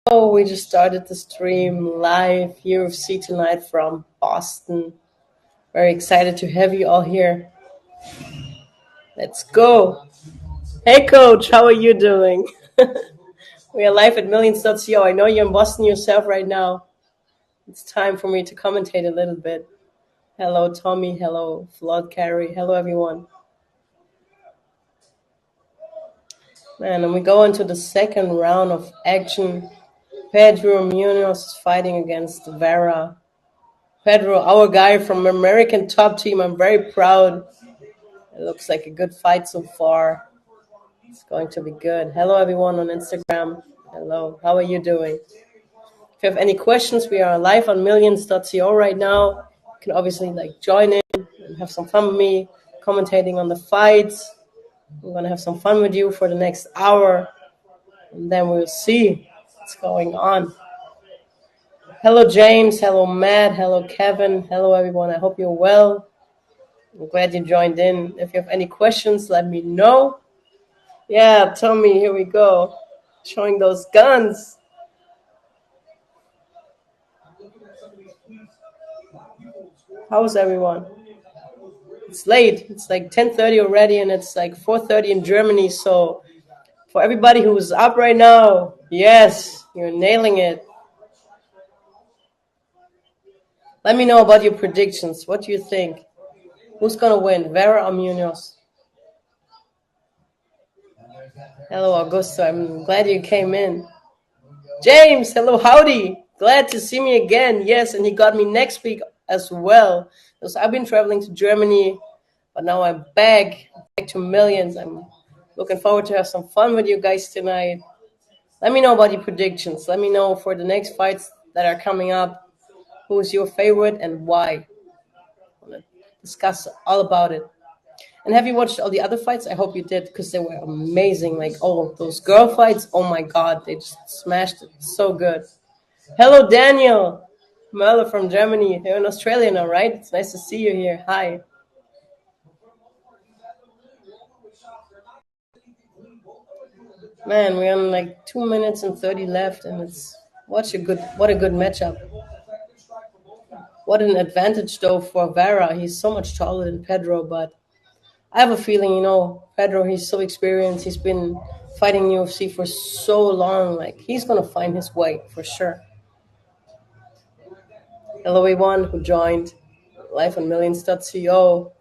Oh, we just started the stream live UFC tonight from Boston. Very excited to have you all here. Let's go. Hey, Coach, how are you doing? We are live at millions.co. I know you're in Boston yourself right now. It's time for me to commentate a little bit. Hello, Tommy. Hello, Flood Carey. Hello, everyone. Man, and we go into the second round of action. Pedro Munoz is fighting against Vera. Pedro, our guy from American Top Team. I'm very proud. It looks like a good fight so far. It's going to be good. Hello, everyone on Instagram. Hello. How are you doing? If you have any questions, we are live on millions.co right now. You can obviously join in and have some fun with me, commentating on the fights. I'm going to have some fun with you for the next hour. And then we'll see what's going on. Hello, James. Hello, Matt. Hello, Kevin. Hello, everyone. I hope you're well. I'm glad you joined in. If you have any questions, let me know. Yeah, Tommy, here we go. Showing those guns. How's everyone? It's late. It's like 10:30 already, and it's like 4:30 in Germany. So for everybody who's up right now, yes, you're nailing it. Let me know about your predictions. What do you think? Who's going to win, Vera or Munoz? Hello, Augusto. I'm glad you came in. James, hello, howdy. Glad to see me again. Yes, and he got me next week as well. Because I've been traveling to Germany, but now I'm back to millions. I'm looking forward to have some fun with you guys tonight. Let me know about your predictions. Let me know for the next fights that are coming up. Who's your favorite and why? I want to discuss all about it. And have you watched all the other fights? I hope you did, because they were amazing. Like, oh, those girl fights, oh my God, they just smashed it. So good. Hello, Daniel. Merle from Germany. You're in Australia now, right? It's nice to see you here. Hi. Man, we're on like 2 minutes and 30 left, and it's what a good matchup. What an advantage, though, for Vera. He's so much taller than Pedro, but I have a feeling, Pedro, he's so experienced. He's been fighting UFC for so long. Like, he's going to find his way for sure. Hello, everyone who joined live on millions.co.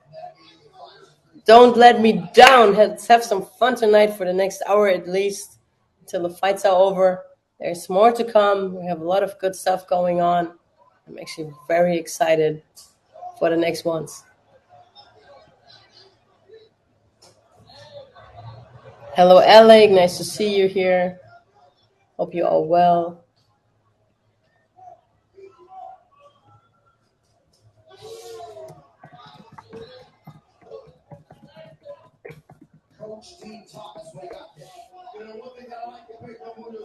Don't let me down. Let's have some fun tonight for the next hour at least until the fights are over. There's more to come. We have a lot of good stuff going on. I'm actually very excited for the next ones. Hello, Alec. Nice to see you here. Hope you're all well. Coach Team Thomas, wake up. One thing that I like to pick up on is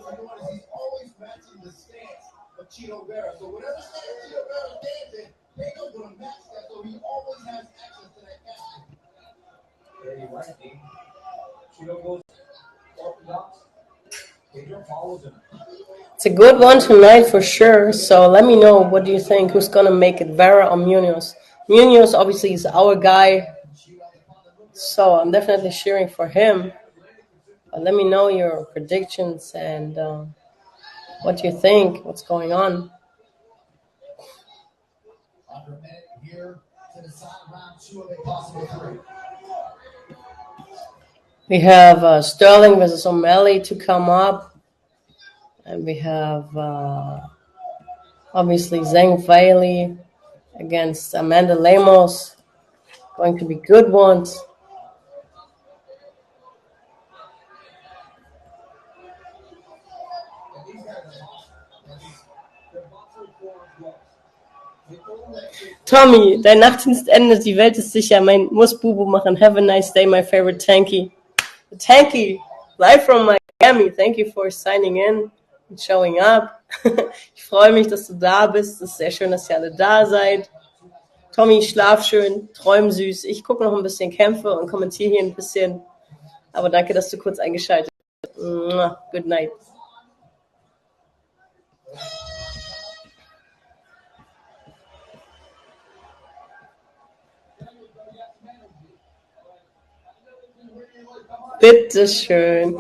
he's always matching the stance of Chito Vera. So whatever stance Chito Vera stands in, they know going to match that. So he always has access to that catch. Yeah, you're right, Dean. Chito goes orthodox. Pedro follows him. It's a good one tonight for sure. So let me know, what do you think? Who's going to make it, Vera or Munoz? Munoz obviously is our guy. So I'm definitely cheering for him. But let me know your predictions and what you think, what's going on. We have Sterling versus O'Malley to come up. And we have obviously Zhang Weili against Amanda Lemos. Going to be good ones. Tommy, dein Nachtdienst endet, die Welt ist sicher. Mein muss Bubu machen. Have a nice day, my favorite Tanky. Tanky, live from Miami. Thank you for signing in and showing up. Ich freue mich, dass du da bist. Es ist sehr schön, dass ihr alle da seid. Tommy, schlaf schön, träum süß. Ich gucke noch ein bisschen Kämpfe und kommentiere hier ein bisschen. Aber danke, dass du kurz eingeschaltet hast. Good night. Bitteschön.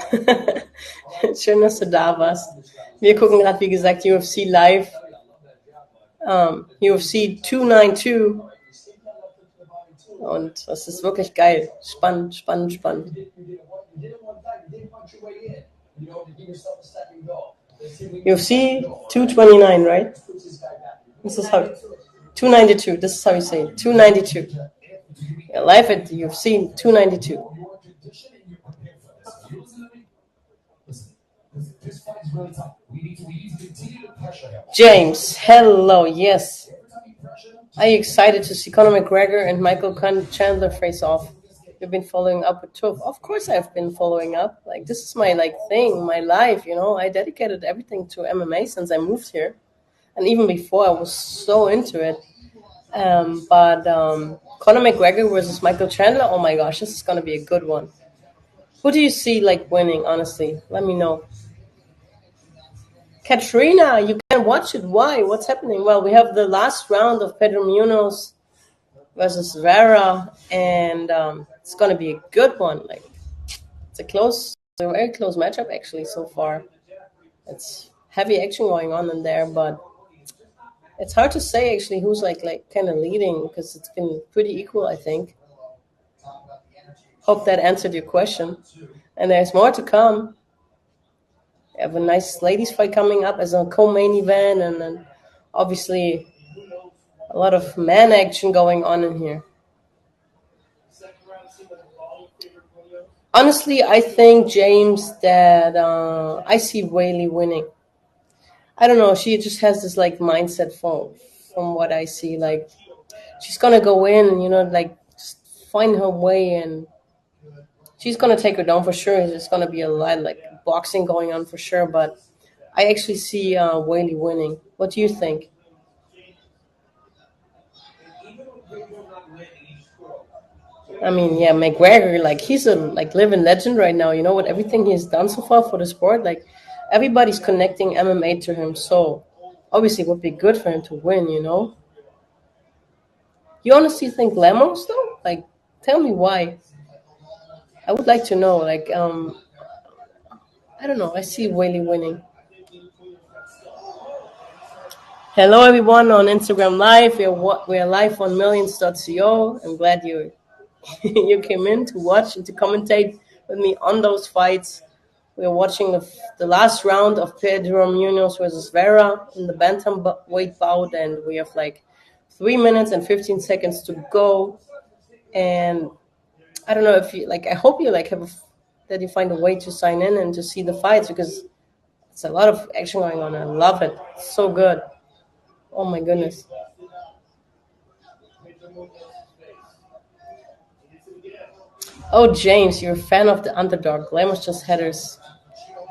Schön, dass du da warst. Wir gucken gerade, wie gesagt, UFC live. UFC 292. Und das ist wirklich geil. Spannend, spannend, spannend. UFC 229, right? This is how 292. This is how you say it. 292. Yeah, live at UFC 292. James, hello. Yes. Are you excited to see Conor McGregor and Michael Chandler face off? You've been following up with Toof. Of course I've been following up. Like, this is my thing, my life, you know. I dedicated everything to MMA since I moved here. And even before I was so into it. But Conor McGregor versus Michael Chandler, oh my gosh, this is gonna be a good one. Who do you see winning, honestly? Let me know. Katrina, you can't watch it. Why? What's happening? Well, we have the last round of Pedro Munoz versus Vera, and it's going to be a good one. It's a very close matchup actually so far. It's heavy action going on in there, but it's hard to say actually who's kind of leading because it's been pretty equal, I think. Hope that answered your question. And there's more to come. We have a nice ladies fight coming up as a co-main event, and then obviously a lot of man action going on in here. Honestly, I think, James, that I see Whaley winning. I don't know. She just has this mindset from what I see. She's gonna go in and just find her way, and she's gonna take her down for sure. There's gonna be a lot boxing going on for sure. But I actually see Whaley winning. What do you think? I mean, yeah, McGregor, he's a living legend right now. You know, with everything he's done so far for the sport, everybody's connecting MMA to him. So obviously, it would be good for him to win. You know. You honestly think Lemos though? Tell me why. I would like to know. I don't know. I see Whaley winning. Hello, everyone on Instagram Live. We are live on millions.co. I'm glad you you came in to watch and to commentate with me on those fights. We are watching the last round of Pedro Munoz versus Vera in the bantamweight bout, and we have 3 minutes and 15 seconds to go. And I don't know if you I hope you that you find a way to sign in and to see the fights because it's a lot of action going on. I love it. It's so good. Oh my goodness. Oh, James, you're a fan of the underdog. Lemos just had her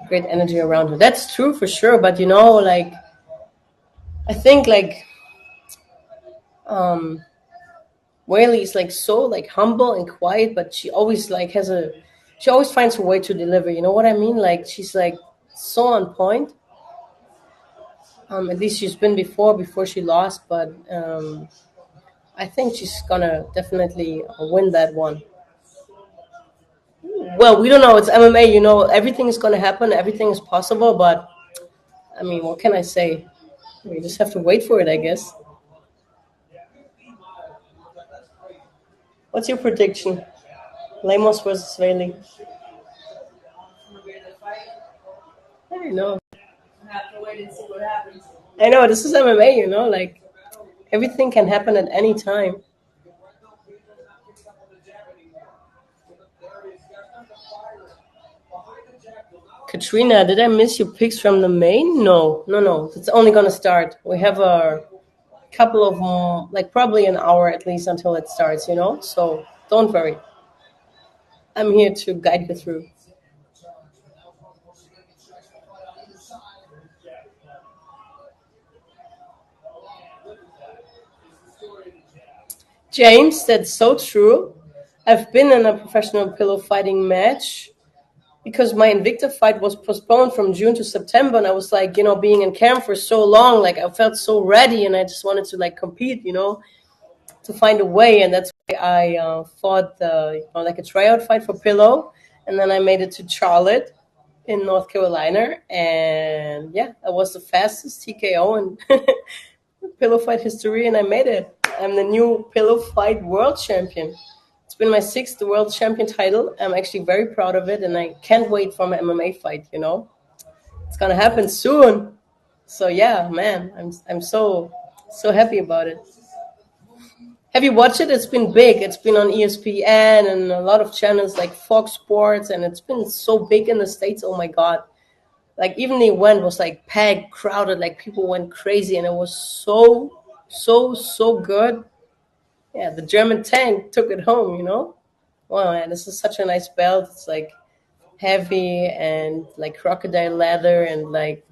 great energy around her. That's true for sure. But I think Whaley is so humble and quiet, but she always she always finds a way to deliver. You know what I mean? She's so on point. At least she's been before she lost, but I think she's gonna definitely win that one. Well, we don't know. It's MMA. You know, everything is gonna happen. Everything is possible. But I mean, what can I say? We just have to wait for it, I guess. What's your prediction? Lemos versus Whaley. I know. I know. This is MMA. You know, everything can happen at any time. Katrina, did I miss your picks from the main? No. It's only gonna start. We have a couple of more, probably an hour at least until it starts. You know, so don't worry. I'm here to guide you through. James, that's so true. I've been in a professional pillow fighting match because my Invicta fight was postponed from June to September, and I was like, being in camp for so long, like I felt so ready, and I just wanted to like compete, to find a way, and that's why I fought like a tryout fight for Pillow, and then I made it to Charlotte in North Carolina, and yeah, I was the fastest TKO in pillow fight history, and I made it. I'm the new pillow fight world champion. It's been my 6th world champion title. I'm actually very proud of it, and I can't wait for my MMA fight. It's gonna happen soon. So yeah, man, I'm so happy about it. Have you watched it? It's been big. It's been on ESPN and a lot of channels like Fox Sports, and it's been so big in the States. Oh my God. Like even the event was like packed, crowded, like people went crazy, and it was so good. Yeah, the German tank took it home. Wow, man, this is such a nice belt. It's like heavy and like crocodile leather and like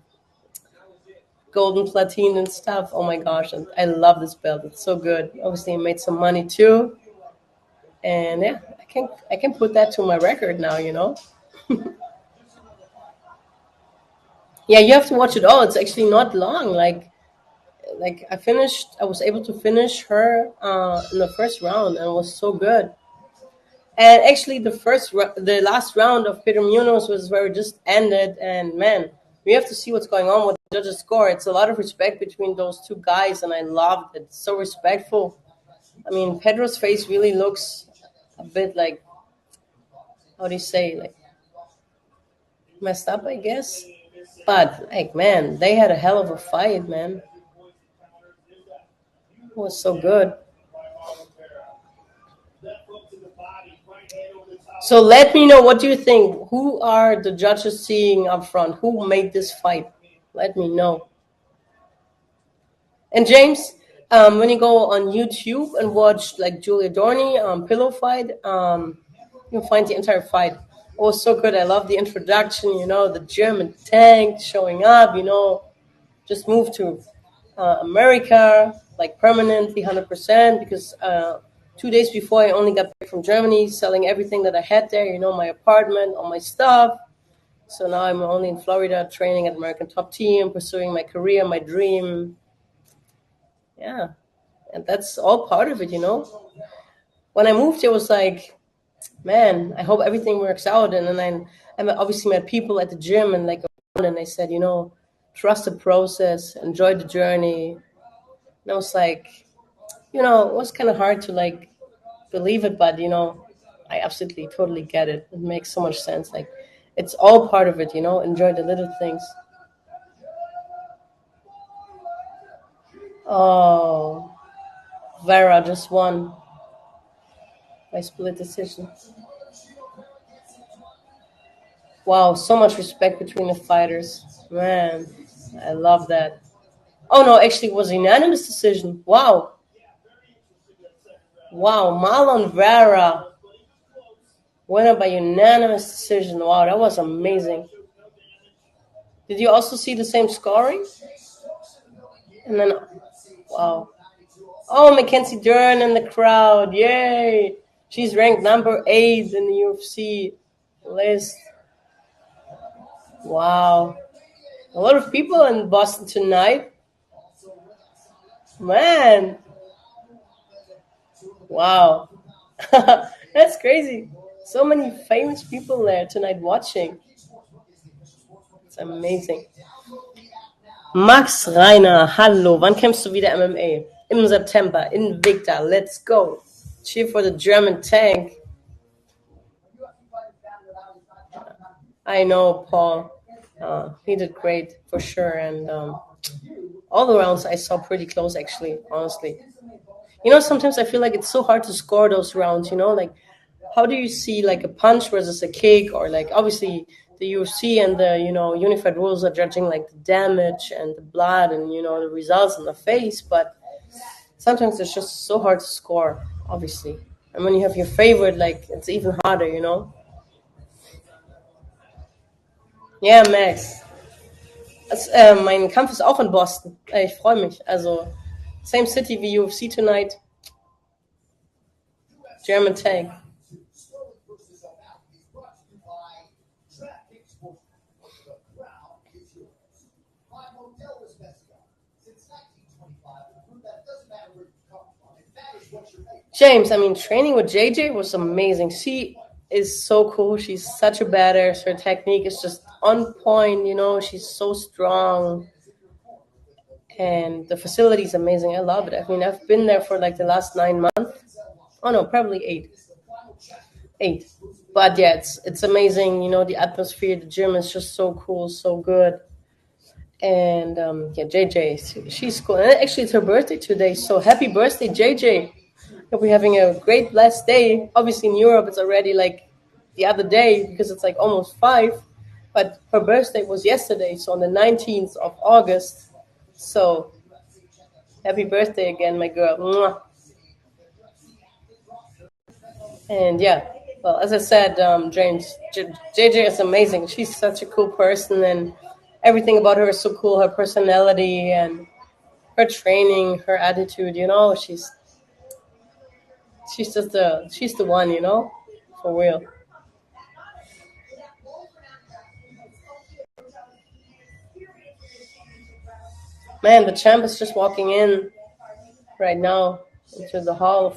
golden platinum and stuff. Oh my gosh, and I love this belt. It's so good. Obviously, I made some money too, and yeah, I can put that to my record now. Yeah, you have to watch it all. It's actually not long. Like I was able to finish her in the first round, and it was so good. And actually, the last round of Peter Munoz was where it just ended. And man, we have to see what's going on with the judges' score. It's a lot of respect between those two guys, and I loved it. It's so respectful. I mean, Pedro's face really looks a bit like, how do you say, like messed up, I guess. But like, man, they had a hell of a fight, man. It was so good. So let me know, what do you think? Who are the judges seeing up front? Who made this fight? Let me know. And James, when you go on YouTube and watch like Julia Dorny pillow fight, you'll find the entire fight. It was so good. I love the introduction. The German tank showing up. Just moved to America, like permanently, 100%, because 2 days before I only got back from Germany, selling everything that I had there, my apartment, all my stuff. So now I'm only in Florida, training at American Top Team, pursuing my career, my dream. Yeah, and that's all part of it. When I moved, it was like, man, I hope everything works out. And then I obviously met people at the gym and like, and they said, trust the process, enjoy the journey. And I was like, it was kind of hard to like believe it, but I absolutely totally get it. It makes so much sense. Like, it's all part of it. Enjoy the little things. Oh, Vera just won by split decision. Wow, so much respect between the fighters. Man, I love that. Oh no, actually it was a unanimous decision. Wow. Wow, Marlon Vera, winner by unanimous decision. Wow, that was amazing. Did you also see the same scoring? And then, wow. Oh, Mackenzie Dern in the crowd. Yay. She's ranked number 8 in the UFC list. Wow. A lot of people in Boston tonight. Man. Wow. That's crazy. So many famous people there tonight watching. It's amazing. Max Reiner, hallo. Wann kämpfst du wieder MMA? Im September. Invicta. Let's go. Cheer for the German tank. I know, Paul. He did great for sure. And all the rounds I saw pretty close, actually, honestly. Sometimes I feel like it's so hard to score those rounds, like how do you see like a punch versus a kick, or like obviously the UFC and the, unified rules are judging like the damage and the blood and, the results in the face, but sometimes it's just so hard to score, obviously. And when you have your favorite, like it's even harder. Yeah, Max. Mein Kampf ist auch in Boston. Ich freue mich. Also, same city wie UFC tonight. German tank. James, I mean, training with JJ was amazing. She is so cool. She's such a badass. Her technique is just on point. She's so strong, and the facility is amazing. I love it. I mean, I've been there for like the last 9 months. Oh no, probably 8. But yeah, it's amazing. The atmosphere, the gym is just so cool, so good. And yeah, JJ, she's cool. And actually, it's her birthday today. So happy birthday, JJ! Hope you're having a great, blessed day. Obviously, in Europe, it's already like the other day because it's like almost 5. But her birthday was yesterday, so on the 19th of August. So happy birthday again, my girl. Mwah. And yeah, well, as I said, James, JJ is amazing. She's such a cool person, and everything about her is so cool. Her personality and her training, her attitude. She's the one. For real. Man, the champ is just walking in right now into the hall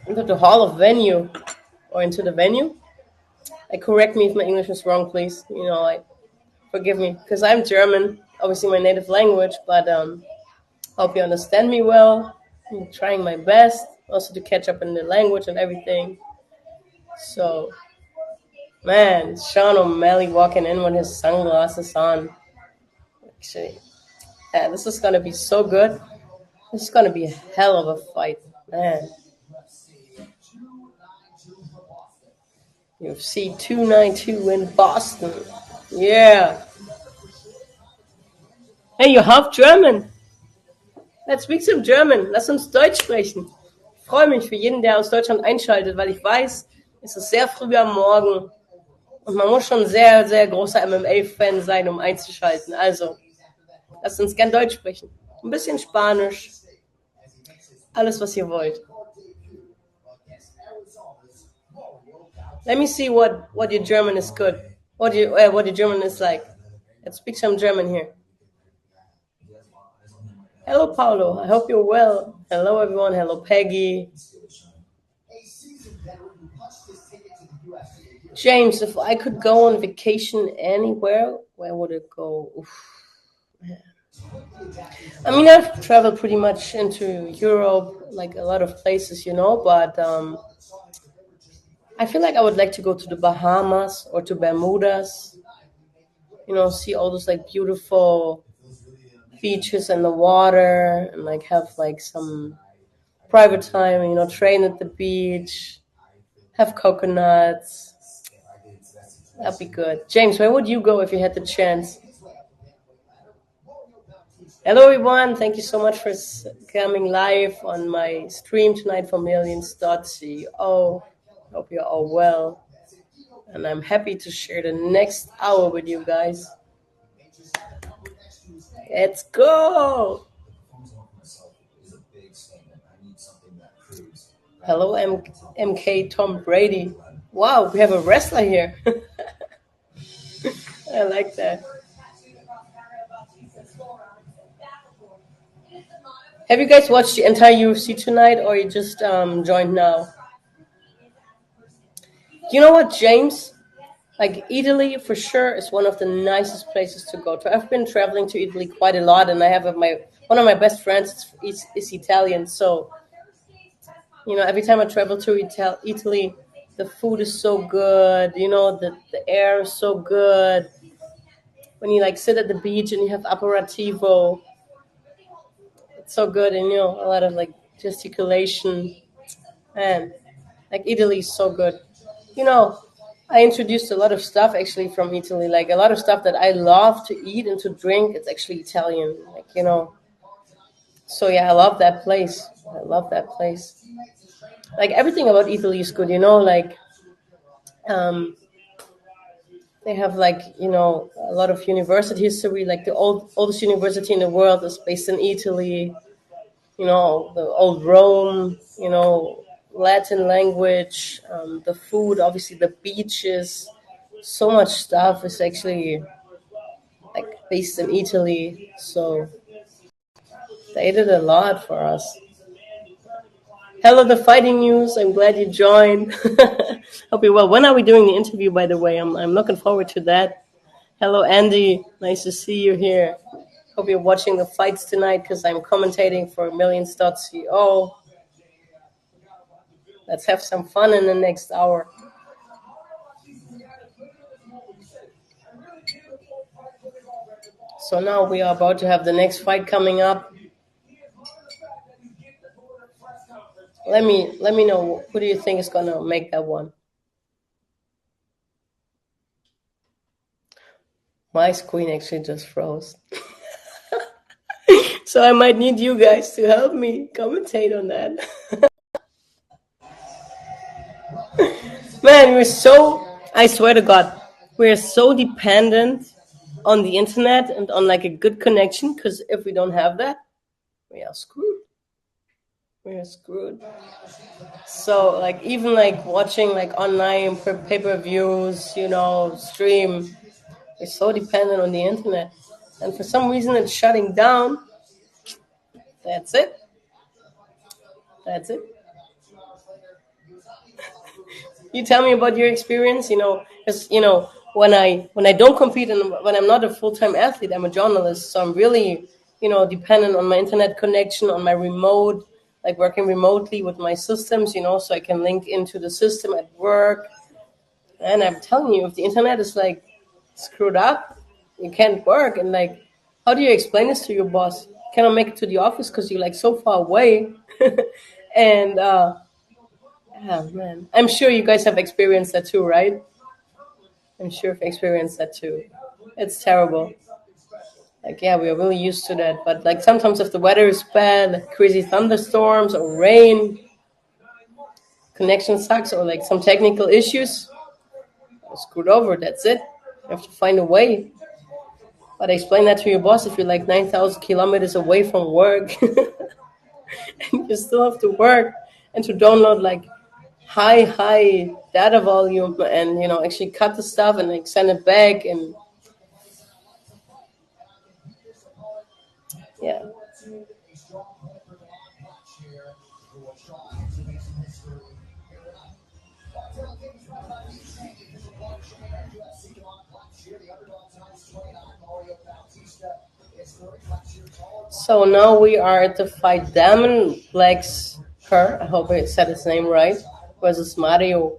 of venue, or into the venue. Correct me if my English is wrong, please. Forgive me, because I'm German, obviously my native language, but hope you understand me well. I'm trying my best also to catch up in the language and everything. So, man, Sean O'Malley walking in with his sunglasses on. Actually, yeah, this is going to be so good. This is going to be a hell of a fight, man. UFC 292 in Boston. Yeah. Hey, you're half German. Let's speak some German. Lass uns Deutsch sprechen. Ich freue mich für jeden, der aus Deutschland einschaltet, weil ich weiß, es ist sehr früh am Morgen und man muss schon sehr, sehr großer MMA-Fan sein, um einzuschalten. Also, lasst uns gern Deutsch sprechen. Ein bisschen Spanisch. Alles, was ihr wollt. Let me see what your German is good. What your German is like. Let's speak some German here. Hello, Paulo. I hope you're well. Hello, everyone. Hello, Peggy. James, if I could go on vacation anywhere, where would it go? Oof. I mean, I've traveled pretty much into Europe, like a lot of places, but I feel like I would like to go to the Bahamas or to Bermudas, see all those like beautiful beaches and the water, and like have like some private time, train at the beach, have coconuts. That'd be good. James, where would you go if you had the chance? Hello, everyone. Thank you so much for coming live on my stream tonight for millions.co. Hope you're all well. And I'm happy to share the next hour with you guys. Let's go! Hello, MK Tom Brady. Wow, we have a wrestler here. I like that. Have you guys watched the entire UFC tonight, or you just joined now? You know what, James? Like, Italy, for sure, is one of the nicest places to go to. I've been traveling to Italy quite a lot, and I have one of my best friends is Italian. So, every time I travel to Italy, the food is so good. The air is so good. When you like sit at the beach and you have aperitivo, it's so good, and a lot of like gesticulation, and like Italy is so good. I introduced a lot of stuff actually from Italy, like a lot of stuff that I love to eat and to drink. It's actually Italian, So yeah, I love that place. Like everything about Italy is good, like they have like, a lot of university history, like the oldest university in the world is based in Italy, the old Rome, Latin language, the food, obviously the beaches, so much stuff is actually based in Italy. So they did a lot for us. Hello, the fighting news. I'm glad you joined. Hope you're well. When are we doing the interview, by the way? I'm looking forward to that. Hello, Andy. Nice to see you here. Hope you're watching the fights tonight because I'm commentating for Millions.co. Let's have some fun in the next hour. So now we are about to have the next fight coming up. Let me know, who do you think is gonna make that one? My screen actually just froze. So I might need you guys to help me commentate on that. Man, I swear to God, we're so dependent on the internet and on like a good connection, because if we don't have that, we are screwed. We are screwed. So like even like watching like online pay-per-views, stream, we're so dependent on the internet. And for some reason it's shutting down. That's it. That's it. You tell me about your experience, because when I don't compete and when I'm not a full-time athlete, I'm a journalist, so I'm really dependent on my internet connection, on my remote, like working remotely with my systems, so I can link into the system at work. And I'm telling you, if the internet is like screwed up, you can't work. And like, how do you explain this to your boss? You cannot make it to the office because you're like so far away. And yeah, man, I'm sure you guys have experienced that too, right? I'm sure you've experienced that too. It's terrible. Like, yeah, we are really used to that. But like sometimes if the weather is bad, like crazy thunderstorms or rain, connection sucks, or like some technical issues, you're screwed over. That's it. You have to find a way. But explain that to your boss if you're like 9,000 kilometers away from work and you still have to work and to download like high data volume and actually cut the stuff and like send it back. And yeah. So now we are at the fight Damon Blacksker, I hope I said his name right, versus Mario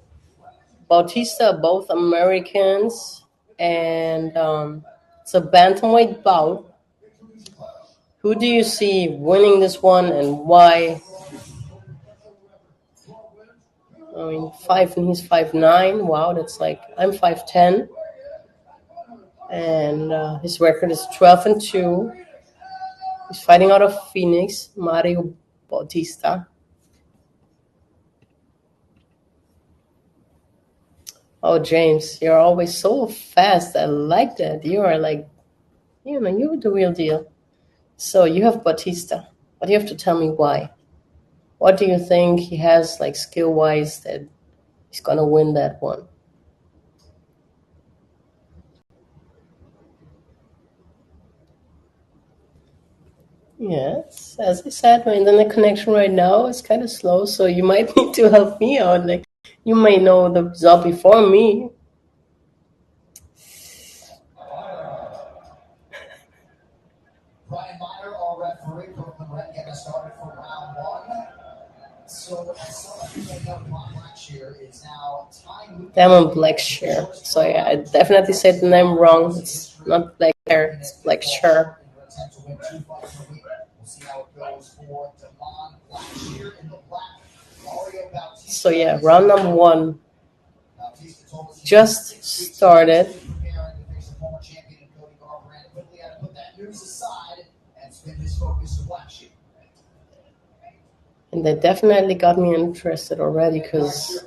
Bautista, both Americans. And it's a bantamweight bout. Who do you see winning this one and why? I mean, he's 5'9". Wow, that's like, I'm 5'10". And his record is 12-2. He's fighting out of Phoenix, Mario Bautista. Oh, James, you're always so fast. I like that. You are like, you're the real deal. So you have Bautista, but you have to tell me why. What do you think he has, like skill-wise, that he's gonna win that one? Yes, as I said, my internet connection right now is kind of slow, so you might need to help me out. Like, you may know the result before me. Brian Meyer, our referee, Brooklyn Red, getting us started for round one. So, Blackshear is now tying Damon Blackshear. So yeah, I definitely said the name wrong. It's not Blackshear, it's Blackshear. So yeah, round number one just started. And they definitely got me interested already because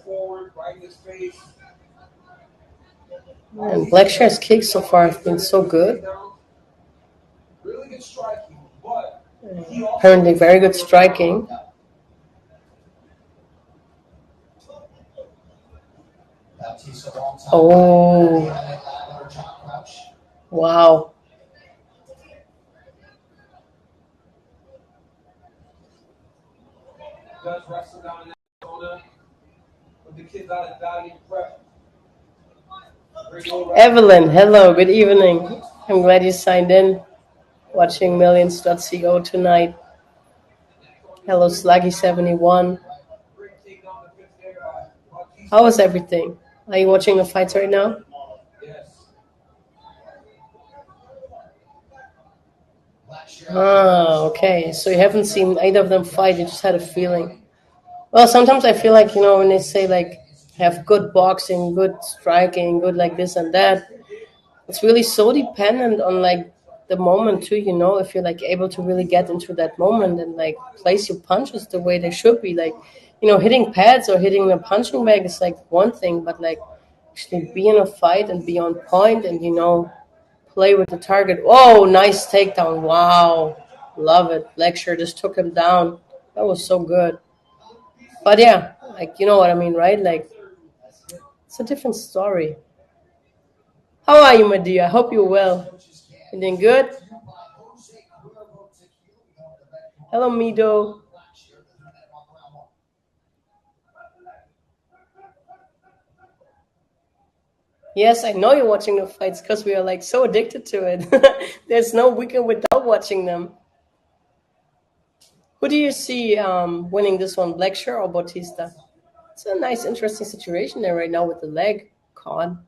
and Blackshear's kicks so far have been so good. Apparently very good striking. Oh, wow. Evelyn, hello, good evening. I'm glad you signed in. Watching millions.co tonight. Hello, Sluggy71. How is everything? Are you watching the fights right now? Ah, okay. So you haven't seen either of them fight, you just had a feeling. Well, sometimes I feel like, when they say like have good boxing, good striking, good like this and that, it's really so dependent on like the moment too, if you're like able to really get into that moment and like place your punches the way they should be. Like, hitting pads or hitting a punching bag is like one thing, but like actually be in a fight and be on point and play with the target. Oh, nice takedown. Wow. Love it. Lecture just took him down. That was so good. But yeah, like you know what I mean, right? Like it's a different story. How are you, my dear? I hope you're well. You doing good? Hello, Mido. Yes, I know you're watching the fights because we are like so addicted to it. There's no weekend without watching them. Who do you see winning this one, Blackshear or Bautista? It's a nice, interesting situation there right now with the leg con.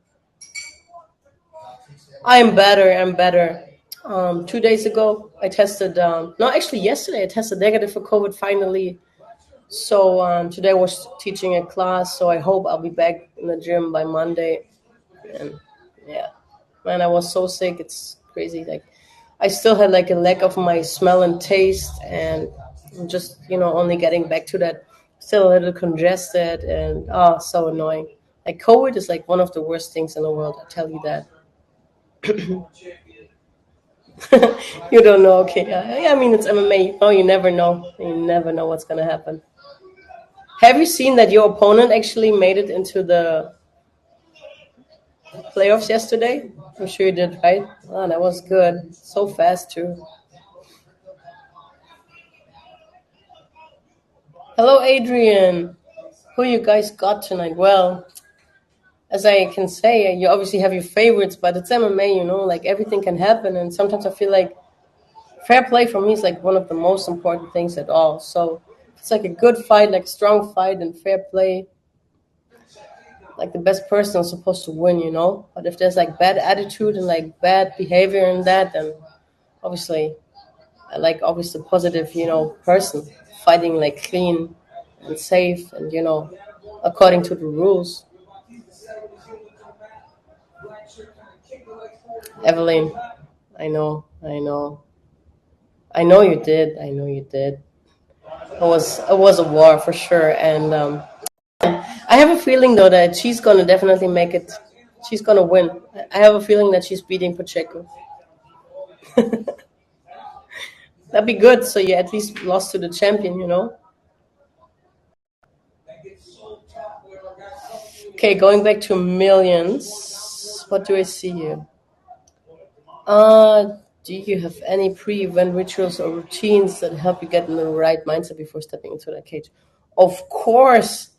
I'm better. I'm better. 2 days ago, I tested. No, actually, yesterday I tested negative for COVID finally. So today I was teaching a class. So I hope I'll be back in the gym by Monday. And yeah, man, I was so sick. It's crazy. Like I still had like a lack of my smell and taste, and I'm just only getting back to that. Still a little congested, and so annoying. Like COVID is like one of the worst things in the world. I tell you that. You don't know, okay? Yeah, I mean it's MMA. Oh, you never know. You never know what's gonna happen. Have you seen that your opponent actually made it into the playoffs yesterday? I'm sure you did, right? Oh, that was good. So fast too. Hello, Adrian. Who you guys got tonight? Well, as I can say, you obviously have your favorites, but it's MMA. Like everything can happen, and sometimes I feel like fair play for me is like one of the most important things at all. So it's like a good fight, like strong fight and fair play. Like the best person is supposed to win. But if there's like bad attitude and like bad behavior in that, then obviously I like obviously positive, person fighting like clean and safe and according to the rules. Evelyn, I know you did. I know you did. It was a war for sure, and I have a feeling though that she's gonna definitely make it. She's gonna win. I have a feeling that she's beating Pacheco. That'd be good. So you at least lost to the champion. Okay, going back to millions. What do I see here? Do you have any pre-event rituals or routines that help you get in the right mindset before stepping into that cage? Of course,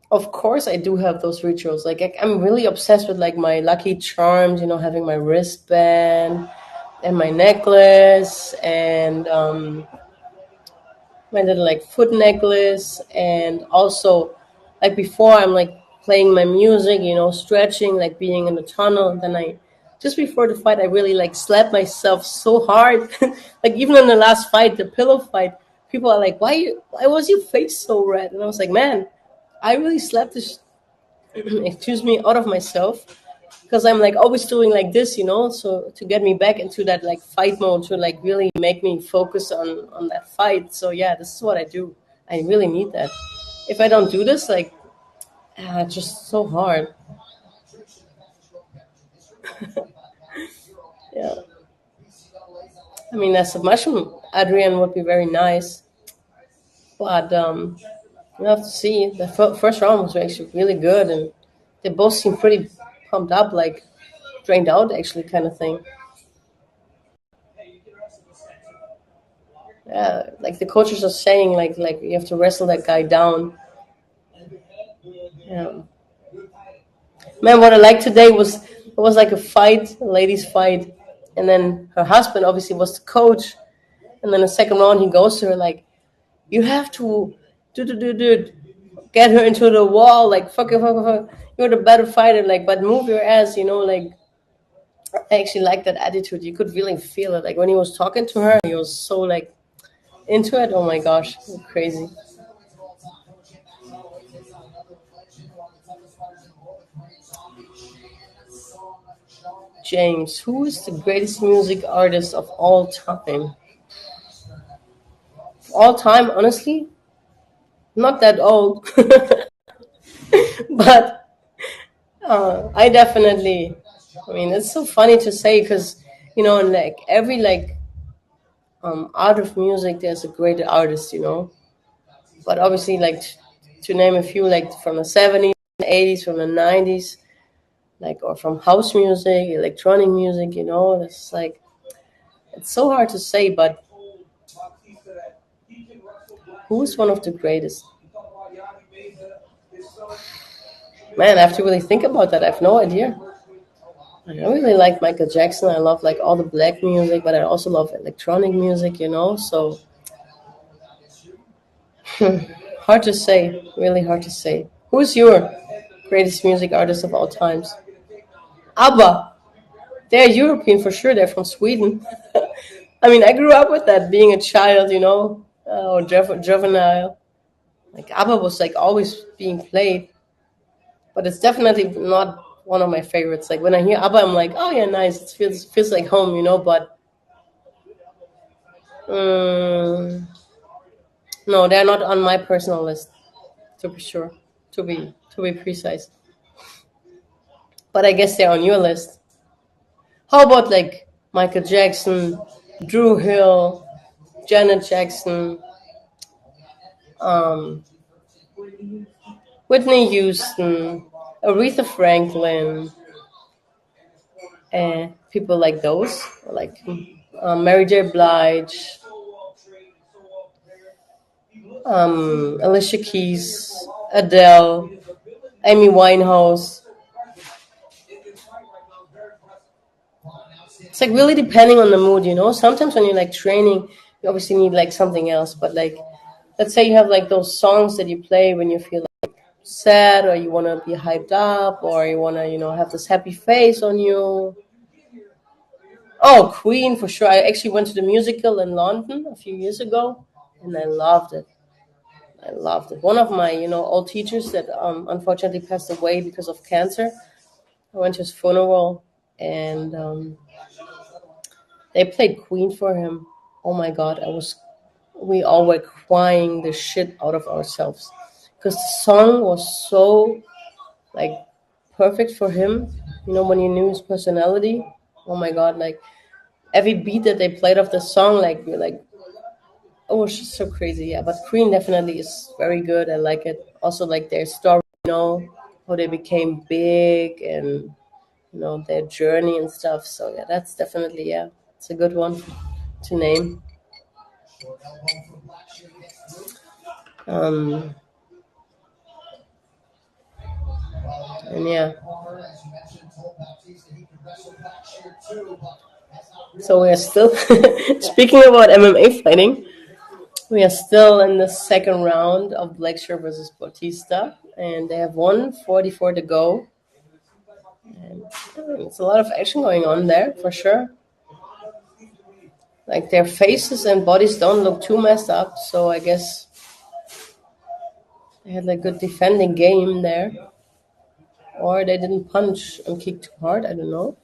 of course, I do have those rituals. Like I'm really obsessed with like my lucky charms. Having my wristband and my necklace and my little like foot necklace, and also like before I'm like playing my music, stretching, like being in the tunnel, and then I just before the fight I really like slapped myself so hard. Like even in the last fight, the pillow fight, people are like, why was your face so red? And I was like, man, I really slapped this excuse me out of myself because I'm like always doing like this, so to get me back into that like fight mode, to like really make me focus on that fight. So yeah, this is what I do. I really need that. If I don't do this, like it's just so hard. Yeah, I mean that submission, Adrian, would be very nice, but we have to see. The first round was actually really good, and they both seem pretty pumped up, like drained out, actually, kind of thing. Yeah, like the coaches are saying, like you have to wrestle that guy down. Yeah. Man, what I liked today was it was like a fight, a ladies' fight, and then her husband obviously was the coach, and then the second round he goes to her like, "You have to do get her into the wall, like fuck. You're the better fighter, like, but move your ass, like." I actually like that attitude. You could really feel it. Like when he was talking to her, he was so like into it. Oh my gosh, crazy. James, who is the greatest music artist of all time? All time, honestly, not that old, but I definitely. I mean, it's so funny to say because in like every like art of music, there's a great artist. But obviously, like to name a few, like from the '70s, '80s, from the '90s, like or from house music, electronic music. It's like it's so hard to say, but who's one of the greatest? Man, I have to really think about that. I have no idea. I really like Michael Jackson. I love like all the black music, but I also love electronic music. So hard to say, really hard to say. Who's your greatest music artist of all times? ABBA. They're European for sure. They're from Sweden. I mean, I grew up with that being a child, or juvenile. Like ABBA was like always being played, but it's definitely not one of my favorites. Like when I hear ABBA, I'm like, oh yeah, nice. It feels like home. But um, no, they're not on my personal list. To be sure, to be precise. But I guess they're on your list. How about like Michael Jackson, Drew Hill, Janet Jackson, um, Whitney Houston, Aretha Franklin, and people like those, like Mary J. Blige, Alicia Keys, Adele, Amy Winehouse. It's like really depending on the mood. Sometimes when you're like training, you obviously need like something else. But like, let's say you have like those songs that you play when you feel sad or you want to be hyped up or you want to have this happy face on you. Oh, Queen for sure. I actually went to the musical in London a few years ago and I loved it. I loved it. One of my old teachers that unfortunately passed away because of cancer, I went to his funeral and they played Queen for him. Oh my god, we all were crying the shit out of ourselves because the song was so like perfect for him. When you knew his personality. Oh my god, like every beat that they played of the song, like you're like, oh, it's just so crazy. Yeah, but Queen definitely is very good. I like it. Also, like their story, how they became big and their journey and stuff. So yeah, that's definitely it's a good one to name. Um, and yeah, so we're still speaking about MMA fighting. We are still in the second round of Blackshear versus Bautista, and they have 144 to go. And it's a lot of action going on there for sure. Like their faces and bodies don't look too messed up, so I guess they had like good defending game there, or they didn't punch and kick too hard. I don't know.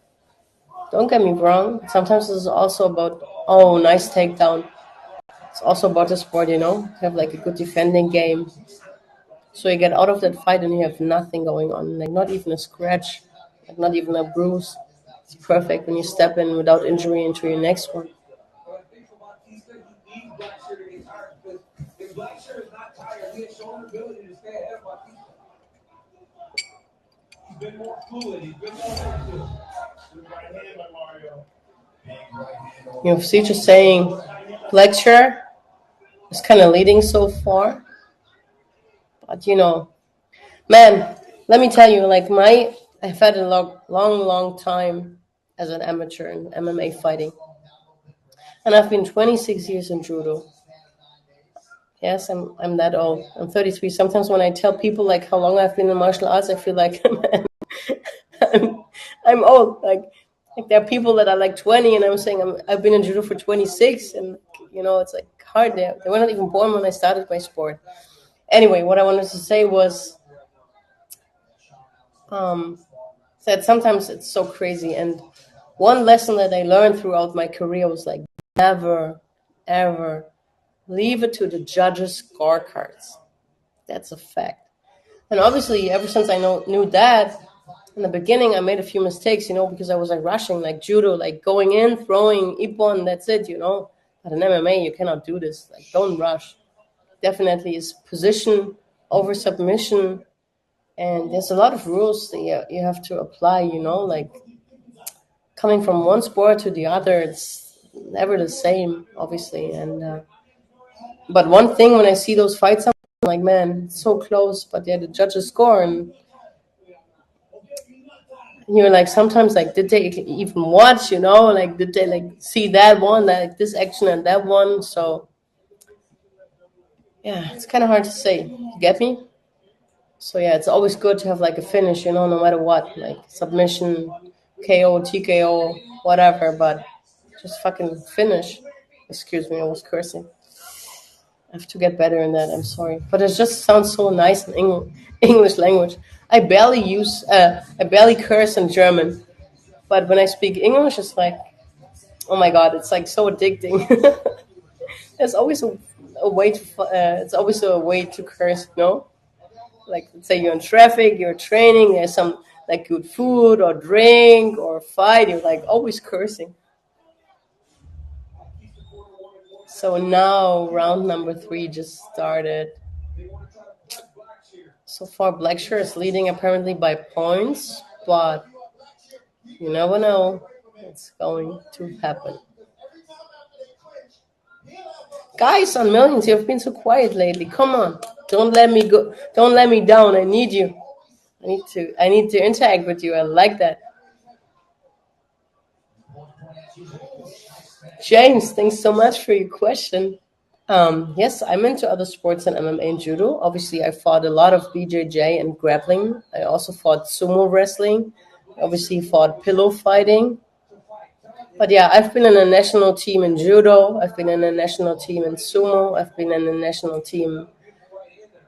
Don't get me wrong. Sometimes it's also about nice takedown. It's also about the sport, to have like a good defending game. So you get out of that fight and you have nothing going on, like not even a scratch, like not even a bruise. It's perfect when you step in without injury into your next one. UFC just saying Blackshear. is kind of leading so far. But man, let me tell you, like I've had a long time as an amateur in MMA fighting, and I've been 26 years in judo. Yes, I'm that old. I'm 33. Sometimes when I tell people like how long I've been in martial arts, I feel like I'm, I'm old. Like there are people that are like 20, and I'm saying I've been in judo for 26, and it's like hard. They were not even born when I started my sport. Anyway, what I wanted to say was um, that sometimes it's so crazy. And one lesson that I learned throughout my career was like never, ever leave it to the judges' scorecards. That's a fact. And obviously, ever since I knew that, in the beginning, I made a few mistakes, because I was like rushing, like judo, like going in, throwing ippon, that's it. But in MMA, you cannot do this. Like, don't rush. Definitely is position over submission. And there's a lot of rules that you have to apply, like coming from one sport to the other, it's never the same, obviously. And but one thing when I see those fights, I'm like, man, it's so close, but yeah, the judges score, and you're like, sometimes like, did they even watch? Like, did they like see that one, like this action and that one? So yeah, it's kind of hard to say. You get me? So yeah, it's always good to have like a finish, no matter what, like submission, KO, TKO, whatever. But just fucking finish. Excuse me, I was cursing. I have to get better in that. I'm sorry, but it just sounds so nice in English language. I barely curse in German, but when I speak English, it's like, oh my god, it's like so addicting. There's always a way to. It's always a way to curse, no? Like, let's say you're in traffic, you're training. There's some like good food or drink or fight. You're like always cursing. So now round number 3 just started. So far, Blackshear is leading apparently by points, but you never know. It's going to happen. Guys on Millions, you've been so quiet lately. Come on, don't let me go. Don't let me down. I need you. I need to interact with you. I like that. James, thanks so much for your question. Yes, I'm into other sports than MMA and judo. Obviously, I fought a lot of BJJ and grappling. I also fought sumo wrestling. Obviously, fought pillow fighting. But yeah, I've been in a national team in judo. I've been in a national team in sumo. I've been in a national team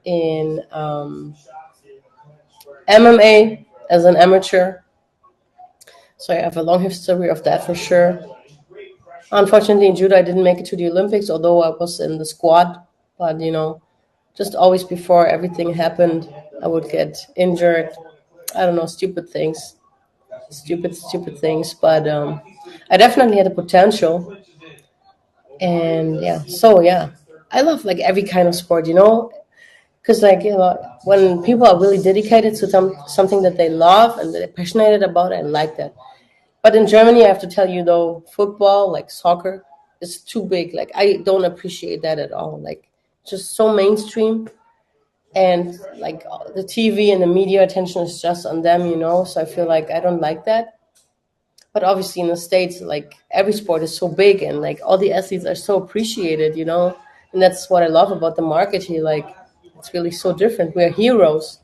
in MMA as an amateur. So I have a long history of that for sure. Unfortunately, in judo, I didn't make it to the Olympics, although I was in the squad. But just always before everything happened, I would get injured. I don't know, stupid things. But I definitely had the potential, and yeah. So yeah, I love like every kind of sport, because like when people are really dedicated to something that they love and they're passionate about, I like that. But in Germany, I have to tell you though, football, like soccer, is too big. Like I don't appreciate that at all. Like just so mainstream, and like the TV and the media attention is just on them, So I feel like I don't like that. But obviously in the States, like every sport is so big, and like all the athletes are so appreciated, And that's what I love about the market here. Like it's really so different. We're heroes.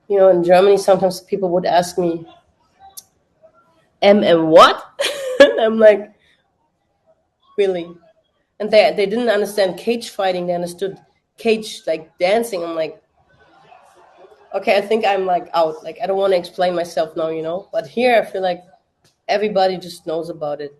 In Germany, sometimes people would ask me, and what? And I'm like, really? And they didn't understand cage fighting. They understood cage like dancing. I'm like, okay, I think I'm like out. Like I don't want to explain myself now, But here I feel like everybody just knows about it.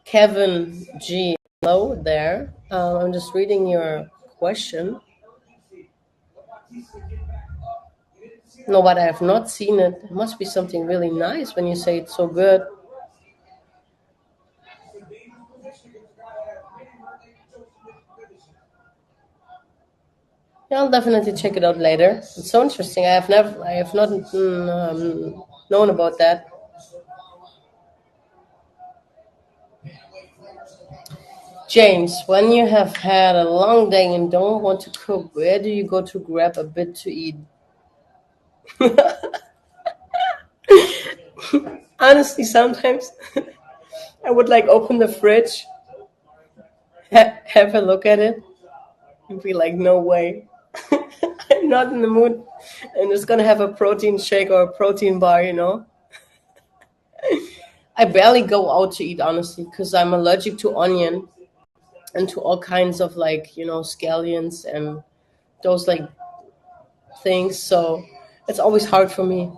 Kevin G, hello there. I'm just reading your question. No, but I have not seen it. It must be something really nice when you say it's so good. Yeah, I'll definitely check it out later. It's so interesting. I have not known about that. James, when you have had a long day and don't want to cook, where do you go to grab a bit to eat? Honestly, sometimes I would like open the fridge, have a look at it, and be like, no way. I'm not in the mood. I'm just gonna have a protein shake or a protein bar. I barely go out to eat, honestly, because I'm allergic to onion and to all kinds of like, scallions and those like things. So it's always hard for me.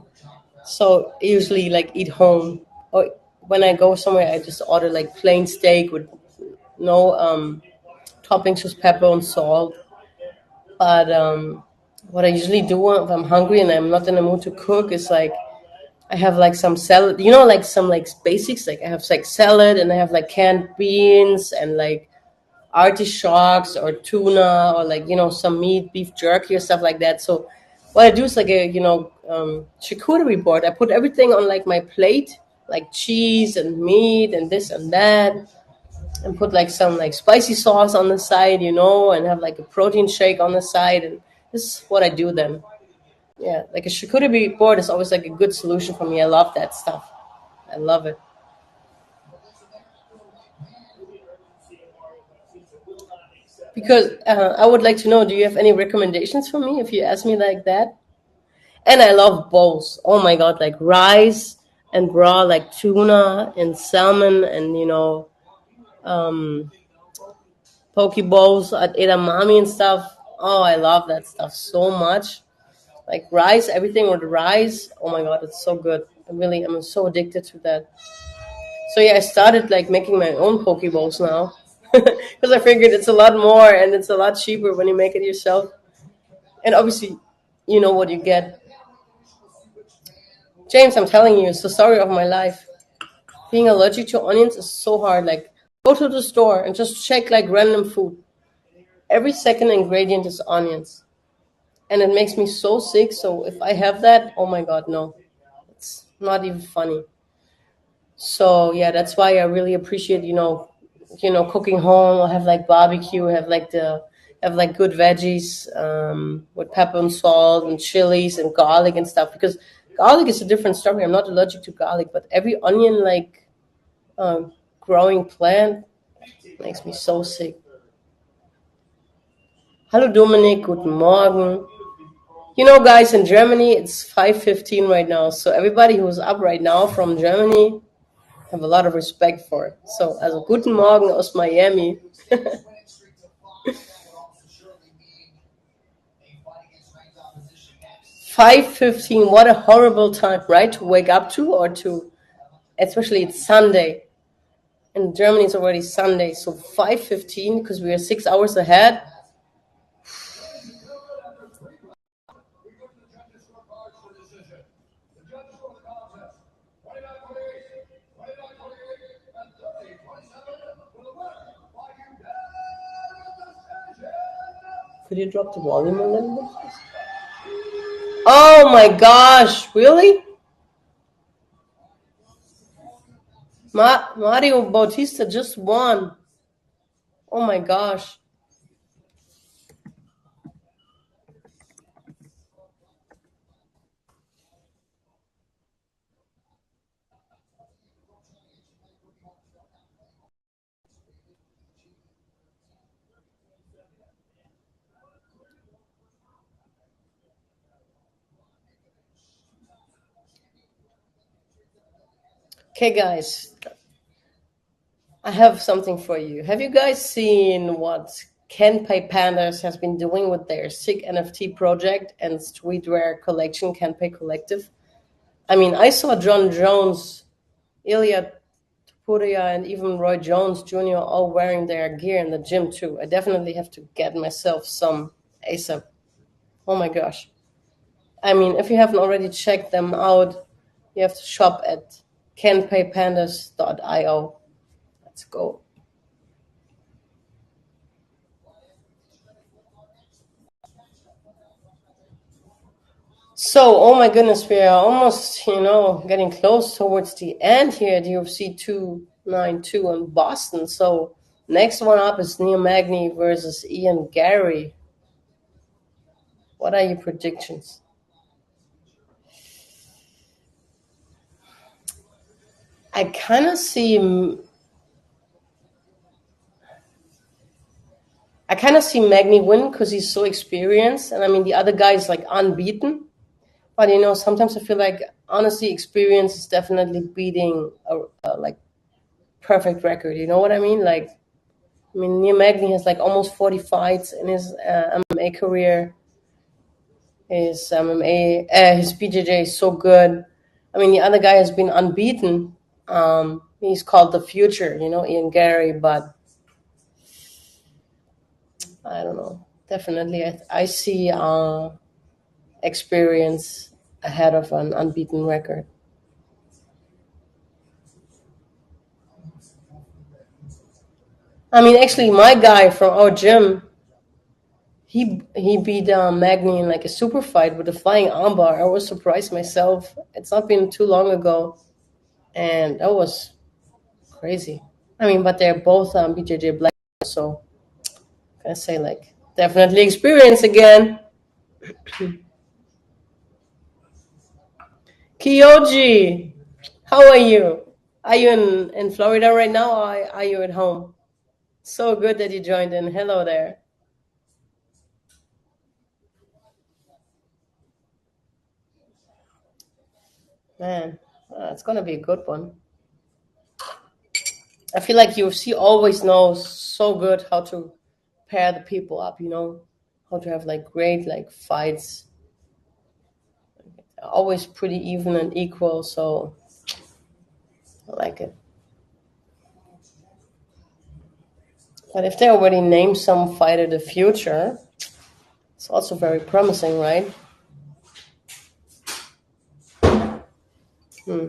So I usually like eat home. Or when I go somewhere, I just order like plain steak with no toppings, just pepper and salt. But what I usually do if I'm hungry and I'm not in the mood to cook is like I have like some salad, like some like basics. Like I have like salad and I have like canned beans and like artichokes or tuna or like some meat, beef jerky or stuff like that. So what I do is like a charcuterie board. I put everything on like my plate, like cheese and meat and this and that, and put like some like spicy sauce on the side, and have like a protein shake on the side. And this is what I do then. Yeah, like a charcuterie board is always like a good solution for me. I love that stuff. I love it. Because I would like to know, do you have any recommendations for me if you ask me like that? And I love bowls. Oh my god, like rice and raw like tuna and salmon and poke bowls at edamame and stuff. Oh, I love that stuff so much. Like rice, everything with rice. Oh my god, it's so good. I'm so addicted to that. So yeah, I started like making my own poke bowls now because I figured it's a lot more and it's a lot cheaper when you make it yourself. And obviously, you know what you get. James, I'm telling you, it's the story of my life. Being allergic to onions is so hard. Like, go to the store and just check like random food. Every second ingredient is onions, and it makes me so sick. So if I have that, oh my god, no, it's not even funny. So yeah, that's why I really appreciate cooking home. I have like barbecue, have like good veggies with pepper and salt and chilies and garlic and stuff. Because garlic is a different story. I'm not allergic to garlic, but every onion like growing plant makes me so sick. Hallo Dominik, guten Morgen. Guys, in Germany it's 5:15 right now. So everybody who's up right now from Germany have a lot of respect for it. So, also guten Morgen aus Miami. 5:15. What a horrible time, right? To wake up to or to, especially it's Sunday. In Germany, it's already Sunday. So 5:15 because we are 6 hours ahead. Could you drop the volume a little bit? Oh my gosh, really? Mario Bautista just won. Oh my gosh. Okay, guys, I have something for you. Have you guys seen what Kenpei Pandas has been doing with their sick NFT project and streetwear collection, Kenpei Collective? I mean, I saw John Jones, Ilya Puria, and even Roy Jones Jr. all wearing their gear in the gym too. I definitely have to get myself some ASAP. Oh my gosh. I mean, if you haven't already checked them out, you have to shop at kenpaypandas.io. Let's go. So, oh my goodness, we are almost, getting close towards the end here at UFC 292 in Boston. So, next one up is Neil Magny versus Ian Gary. What are your predictions? I kind of see Magny win because he's so experienced, and I mean the other guy is like unbeaten. But sometimes I feel like honestly, experience is definitely beating a like perfect record. You know what I mean? Like, I mean, Neil Magny has like almost 40 fights in his MMA career. His BJJ is so good. I mean, the other guy has been unbeaten. He's called the future, Ian Gary, but I don't know. Definitely, I see experience ahead of an unbeaten record. I mean, actually, my guy from our gym, he beat Magny in like a super fight with a flying armbar. I was surprised myself. It's not been too long ago, and that was crazy. I mean, but they're both BJJ black, so I say like definitely experience again. Kyoji, how are you? Are you in Florida right now, or are you at home? So good that you joined in. Hello there. Man, it's going to be a good one. I feel like UFC always knows so good how to pair the people up, how to have like great like fights, always pretty even and equal. So I like it. But if they already name some fighter the future, it's also very promising, right? Hmm.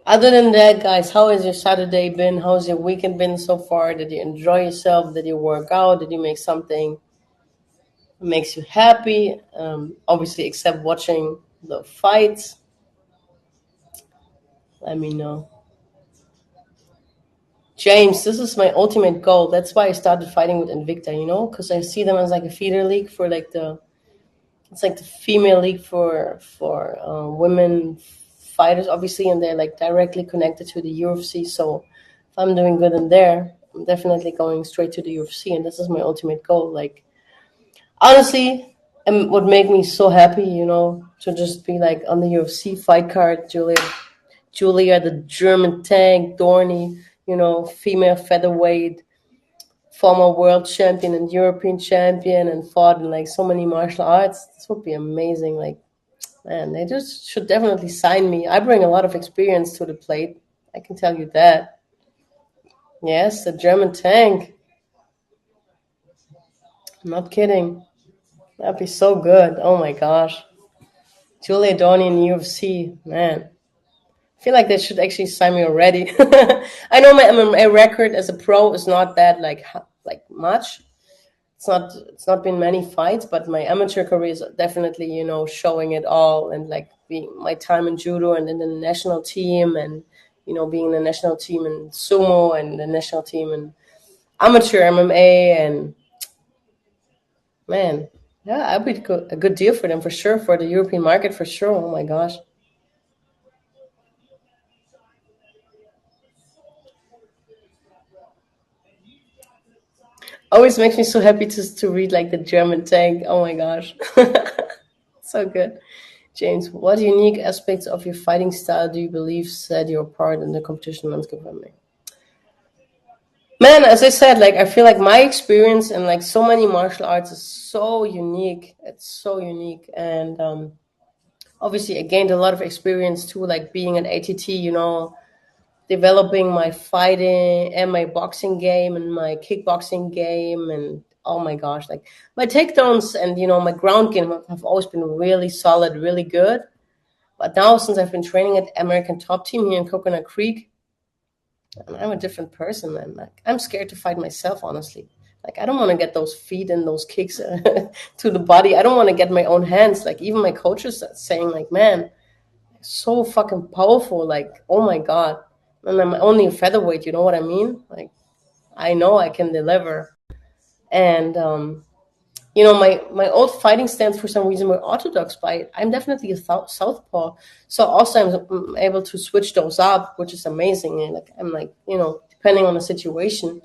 Other than that, guys, how has your Saturday been? How's your weekend been so far? Did you enjoy yourself? Did you work out? Did you make something that makes you happy? Obviously, except watching the fights. Let me know. James, this is my ultimate goal. That's why I started fighting with Invicta, because I see them as like a feeder league for like it's like the female league for women fighters, obviously, and they're like directly connected to the UFC. So if I'm doing good in there, I'm definitely going straight to the UFC, and this is my ultimate goal. Like honestly, and would make me so happy, to just be like on the UFC fight card, Julia, the German tank, Dorny, female featherweight, former world champion and European champion, and fought in like so many martial arts. This would be amazing. Like, man, they just should definitely sign me. I bring a lot of experience to the plate. I can tell you that. Yes, the German tank. I'm not kidding. That'd be so good. Oh my gosh. Julia Dorny in UFC, man. I feel like they should actually sign me already. I know my MMA record as a pro is not that like much. It's not been many fights, but my amateur career is definitely showing it all, and like being my time in judo and in the national team, and being in the national team in sumo and the national team in amateur MMA, and man, yeah, I'd be a good deal for them for sure, for the European market for sure. Oh my gosh. Always makes me so happy to read like the German tank. Oh my gosh. So good. James, what unique aspects of your fighting style do you believe set you apart in the competition landscape for me? Man, as I said, like I feel like my experience in like so many martial arts is so unique. It's so unique, and obviously I gained a lot of experience too, like being an ATT. developing my fighting and my boxing game and my kickboxing game. And oh my gosh, like my takedowns and my ground game have always been really solid, really good. But now, since I've been training at American Top Team here in Coconut Creek, I'm a different person, man. Like, I'm scared to fight myself, honestly. Like, I don't want to get those feet and those kicks to the body. I don't want to get my own hands. Like, even my coaches are saying, like, man, so fucking powerful. Like, oh my God. And I'm only a featherweight, you know what I mean? Like, I know I can deliver. And, my old fighting stance for some reason were orthodox fight. I'm definitely a southpaw, so also I'm able to switch those up, which is amazing. And like I'm like depending on the situation,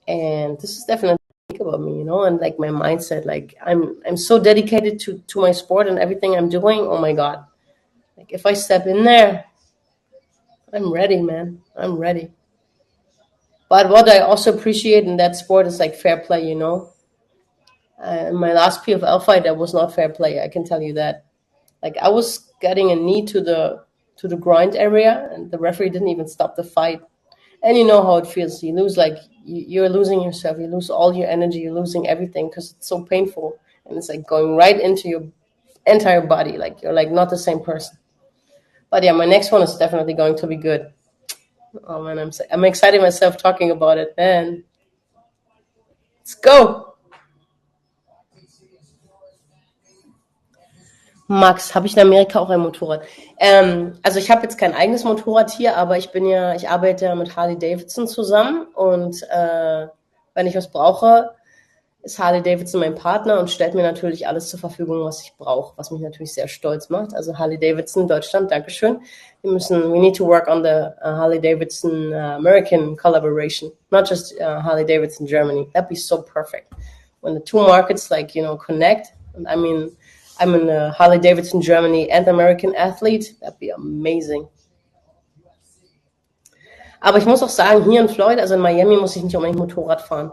and this is definitely about me, and like my mindset. Like I'm so dedicated to my sport and everything I'm doing. Oh my God, like if I step in there, I'm ready, man. I'm ready. But what I also appreciate in that sport is like fair play, in my last PFL fight, that was not fair play. I can tell you that. Like I was getting a knee to the groin area, and the referee didn't even stop the fight. And you know how it feels. You lose, like you're losing yourself. You lose all your energy. You're losing everything because it's so painful, and it's like going right into your entire body. Like you're like not the same person. But yeah, my next one is definitely going to be good. Oh man, I'm excited myself talking about it. Man, let's go. Max, habe ich in Amerika auch ein Motorrad? Also ich habe jetzt kein eigenes Motorrad hier, aber ich arbeite ja mit Harley Davidson zusammen und wenn ich was brauche, ist Harley Davidson mein Partner und stellt mir natürlich alles zur Verfügung, was ich brauche, was mich natürlich sehr stolz macht. Also Harley Davidson Deutschland, Dankeschön. We need to work on the Harley Davidson American collaboration, not just Harley Davidson Germany. That'd be so perfect. When the two markets connect, I mean, I'm in Harley Davidson Germany and American athlete. That'd be amazing. Aber ich muss auch sagen, hier in Florida, also in Miami, muss ich nicht unbedingt Motorrad fahren.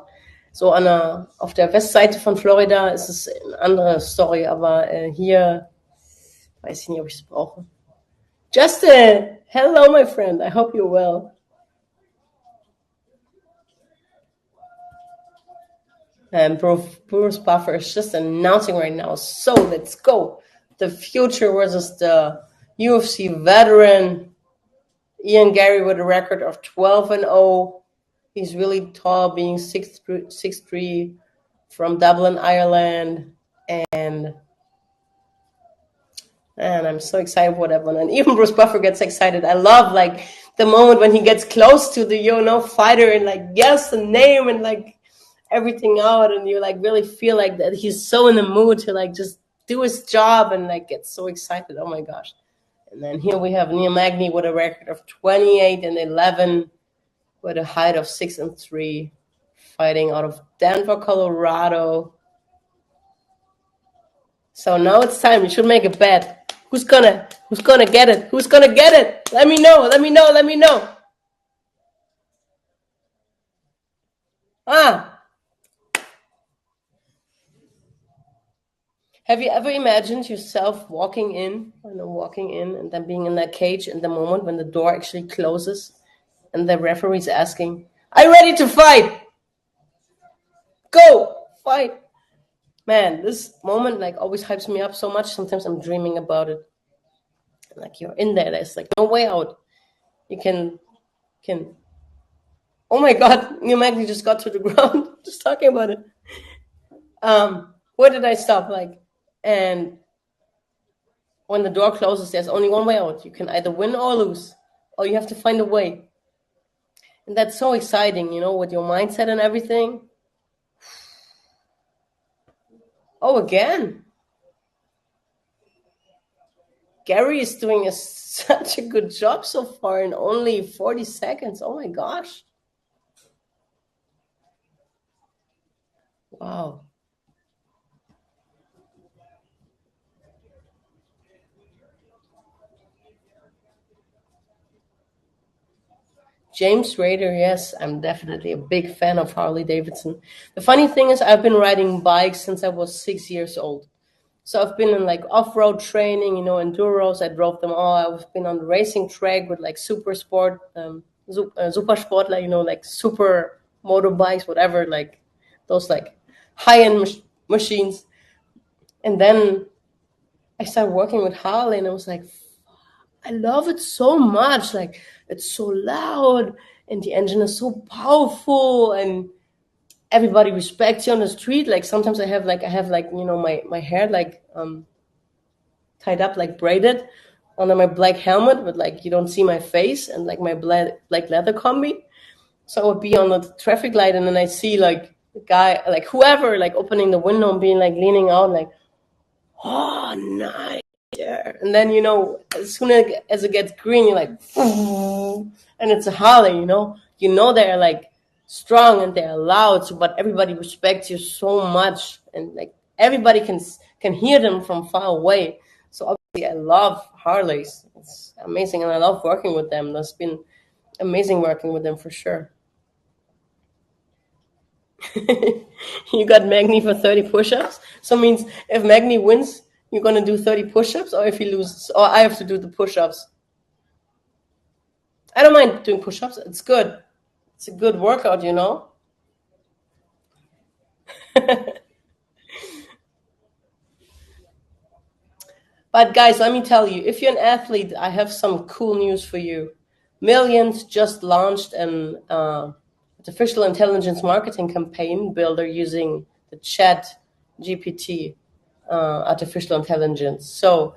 So auf der Westseite von Florida ist es eine andere Story, aber hier weiß ich nicht, ob ich es brauche. Justin, hello, my friend. I hope you're well. And Bruce Buffer is just announcing right now. So let's go. The future versus the UFC veteran Ian Gary with a record of 12-0. He's really tall, being 6'3", from Dublin, Ireland, and I'm so excited for that one. And even Bruce Buffer gets excited. I love like the moment when he gets close to the fighter and like guess the name and like everything out, and you like really feel like that he's so in the mood to like just do his job and like get so excited. Oh my gosh. And then here we have Neil Magny with a record of 28-11 with a height of 6'3", fighting out of Denver, Colorado. So now it's time. You should make a bet. Who's gonna get it? Who's gonna get it? Let me know. Have you ever imagined yourself walking in and then being in that cage in the moment when the door actually closes and the referee's asking, "Are you ready to fight? Go, fight." Man, this moment like always hypes me up so much. Sometimes I'm dreaming about it. Like you're in there. There's like no way out. You can. Oh my God, Neil Magny just got to the ground. Just talking about it. Where did I stop? And when the door closes, there's only one way out. You can either win or lose, or you have to find a way. And that's so exciting, with your mindset and everything. Oh, again. Gary is doing such a good job so far in only 40 seconds. Oh my gosh. Wow. James Rader, yes, I'm definitely a big fan of Harley Davidson. The funny thing is I've been riding bikes since I was 6 years old. So I've been in like off-road training, enduros. I drove them all. I've been on the racing track with like super sport super sportler, like super motorbikes, whatever, like those like high-end machines. And then I started working with Harley, and I was like, I love it so much. Like, it's so loud, and the engine is so powerful, and everybody respects you on the street. Like, sometimes I have like my hair like tied up, like braided under my black helmet, but like you don't see my face, and like my black leather combi. So I would be on the traffic light, and then I see like the guy, like whoever, like opening the window and being like leaning out, like, oh, nice. And then, as soon as it gets green, you're like, and it's a Harley, they're like strong and they're loud, so, but everybody respects you so much, and like everybody can hear them from far away. So obviously, I love Harleys. It's amazing, and I love working with them. That's been amazing working with them for sure. You got Magni for 30 push-ups. So means if Magni wins, you're gonna do 30 push-ups, or if he loses, or I have to do the push-ups. I don't mind doing push-ups. It's good. It's a good workout, But guys, let me tell you, if you're an athlete, I have some cool news for you. Millions just launched an artificial intelligence marketing campaign builder using the Chat GPT artificial intelligence. So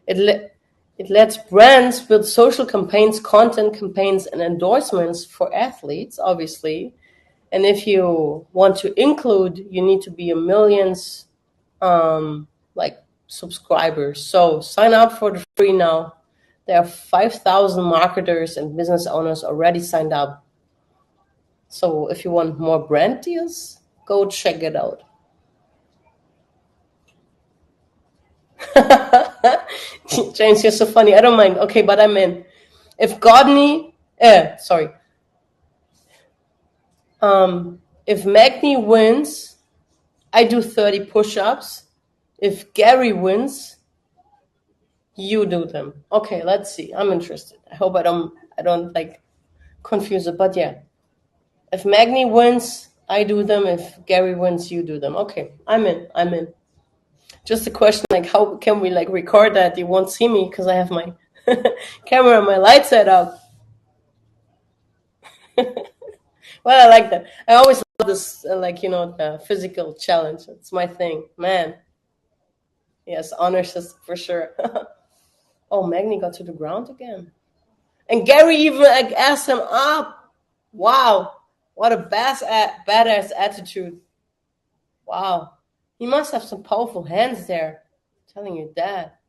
it lets brands build social campaigns, content campaigns, and endorsements for athletes, obviously. And if you want to include, you need to be a millions like subscribers. So sign up for the free now. There are 5,000 marketers and business owners already signed up. So if you want more brand deals, go check it out. James, you're so funny. I don't mind. Okay, but I'm in. If Godney, sorry. If Magni wins, I do 30 push-ups. If Gary wins, you do them. Okay, let's see. I'm interested. I hope I don't like confuse it, but yeah. If Magni wins, I do them. If Gary wins, you do them. Okay, I'm in. Just a question, like, how can we like record that? You won't see me because I have my camera and my light set up. Well, I like that. I always love this, the physical challenge. It's my thing, man. Yes, honor system for sure. Oh, Magni got to the ground again, and Gary even like asked him up. Wow, what a badass attitude. Wow, he must have some powerful hands there. I'm telling you that.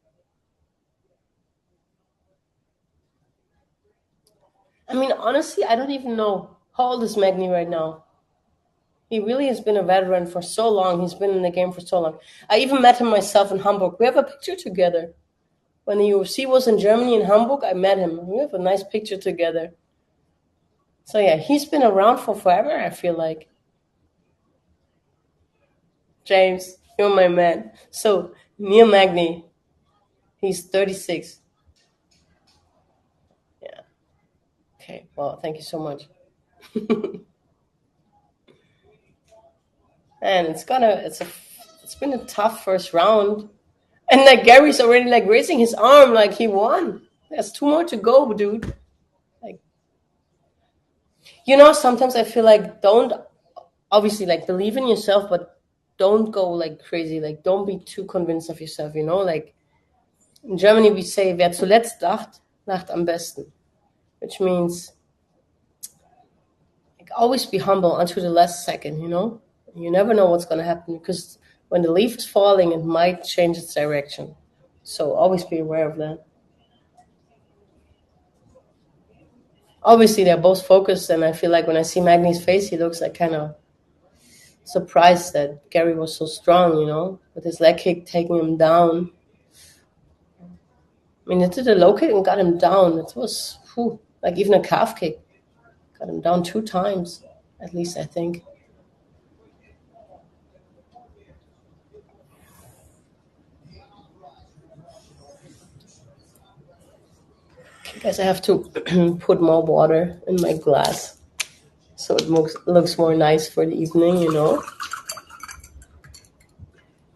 I mean, honestly, I don't even know how old is Magni right now. He really has been a veteran for so long. He's been in the game for so long. I even met him myself in Hamburg. We have a picture together. When the UFC was in Germany, in Hamburg, I met him. We have a nice picture together. So yeah, he's been around for forever, I feel like. James, you're my man. So, Neil Magny, he's 36. Yeah. Okay. Well, thank you so much. And it's been a tough first round. And like Gary's already like raising his arm like he won. There's two more to go, dude. Like, sometimes I feel like don't obviously like believe in yourself, but don't go like crazy. Like, don't be too convinced of yourself, Like in Germany we say, wer zuletzt lacht, lacht am besten. Which means like always be humble until the last second, You never know what's gonna happen because when the leaf is falling it might change its direction. So always be aware of that. Obviously they're both focused, and I feel like when I see Magni's face, he looks like kind of surprised that Gary was so strong, with his leg kick taking him down. I mean, it did a low kick and got him down. It was like even a calf kick got him down 2 times, at least I think. Guess I have to put more water in my glass so it looks more nice for the evening, you know.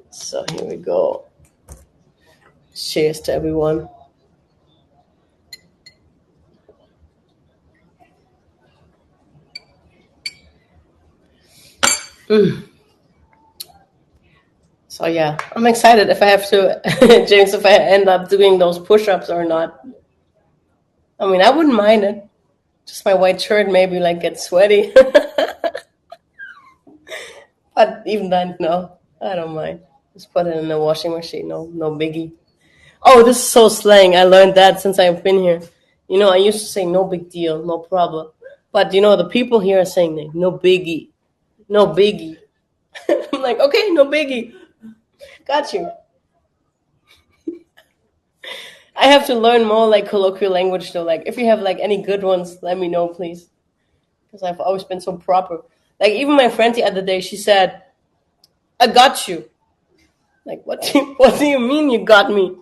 So here we go. Cheers to everyone. So yeah, I'm excited if I have to, James, if I end up doing those push-ups or not. I mean, I wouldn't mind it. Just my white shirt maybe like gets sweaty. But even then, no, I don't mind. Just put it in the washing machine. No biggie. Oh, this is so slang. I learned that since I've been here. You know, I used to say no big deal, no problem. But you know, the people here are saying no biggie, no biggie. I'm like, okay, no biggie. Got you. I have to learn more like colloquial language though. Like, if you have like any good ones, let me know, please. Because I've always been so proper. Like, even my friend the other day, she said, I got you. Like, what do you mean you got me?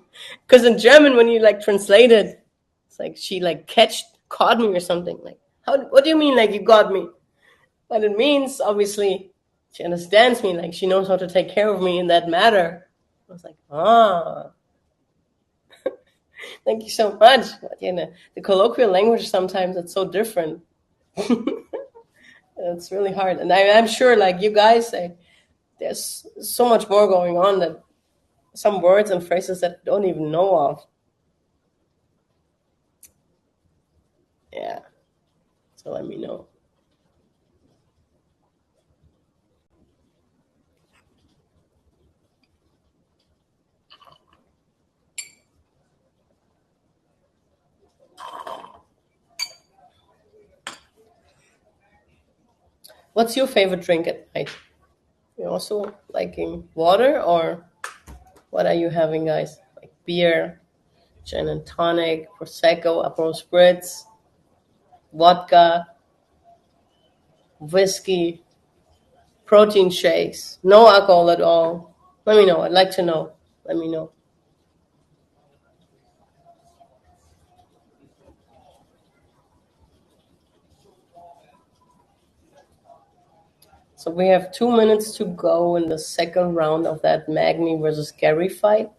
Because in German, when you like translate it, it's like she like caught me or something. Like, what do you mean like you got me? But it means obviously she understands me. Like, she knows how to take care of me in that matter. I was like, thank you so much. But you know, the colloquial language sometimes it's so different. It's really hard, and I'm sure like you guys, there's so much more going on that some words and phrases that I don't even know of. Yeah, so let me know. What's your favorite drink at night? You also liking water, or what are you having, guys? Like beer, gin and tonic, prosecco, Aperol spritz, vodka, whiskey, protein shakes, no alcohol at all. Let me know. I'd like to know. Let me know. So we have 2 minutes to go in the second round of that Magni versus Gary fight.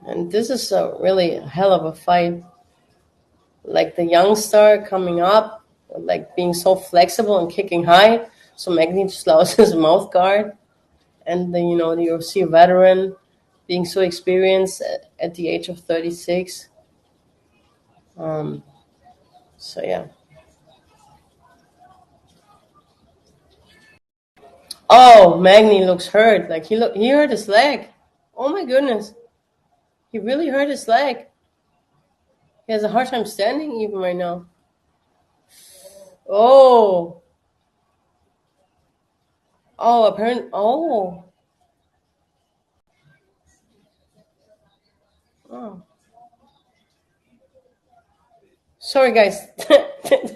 And this is a really hell of a fight. Like the young star coming up, like being so flexible and kicking high. So Magni just lost his mouth guard. And then, you know, the UFC veteran being so experienced at the age of 36. Um, so yeah. Oh, Magni looks hurt. Like he hurt his leg. Oh my goodness. He really hurt his leg. He has a hard time standing even right now. Oh. Oh, apparently. Oh. Oh. Sorry, guys.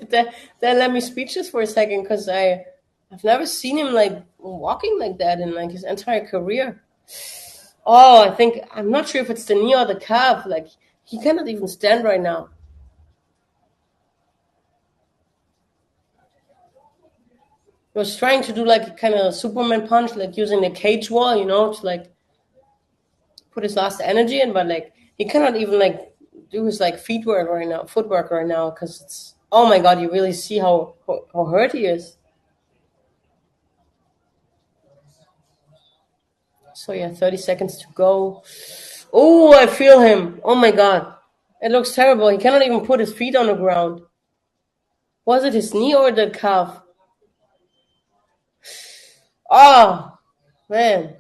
That let me speechless for a second because I've never seen him like walking like that in like his entire career. Oh, I think I'm not sure if it's the knee or the calf. Like he cannot even stand right now. He was trying to do like a kind of Superman punch, like using the cage wall, you know, to like put his last energy in, but like he cannot even like do his like footwork right now, because it's, oh my god, you really see how hurt he is. So yeah, 30 seconds to go. Oh, I feel him. Oh my god, it looks terrible. He cannot even put his feet on the ground. Was it his knee or the calf? Oh man,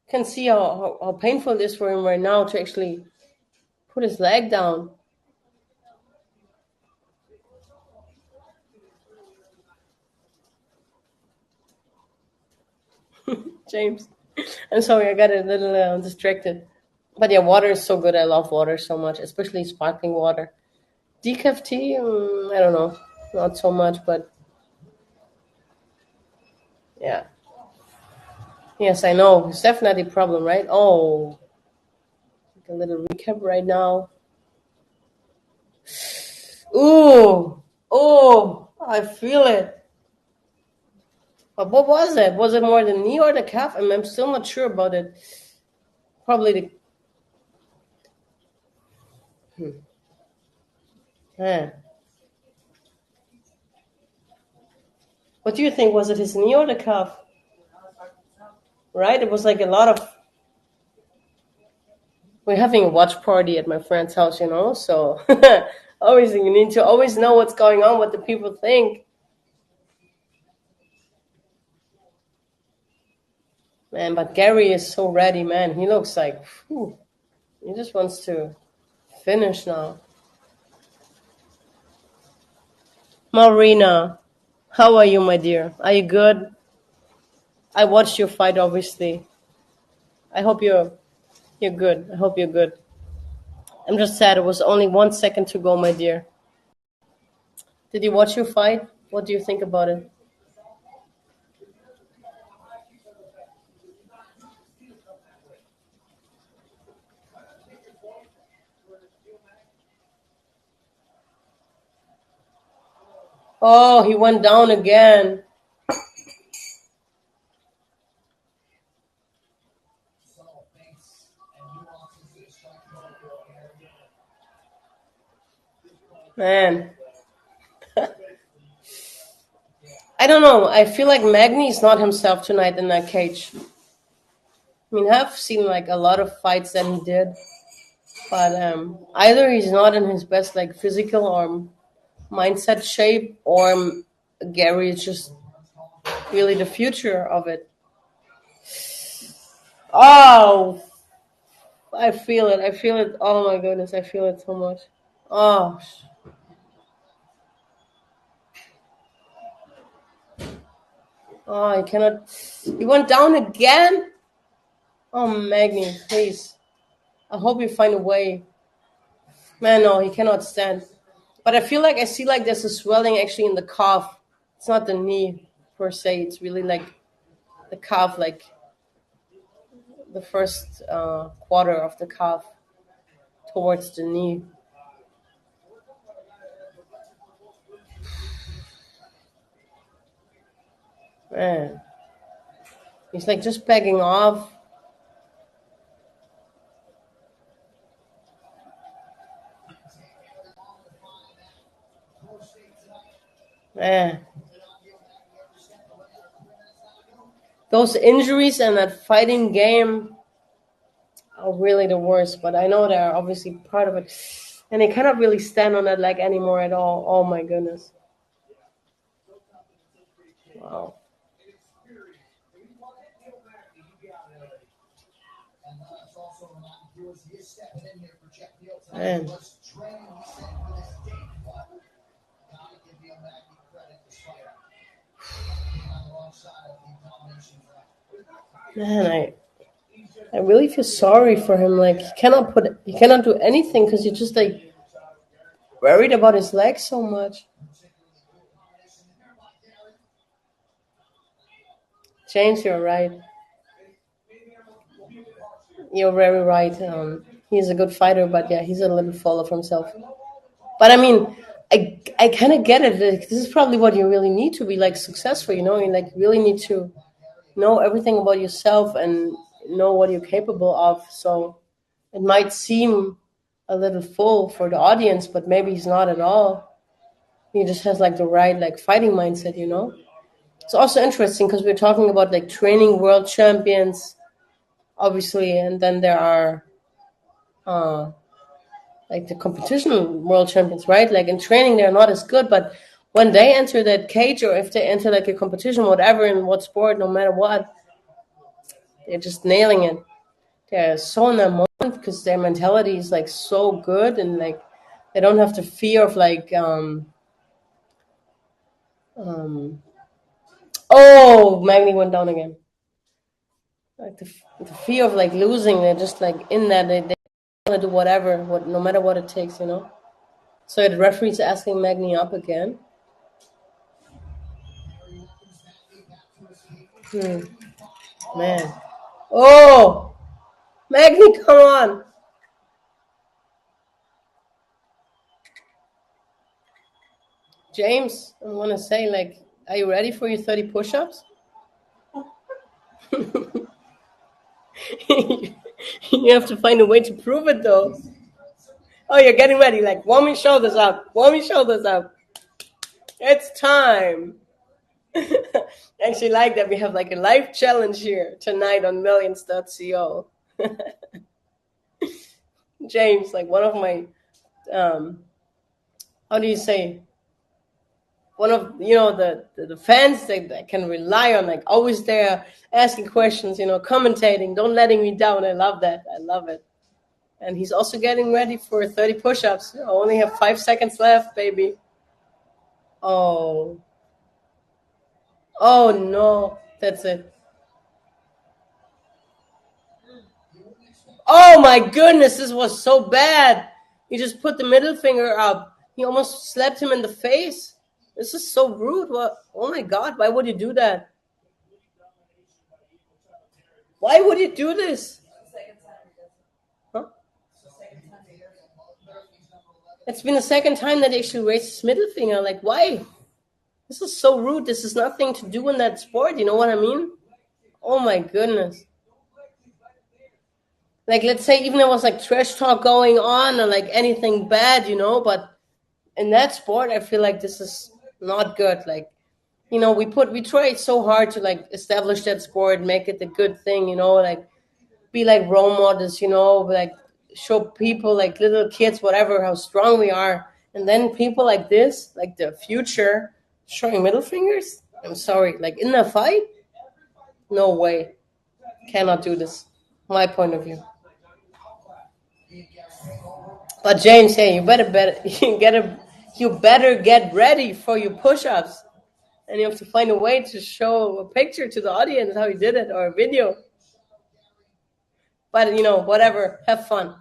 can see how painful it is for him right now to actually put his leg down. James, I'm sorry, I got a little distracted. But yeah, water is so good. I love water so much, especially sparkling water. Decaf tea, I don't know, not so much, but yeah. Yes, I know. It's definitely a problem, right? Oh, a little recap right now. Ooh, oh, I feel it. But what was it? Was it more the knee or the calf? I'm still not sure about it. Probably the. Yeah. What do you think? Was it his knee or the calf? Right? It was like a lot of. We're having a watch party at my friend's house, so always you need to always know what's going on, what the people think. Man, but Gary is so ready, man. He looks like, whew, he just wants to finish now. Marina, how are you, my dear? Are you good? I watched your fight, obviously. I hope you're good. I hope you're good. I'm just sad it was only 1 second to go, my dear. Did you watch your fight? What do you think about it? Oh, he went down again. Man. I don't know. I feel like Magny is not himself tonight in that cage. I mean, I've seen like a lot of fights that he did, but either he's not in his best like physical or mindset shape, or Gary is just really the future of it. Oh, I feel it. I feel it. Oh my goodness, I feel it so much. Oh, oh, I cannot. He went down again. Oh, Magni, please. I hope you find a way. Man, no, he cannot stand. But I feel like I see like there's a swelling actually in the calf. It's not the knee per se. It's really like the calf, like the first quarter of the calf towards the knee. Man, he's like just backing off. Man, those injuries and that fighting game are really the worst. But I know they're obviously part of it, and they cannot really stand on that leg anymore at all. Oh my goodness! Wow. Man. Man, I really feel sorry for him. Like he cannot do anything because he's just like worried about his legs so much. James, you're right. You're very right. He's a good fighter, but yeah, he's a little full of himself. But I mean, I kind of get it. Like, this is probably what you really need to be like successful. You like really need to know everything about yourself and know what you're capable of. So it might seem a little full for the audience, but maybe he's not at all. He just has like the right like fighting mindset. It's also interesting because we're talking about like training world champions, obviously, and then there are uh, like the competition world champions, right? Like in training, they're not as good, but when they enter that cage or if they enter like a competition, whatever, in what sport, no matter what, they're just nailing it. They're so in their moment because their mentality is like so good and like they don't have the fear of like um oh, Magni went down again. Like the fear of like losing, they're just like in that they want to do whatever, no matter what it takes. So the referee's asking Magni up again. Man. Oh, Magni, come on. James, I want to say, like, are you ready for your 30 push-ups? You have to find a way to prove it, though. Oh, you're getting ready. Like, warm your shoulders up. Warm your shoulders up. It's time. I actually like that we have like a live challenge here tonight on millions.co. James, like one of my, um, how do you say, one of the fans that can rely on, like always there asking questions, commentating, don't letting me down. I love that. I love it. And he's also getting ready for 30 push-ups. I only have 5 seconds left, baby. Oh, oh no, that's it. Oh my goodness, this was so bad. He just put the middle finger up. He almost slapped him in the face. This is so rude. What? Oh my God, why would you do that? Why would you do this? Huh? It's been the second time that he actually raised his middle finger. Like, why? This is so rude. This is nothing to do in that sport. You know what I mean? Oh my goodness. Like, let's say even there was like trash talk going on or like anything bad, but in that sport, I feel like this is not good. Like, we try so hard to like establish that sport, make it a good thing, like be like role models, like show people, like little kids, whatever, how strong we are. And then people like this, like the future, showing middle fingers. I'm sorry, like in a fight, no way, cannot do this. My point of view. But James, hey, you better get ready for your push-ups, and you have to find a way to show a picture to the audience how you did it or a video. But whatever, have fun.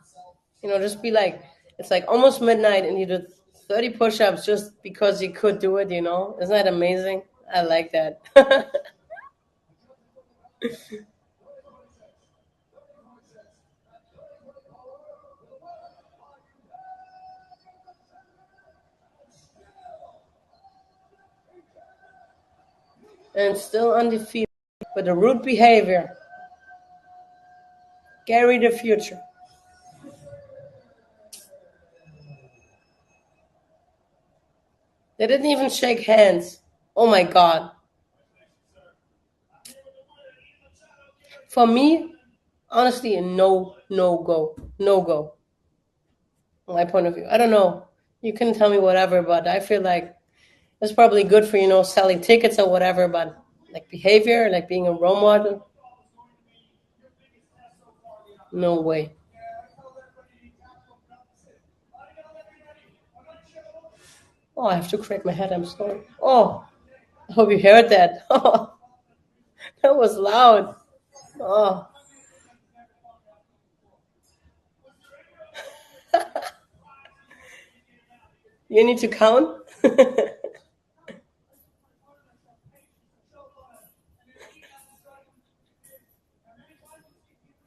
Just be like, it's like almost midnight, and you did 30 push-ups just because you could do it. Isn't that amazing? I like that. And still undefeated with the rude behavior. Gary the future. They didn't even shake hands. Oh my God. For me, honestly, a no go. My point of view. I don't know. You can tell me whatever, but I feel like it's probably good for selling tickets or whatever. But like behavior, like being a role model, no way. Oh, I have to crack my head. I'm sorry. Oh, I hope you heard that. Oh, that was loud. Oh, you need to count.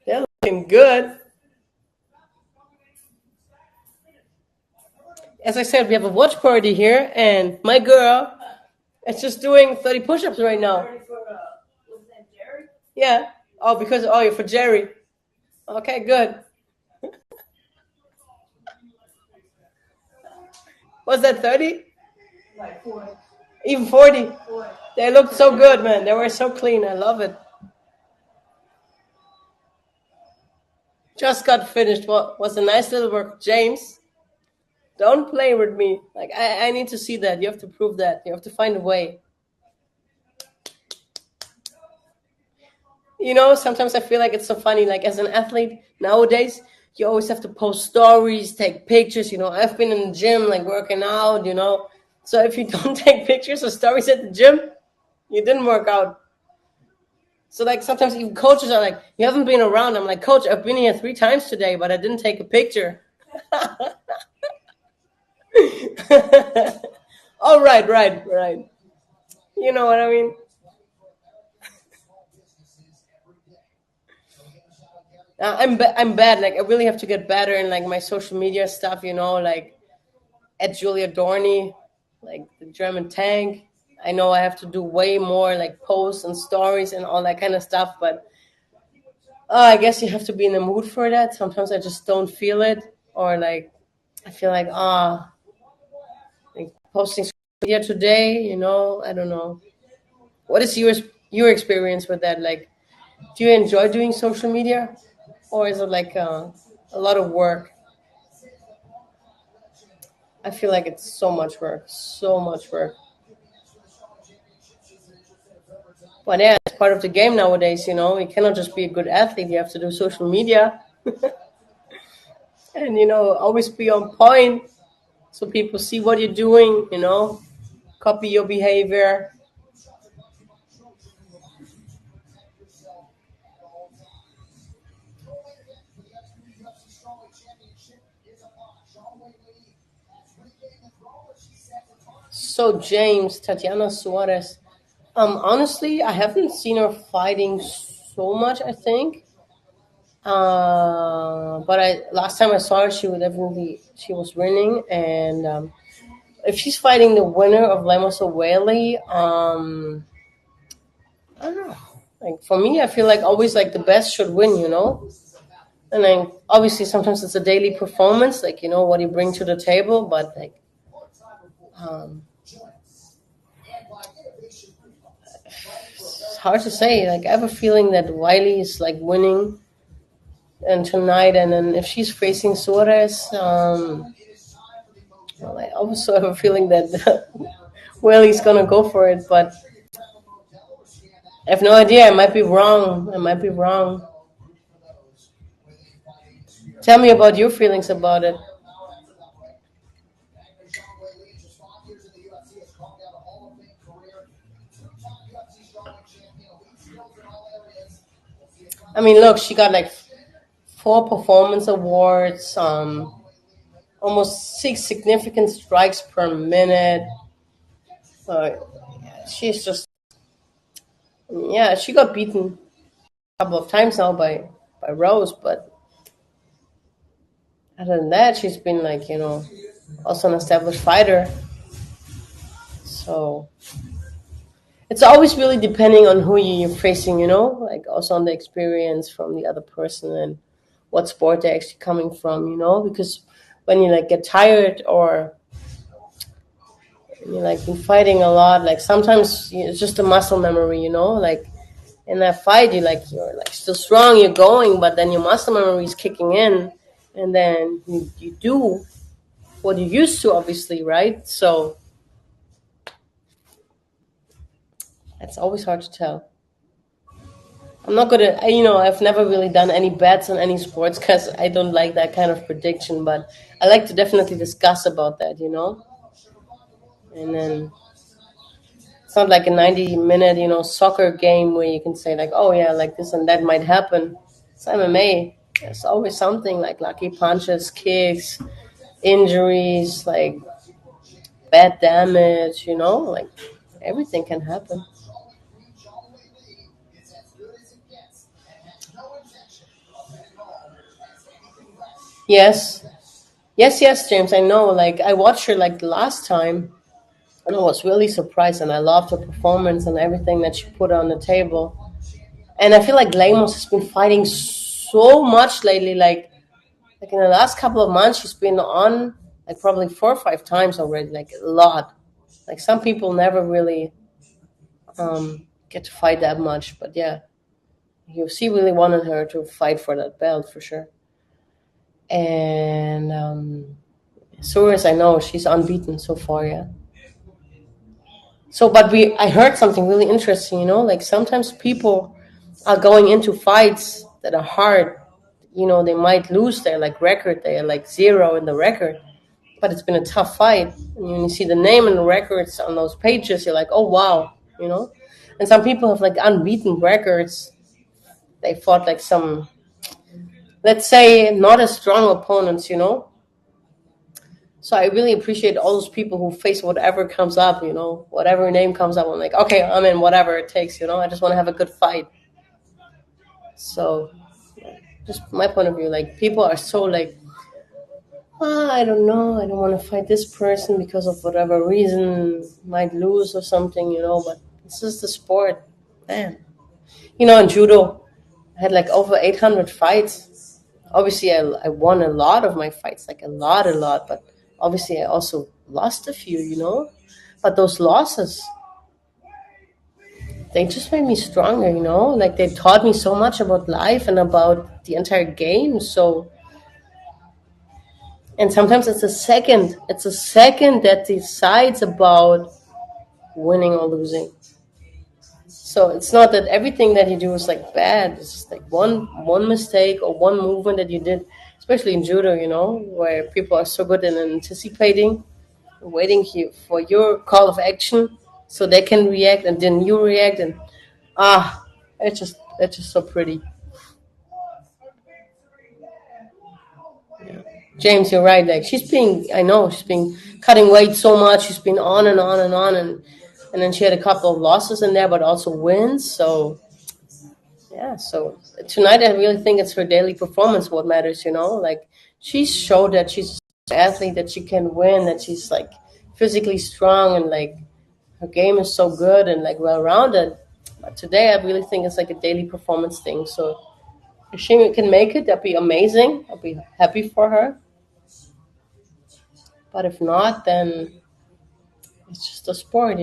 They're looking good. As I said, we have a watch party here, and my girl is just doing 30 push-ups right now. Yeah. Oh, you're for Jerry. Okay, good. Was that 30? Even 40? They looked so good, man. They were so clean. I love it. Just got finished. What was a nice little work. James, don't play with me. Like, I need to see that. You have to prove that. You have to find a way. Sometimes I feel like it's so funny. Like, as an athlete nowadays, you always have to post stories, take pictures. I've been in the gym, like working out, So if you don't take pictures or stories at the gym, you didn't work out. So like sometimes even coaches are like, you haven't been around. I'm like, coach, I've been here 3 times today, but I didn't take a picture. Oh, right. You know what I mean? I'm bad. Like I really have to get better in like my social media stuff. Like at Julia Dorny. like the German tank. I know I have to do way more like posts and stories and all that kind of stuff, but I guess you have to be in the mood for that. Sometimes I just don't feel it, or like I feel like like posting social media today. I don't know. What is your experience with that? Like, do you enjoy doing social media, or is it like a lot of work? I feel like it's so much work, so much work. But yeah, it's part of the game nowadays. You cannot just be a good athlete. You have to do social media, and always be on point so people see what you're doing. Copy your behavior. So James, Tatiana Suarez. Honestly, I haven't seen her fighting so much. I think, but I last time I saw her, she was winning, and if she's fighting the winner of Lemos O'Whaley, I don't know. Like for me, I feel like always like the best should win. And then obviously sometimes it's a daily performance, like what you bring to the table, but like um, it's hard to say. Like I have a feeling that Wiley is like winning and tonight, and then if she's facing Suarez, well, I also have a feeling that Wiley's gonna go for it, but I have no idea. I might be wrong. I might be wrong. Tell me about your feelings about it. I mean, look, she got like four performance awards, almost six significant strikes per minute. She's just, yeah, she got beaten a couple of times now by Rose, but other than that, she's been like, also an established fighter. So it's always really depending on who you're facing, like also on the experience from the other person and what sport they're actually coming from, because when you like get tired or you're like been fighting a lot, like sometimes it's just a muscle memory, like in that fight you're like still strong, you're going, but then your muscle memory is kicking in, and then you do what you used to, obviously, right? So it's always hard to tell. I'm not gonna, I've never really done any bets on any sports because I don't like that kind of prediction, but I like to definitely discuss about that. And then it's not like a 90-minute, soccer game where you can say like, oh yeah, like this and that might happen. It's MMA. There's always something like lucky punches, kicks, injuries, like bad damage, like everything can happen. Yes. Yes, yes, James, I know. Like I watched her like last time and I was really surprised and I loved her performance and everything that she put on the table. And I feel like Lemos has been fighting so much lately, like in the last couple of months she's been on like probably 4 or 5 times already, like a lot. Like some people never really get to fight that much, but yeah, UFC really wanted her to fight for that belt for sure. And Suarez, I know she's unbeaten so far, yeah. So, but I heard something really interesting. Like sometimes people are going into fights that are hard. They might lose their like record. They are like zero in the record, but it's been a tough fight. And when you see the name and the records on those pages, you're like, oh wow, And some people have like unbeaten records. They fought like some, let's say, not as strong opponents. So I really appreciate all those people who face whatever comes up, whatever name comes up. I'm like, okay, I'm in whatever it takes. I just want to have a good fight. So, just my point of view, like people are so like I don't know. I don't want to fight this person because of whatever reason, might lose or something, but it's just a sport. Man. In judo, I had like over 800 fights. Obviously, I won a lot of my fights, like a lot, but obviously, I also lost a few. But those losses, they just made me stronger. Like they taught me so much about life and about the entire game. So, and sometimes it's a second that decides about winning or losing. So it's not that everything that you do is like bad. It's just like one mistake or one movement that you did, especially in judo, where people are so good in anticipating, waiting for your call of action, so they can react, and then you react, and ah, it's just so pretty. James, you're right. Like I know she's been cutting weight so much. She's been on and on and on, and then she had a couple of losses in there, but also wins. So yeah, so tonight I really think it's her daily performance what matters. Like she showed that she's an athlete, that she can win, that she's like physically strong, and like her game is so good and like well rounded. But today I really think it's like a daily performance thing. So if she can make it, that'd be amazing. I'll be happy for her. But if not, then it's just a sport.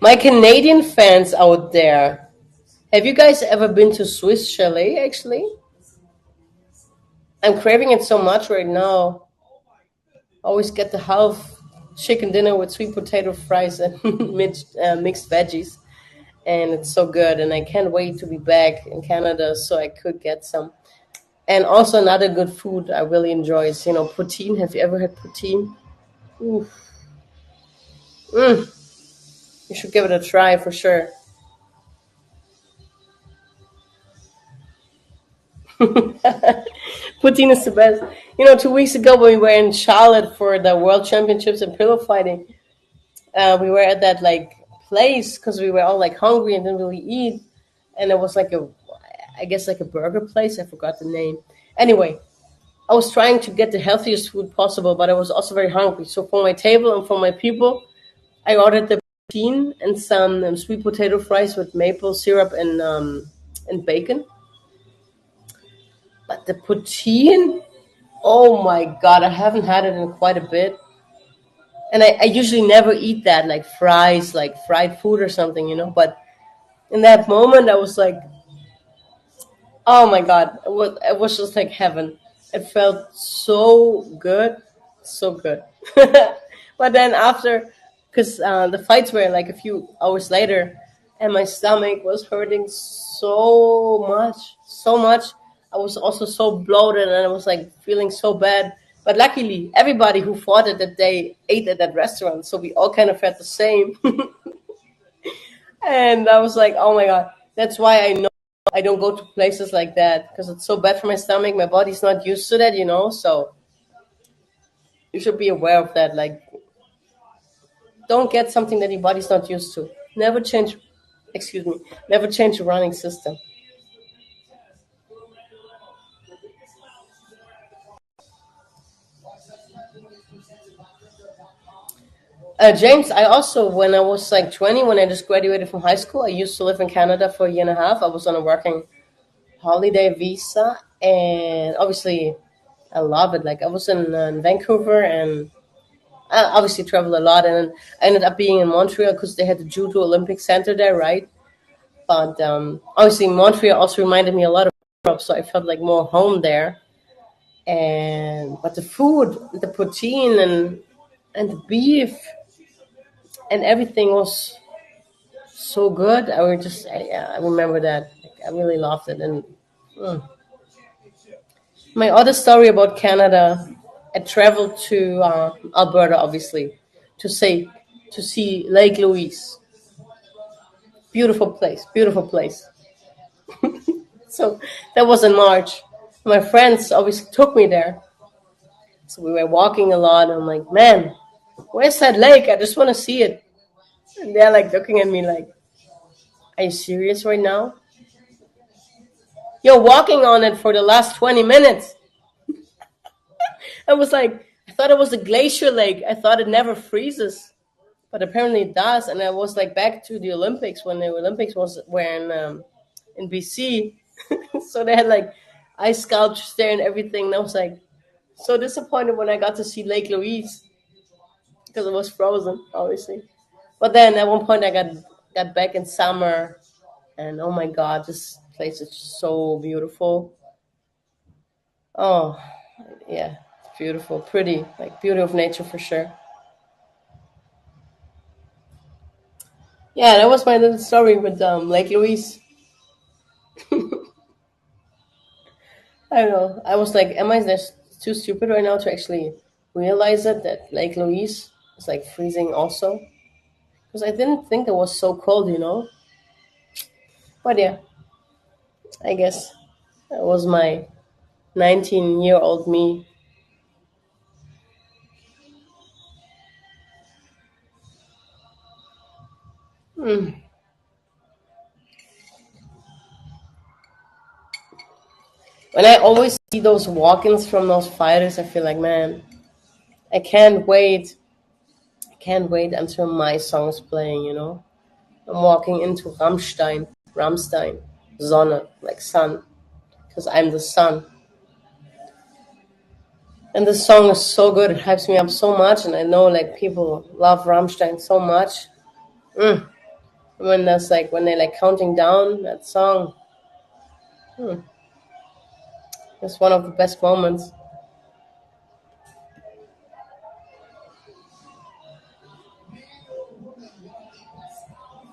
My Canadian fans out there, have you guys ever been to Swiss Chalet actually? I'm craving it so much right now. Always get the half chicken dinner with sweet potato fries and mixed veggies, and it's so good. And I can't wait to be back in Canada so I could get some. And also another good food I really enjoy is poutine. Have you ever had poutine? Oof. Mm, you should give it a try for sure. Poutine is the best. 2 weeks ago when we were in Charlotte for the World Championships in pillow fighting, we were at that like place because we were all like hungry and didn't really eat, and it was like I guess like a burger place. I forgot the name. Anyway, I was trying to get the healthiest food possible, but I was also very hungry. So for my table and for my people, I ordered the poutine and some sweet potato fries with maple syrup and bacon. But the poutine, oh my god, I haven't had it in quite a bit. And I usually never eat that, like fries, like fried food or something. But in that moment, I was like, oh my god, it was just like heaven. It felt so good, so good. But then after, because the fights were like a few hours later, and my stomach was hurting so much. I was also so bloated, and I was like feeling so bad. But luckily, everybody who fought it that day ate at that restaurant, so we all kind of had the same. And I was like, oh my god, that's why I know I don't go to places like that because it's so bad for my stomach. My body's not used to that. So you should be aware of that. Like, don't get something that your body's not used to. Never change, excuse me, never change the running system. James, I also, when I was like 20, when I just graduated from high school, I used to live in Canada for a year and a half. I was on a working holiday visa, and obviously, I love it. Like, I was in Vancouver, and I obviously travel a lot, and I ended up being in Montreal because they had the Judo Olympic Center there, right? But obviously, Montreal also reminded me a lot of Europe, so I felt like more home there. And but the food, the protein, and the beef and everything was so good. I remember that. Like, I really loved it. And mm. My other story about Canada, I traveled to Alberta, obviously, to say to see Lake Louise. Beautiful place, beautiful place. So that was in March. My friends obviously took me there. So we were walking a lot. And I'm like, man, where's that lake? I just want to see it. And they're like looking at me like, Are you serious right now? You're walking on it for the last 20 minutes. I was like, I thought it was a glacier lake. I thought it never freezes, but apparently it does. And I was like back to the Olympics when the Olympics were in BC, so they had like ice sculptures there and everything. And I was like so disappointed when I got to see Lake Louise because it was frozen, obviously. But then at one point I got back in summer, and oh my god, this place is so beautiful. Oh, yeah, it's beautiful, pretty, like beauty of nature for sure. Yeah, that was my little story with Lake Louise. I don't know. I was like, am I just too stupid right now to actually realize it that Lake Louise is like freezing also? Because I didn't think it was so cold. But yeah, I guess that was my 19-year-old me. Mm. When I always see those walk-ins from those fighters, I feel like, man, I can't wait. I can't wait until my song is playing. I'm walking into Rammstein, Sonne, like sun, because I'm the sun. And this song is so good. It hypes me up so much, and I know like people love Rammstein so much. Mm. When they're like counting down that song, mm, it's one of the best moments.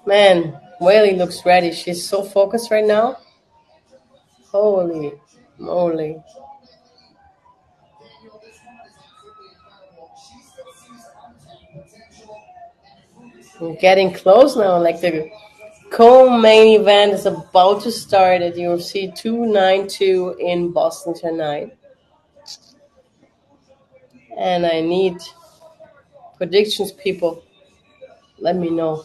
Man, Whaley looks ready. She's so focused right now. Holy moly! We're getting close now. Like the co-main event is about to start at UFC 292 in Boston tonight, and I need predictions, people. Let me know.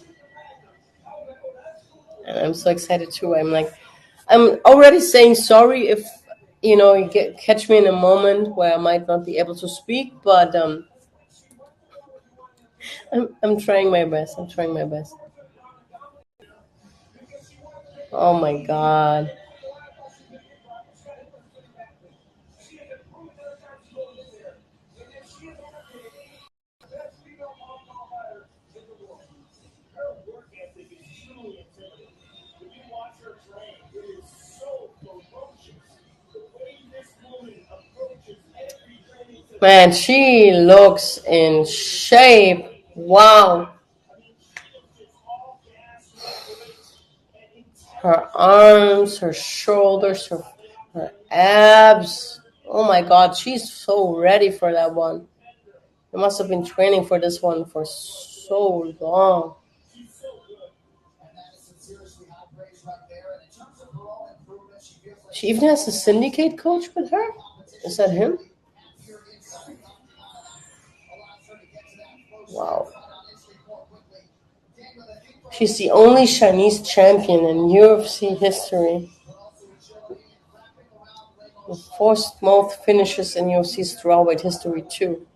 And I'm so excited too. I'm already saying sorry if you catch me in a moment where I might not be able to speak, but I'm trying my best. I'm trying my best. Oh my god. Man, she looks in shape. Wow. Her arms, her shoulders, her abs. Oh my god, she's so ready for that one. I must have been training for this one for so long. She even has a syndicate coach with her? Is that him? Wow. She's the only Chinese champion in UFC history, with four most finishes in UFC's strawweight history too.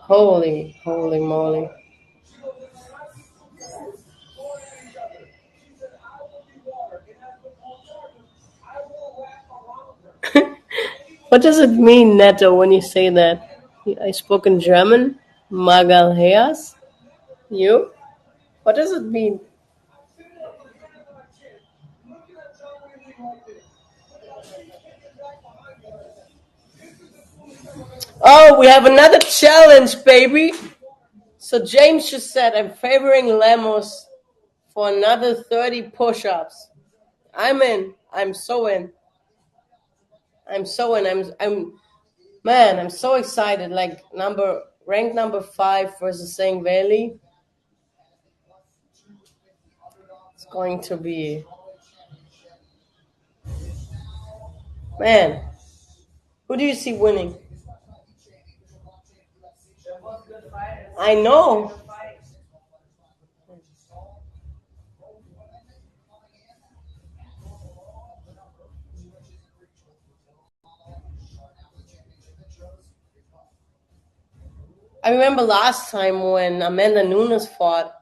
Holy moly. What does it mean, Neto, when you say that? I spoke in German. Magalhães? You? What does it mean? Oh, we have another challenge, baby. So James just said I'm favoring Lemos for another 30 push-ups. I'm in. I'm so in. I'm so in. I'm so excited. Like ranked number 5 versus Sang Valley. It's going to be, man. Who do you see winning? I know. I remember last time when Amanda Nunes fought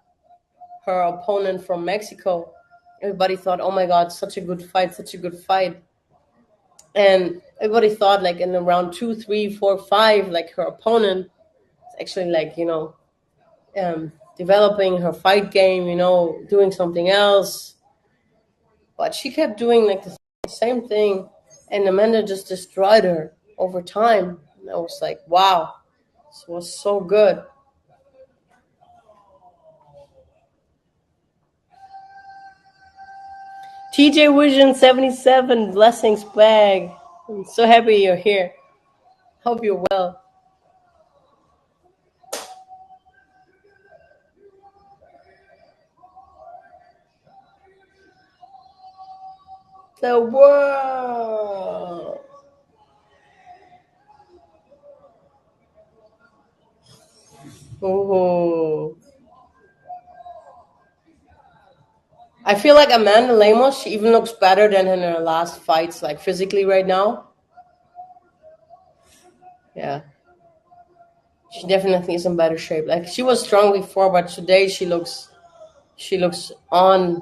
her opponent from Mexico. Everybody thought, "Oh my God, such a good fight, such a good fight." And everybody thought, like in the round 2, 3, 4, 5, like her opponent is actually like developing her fight game, doing something else. But she kept doing like the same thing, and Amanda just destroyed her over time. And I was like, wow, this was so good. TJ Vision 77, blessings bag. I'm so happy you're here. Hope you're well. The world. Ooh. I feel like Amanda Lemos, she even looks better than in her last fights, like physically right now. Yeah. She definitely is in better shape. Like she was strong before, but today she looks on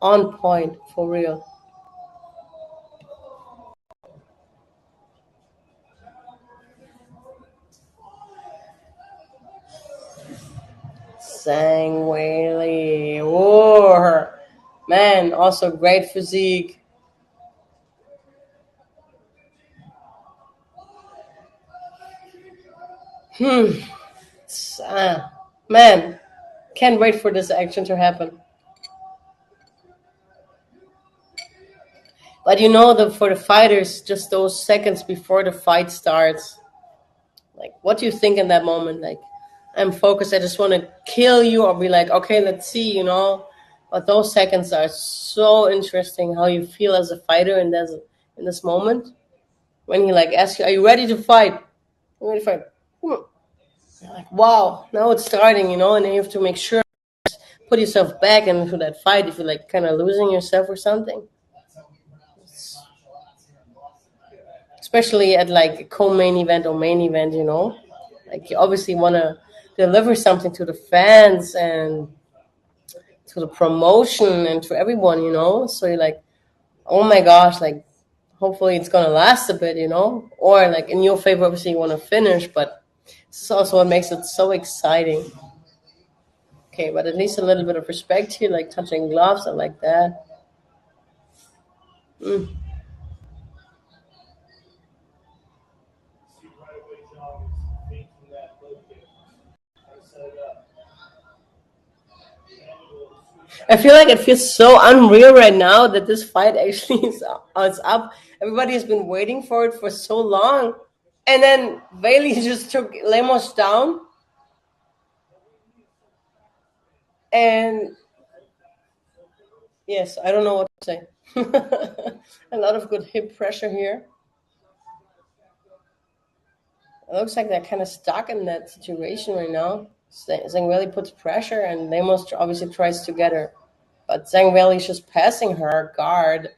point for real. Sang Whaley. Whoa. Man, also great physique. Hmm. Man, can't wait for this action to happen. But for the fighters, just those seconds before the fight starts, like, what do you think in that moment? Like, I'm focused. I just want to kill you, or be like, okay, let's see. But those seconds are so interesting. How you feel as a fighter in this moment when he like asks you, "Are you ready to fight?" "I'm ready to fight." Hmm. You're like, wow, now it's starting. And then you have to make sure put yourself back into that fight if you're like kind of losing yourself or something. Especially at like a co-main event or main event. Like you obviously want to deliver something to the fans and to the promotion and to everyone. So you're like, oh my gosh, like hopefully it's gonna last a bit. Or like in your favor, obviously you want to finish, but this is also what makes it so exciting. Okay, but at least a little bit of respect here, like touching gloves and like that. Mm. I feel like it feels so unreal right now that this fight actually is up. Everybody has been waiting for it for so long. And then Bailey just took Lemos down. And yes, I don't know what to say. A lot of good hip pressure here. It looks like they're kind of stuck in that situation right now. Zhang really puts pressure, and Lemos obviously tries to get her. But Zhang Valley's just passing her guard,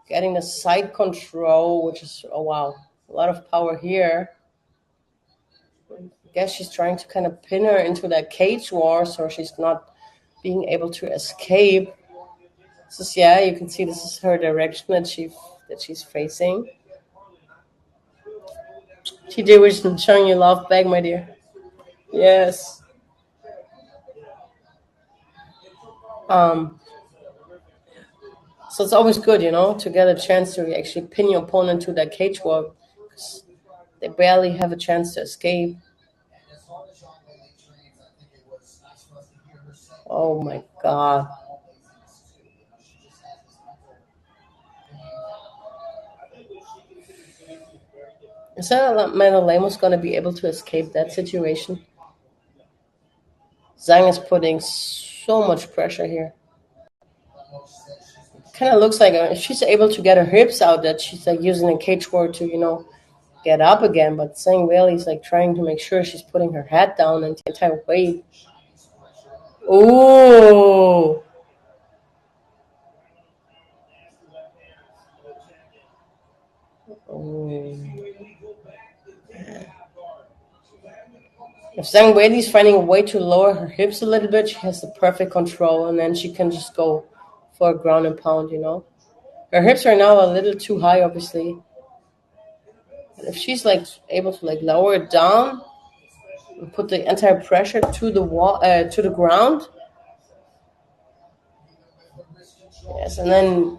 getting the side control, which is, oh wow, a lot of power here. I guess she's trying to kind of pin her into that cage war so she's not being able to escape. This is, yeah, you can see this is her direction that she's facing. TJ was showing you love back, my dear. Yes. Um, so it's always good, to get a chance to actually pin your opponent to that cage war. 'Cause they barely have a chance to escape. Oh my god. Is that Lemos going to be able to escape that situation? Zhang is putting so much pressure here. Kind of looks like if she's able to get her hips out, that she's like using a cage war to get up again. But Zhang Weili's like trying to make sure she's putting her head down and the entire weight. Ooh. Ooh. If Zhang Weili's finding a way to lower her hips a little bit, she has the perfect control, and then she can just go for a ground and pound, you know. Her hips are now a little too high, obviously. And if she's like able to like lower it down and put the entire pressure to the wall, to the ground, yes. And then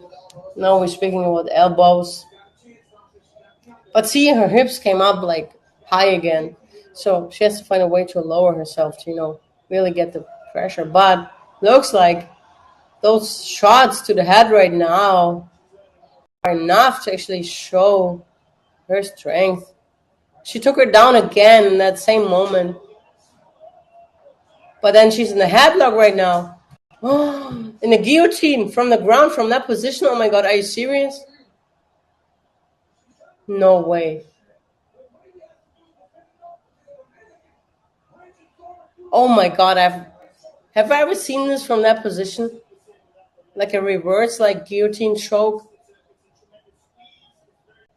now we're speaking about elbows. But see, her hips came up like high again, so she has to find a way to lower herself to, really get the pressure. But looks like those shots to the head right now are enough to actually show her strength. She took her down again in that same moment. But then she's in the headlock right now. In the guillotine from the ground, from that position. Oh my god, are you serious? No way. Oh my god, have I ever seen this from that position? Like a reverse, like guillotine choke.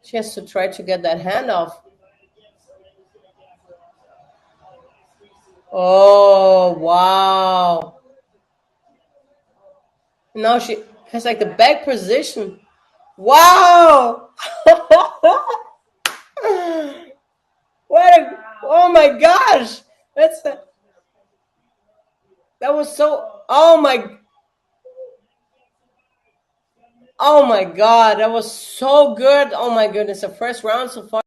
She has to try to get that hand off. Oh, wow. Now she has like the back position. Wow! What a, oh my gosh! That was so, oh my god, that was so good. Oh my goodness, the first round so far.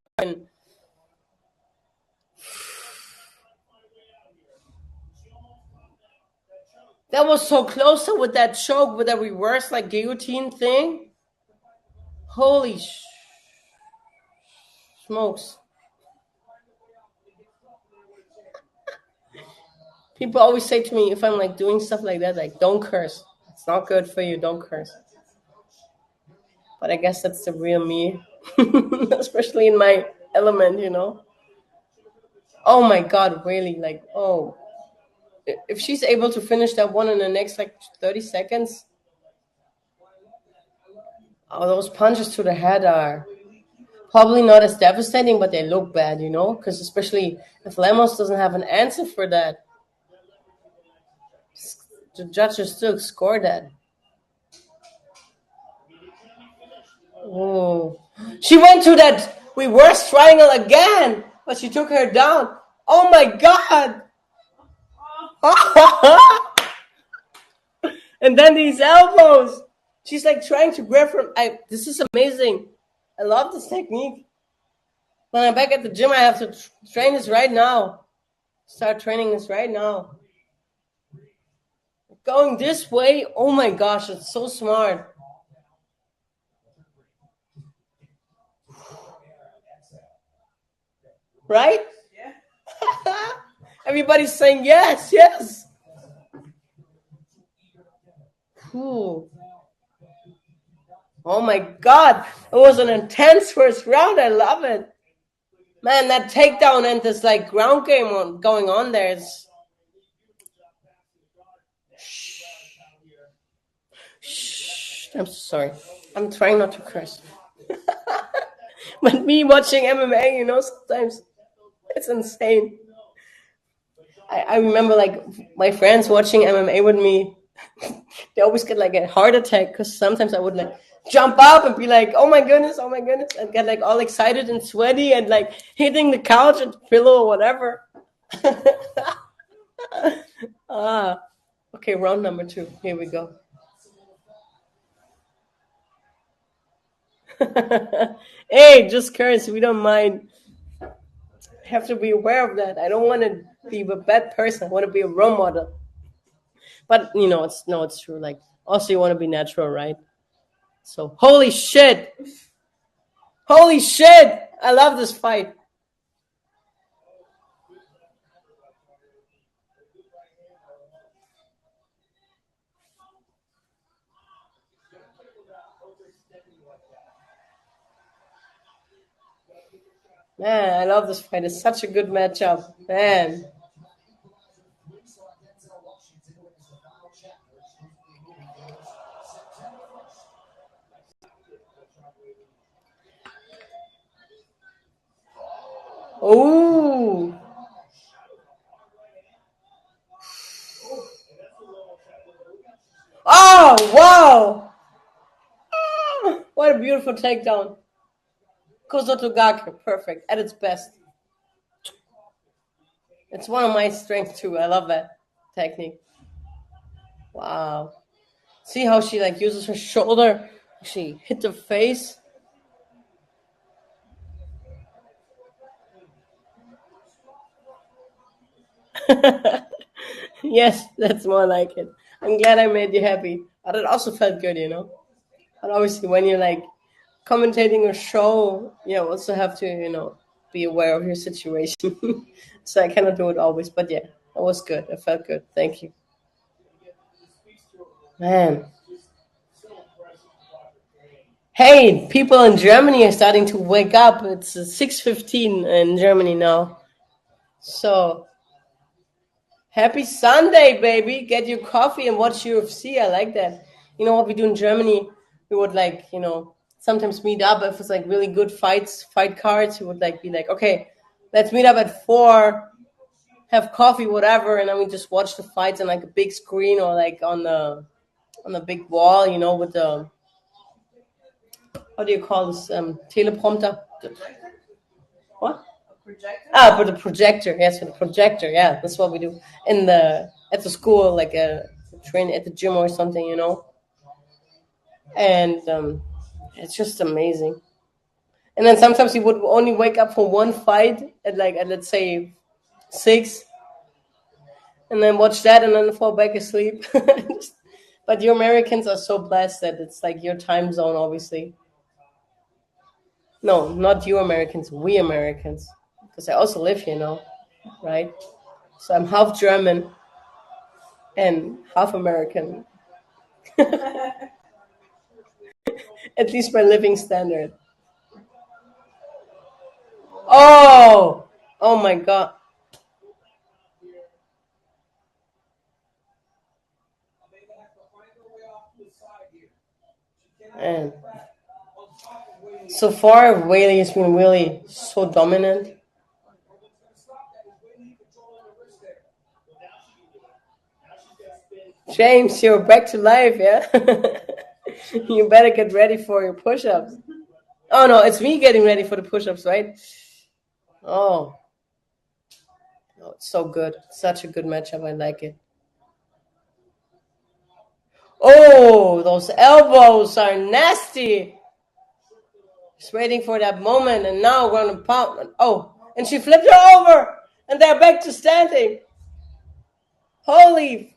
That was so close to with that choke, with that reverse like guillotine thing. Holy smokes. People always say to me if I'm like doing stuff like that, like, don't curse. It's not good for you, don't curse. But I guess that's the real me. Especially in my element, Oh my god, really? Like, oh. If she's able to finish that one in the next like 30 seconds, oh, those punches to the head are probably not as devastating, but they look bad, Because especially if Lemos doesn't have an answer for that, the judges still score that. Oh, she went to that reverse triangle again, but she took her down. Oh my god! And then these elbows. She's like trying to grab her. This is amazing. I love this technique. When I'm back at the gym, I have to train this right now. Start training this right now. Going this way. Oh my gosh, it's so smart. Right? Everybody's saying yes, yes. Cool. Oh my god, it was an intense first round. I love it. Man, that takedown and this like ground game going on there is. Shh. I'm sorry. I'm trying not to curse. But me watching MMA, sometimes it's insane. I remember like my friends watching MMA with me. They always get like a heart attack because sometimes I would like jump up and be like, oh my goodness, and get like all excited and sweaty and like hitting the couch and pillow or whatever. Okay, round number 2. Here we go. Hey, just curse. We don't mind. I have to be aware of that. I don't want to be a bad person. I want to be a role model. But it's true. Like, also you want to be natural, right? So holy shit, I love this fight. Man, I love this fight. It's such a good matchup, man. Oh, Beautiful takedown. Kozotogake, perfect, at its best. It's one of my strengths too. I love that technique. Wow. See how she like uses her shoulder? She hit the face. Yes, that's more like it. I'm glad I made you happy. But it also felt good, you know? But obviously, when you're like commentating a show, you also have to, be aware of your situation. So I cannot do it always. But yeah, it was good. It felt good. Thank you. Man. Hey, people in Germany are starting to wake up. It's 6:15 in Germany now. So happy Sunday, baby. Get your coffee and watch UFC. I like that. You know what we do in Germany? We would like, sometimes meet up if it's like really good fight cards. We would like be like, okay, let's meet up at 4, have coffee, whatever, and then we just watch the fights on like a big screen or like on the big wall, with the, what do you call this, teleprompter? What? Ah, but the projector. Yes, for the projector. Yeah, that's what we do at the school, like train at the gym or something, And it's just amazing. And then sometimes we would only wake up for one fight at let's say 6, and then watch that, and then fall back asleep. But you Americans are so blessed that it's like your time zone, obviously. No, not you Americans. We Americans, because I also live here now, right? So I'm half German and half American, at least by living standard. Oh my God. And so far, Whaley has been really so dominant. James, you're back to life, yeah? You better get ready for your push ups. Oh no, it's me getting ready for the push ups, right? Oh, no, it's so good. Such a good matchup. I like it. Oh, those elbows are nasty. Just waiting for that moment, and now we're on the pound. Oh, and she flipped her over, and they're back to standing. Holy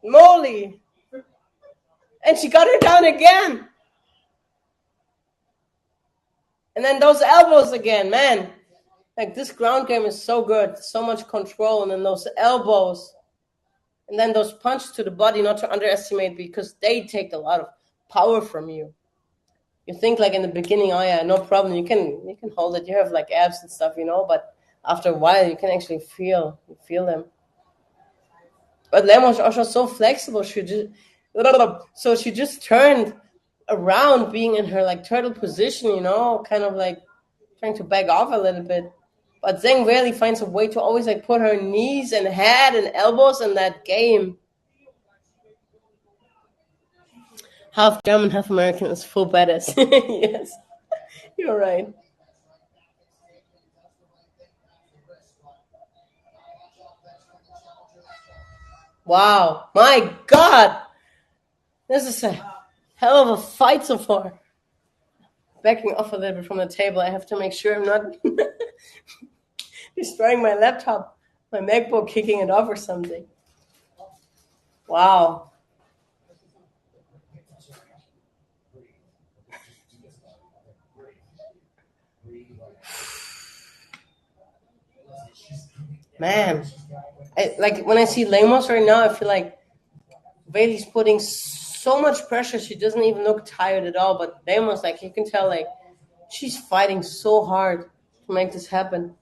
moly! And she got her down again. And then those elbows again, man. Like this ground game is so good, so much control, and then those elbows, and then those punches to the body, not to underestimate, because they take a lot of power from you. You think like in the beginning, oh yeah, no problem, you can hold it, you have like abs and stuff, but after a while you can actually feel them. But Lemon was also so flexible. She just turned around, being in her like turtle position, kind of like trying to back off a little bit. But Zhang really finds a way to always like put her knees and head and elbows in that game. Half German, half American is full badass. Yes, you're right. Wow, my God, this is a hell of a fight so far. Backing off a little bit from the table, I have to make sure I'm not destroying my laptop, my MacBook, kicking it off or something. Wow. Man, like when I see Lemos right now, I feel like Bailey's putting so much pressure. She doesn't even look tired at all. But Lemos, like you can tell, like she's fighting so hard to make this happen.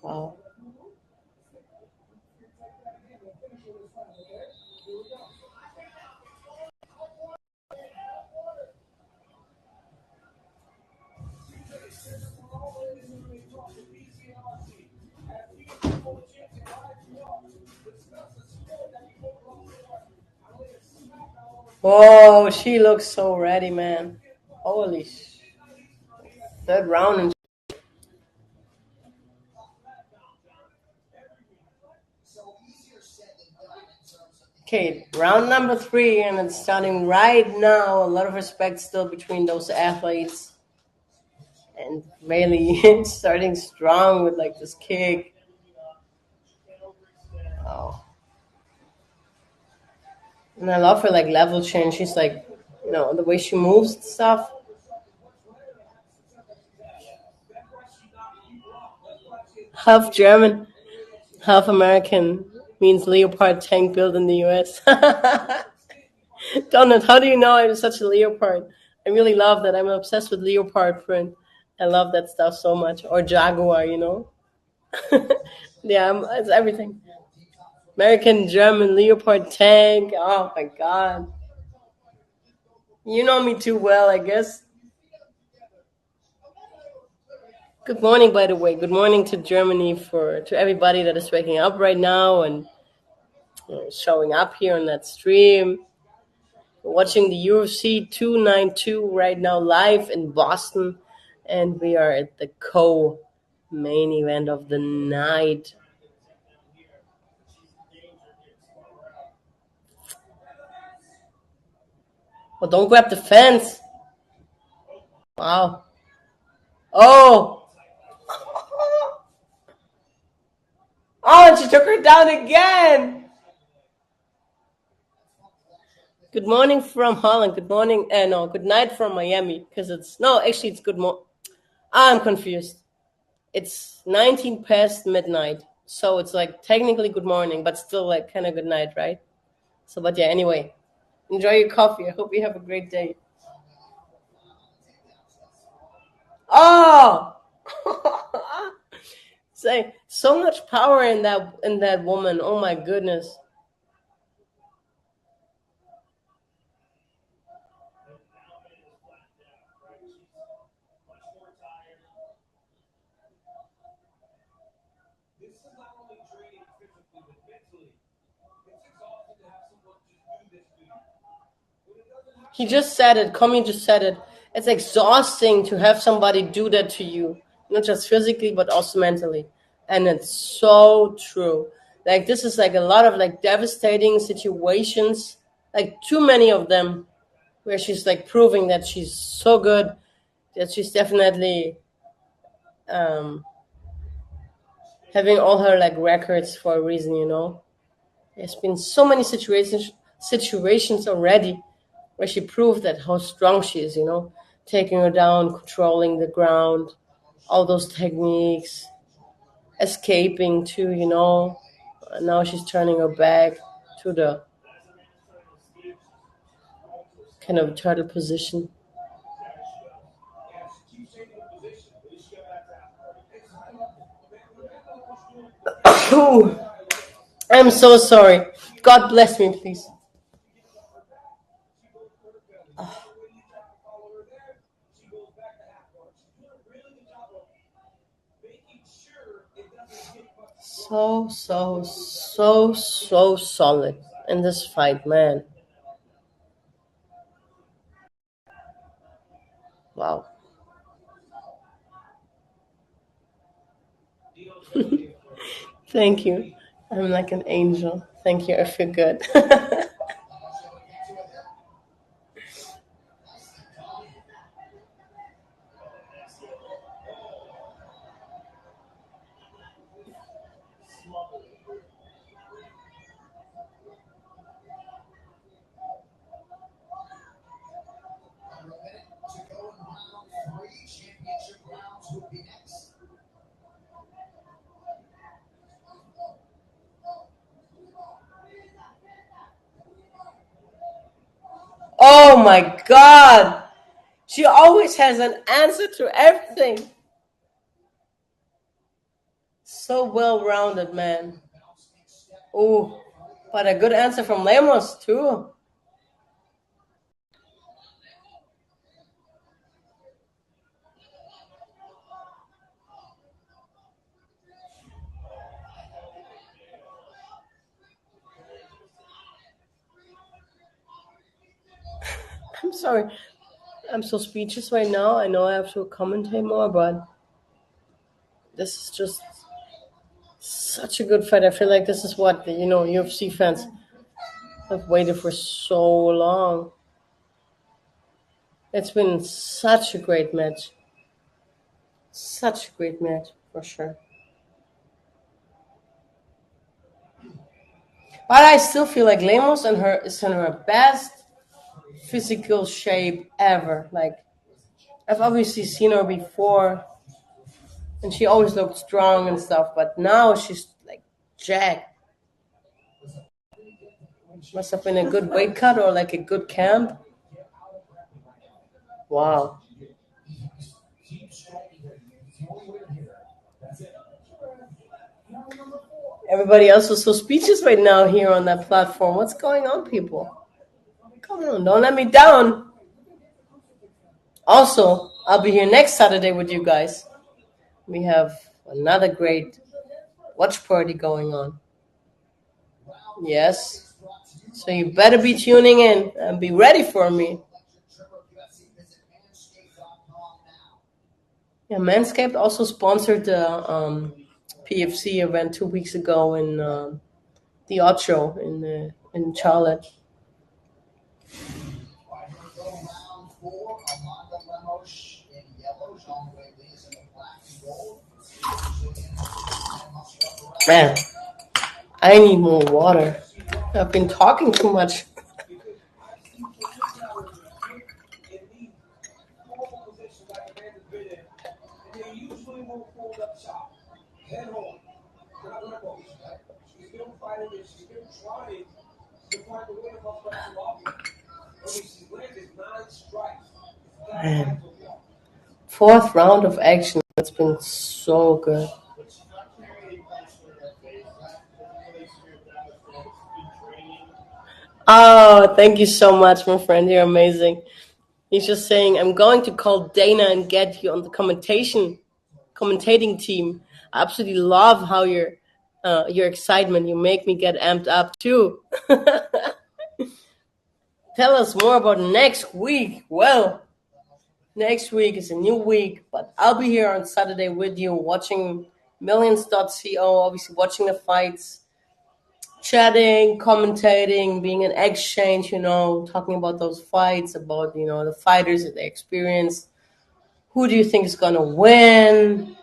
Wow. Oh, she looks so ready, man. Holy third round. And okay, round number three, and it's starting right now. A lot of respect still between those athletes. And really starting strong with like this kick. Oh. And I love her like level change. She's like, the way she moves and stuff. Half German, half American means leopard tank built in the US. Donald, how do you know I'm such a leopard? I really love that. I'm obsessed with leopard print. I love that stuff so much. Or jaguar. Yeah, it's everything. American, German, leopard tank. Oh my god. You know me too well, I guess. Good morning, by the way. Good morning to Germany to everybody that is waking up right now and showing up here on that stream. We're watching the UFC 292 right now live in Boston, and we are at the co-main event of the night. Well, don't grab the fence. Wow. Oh. Oh, and she took her down again. Good morning from Holland. Good morning. No, good night from Miami. Because actually it's good morning. I'm confused. It's 19 past midnight. So it's like technically good morning, but still like kind of good night, right? So, but yeah, anyway, enjoy your coffee. I hope you have a great day. Oh, say so much power in that woman. Oh my goodness. He just said it. Comi just said it. It's exhausting to have somebody do that to you, not just physically but also mentally, and it's so true. Like this is like a lot of like devastating situations, like too many of them, where she's like proving that she's so good, that she's definitely um, having all her like records for a reason. There's been so many situations already where she proved that how strong she is, taking her down, controlling the ground, all those techniques, escaping too. And now she's turning her back to the kind of turtle position. Ooh, I'm so sorry. God bless me, please. So, so, so, so solid in this fight, man. Wow. Thank you. I'm like an angel. Thank you. I feel good. Oh my God. She always has an answer to everything. So well rounded, man. Oh, but a good answer from Lemos, too. I'm sorry. I'm so speechless right now. I know I have to commentate more, but this is just such a good fight. I feel like this is what the, UFC fans have waited for so long. It's been such a great match. Such a great match, for sure. But I still feel like Lemos and her is in her best physical shape ever. Like, I've obviously seen her before, and she always looked strong and stuff, but now she's like jacked. Must have been a good weight cut or like a good camp. Wow. Everybody else is so speechless right now here on that platform. What's going on, people? Come on, don't let me down. Also, I'll be here next Saturday with you guys. We have another great watch party going on. Yes. So you better be tuning in and be ready for me. Yeah, Manscaped also sponsored the PFC event 2 weeks ago in the Ocho in Charlotte. Man, I need more water. I've been talking too much. Man. Fourth round of action. It's been so good. Oh, thank you so much, my friend. You're amazing. He's just saying, I'm going to call Dana and get you on the commentating team. I absolutely love how your excitement. You make me get amped up too. Tell us more about next week. Well, next week is a new week, but I'll be here on Saturday with you watching millions.co, obviously watching the fights, chatting, commentating, being an exchange, talking about those fights, about, the fighters that they experience. Who do you think is going to win?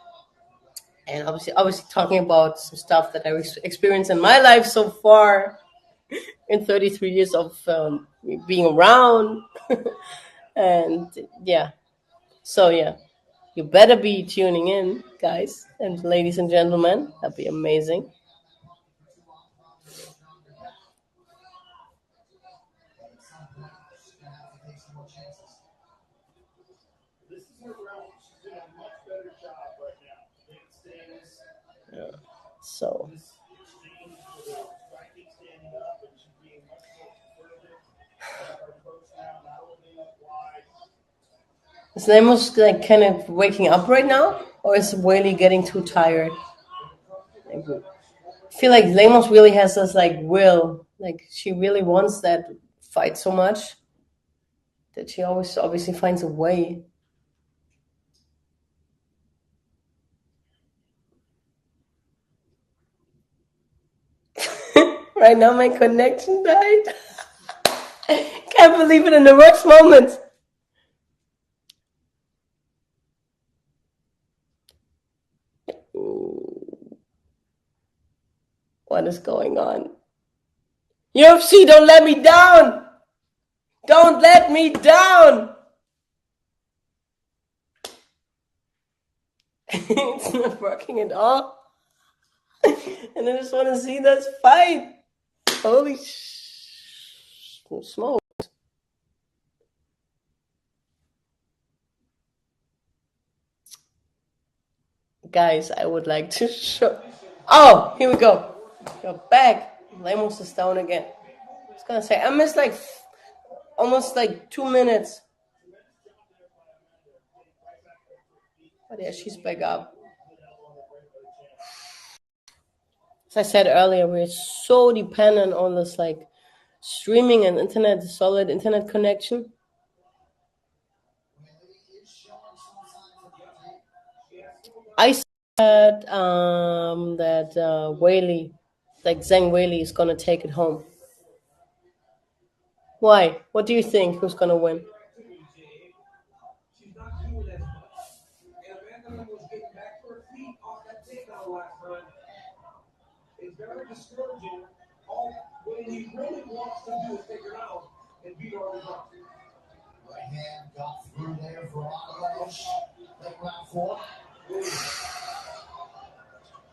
And obviously talking about some stuff that I experienced in my life so far in 33 years of being around. And yeah, so yeah, you better be tuning in, guys and ladies and gentlemen. That'd be amazing. Yeah. So is Lemos like kind of waking up right now, or is Whaley getting too tired? Like, I feel like Lemos really has this like will, like she really wants that fight so much that she always obviously finds a way. Right now, my connection died. Can't believe it in the worst moment. What is going on? UFC, don't let me down! Don't let me down! It's not working at all. And I just want to see this fight. Holy smoke. Guys, I would like to show. Oh, here we go. You're back. Lemos is down again. I was gonna say, I missed like almost like 2 minutes. But yeah, she's back up. As I said earlier, we're so dependent on this like streaming and internet, solid internet connection. I said that Whaley, like Zhang Whaley, is gonna take it home. Why? What do you think? Who's gonna win? Right hand got through there for Ramos. Late round 4.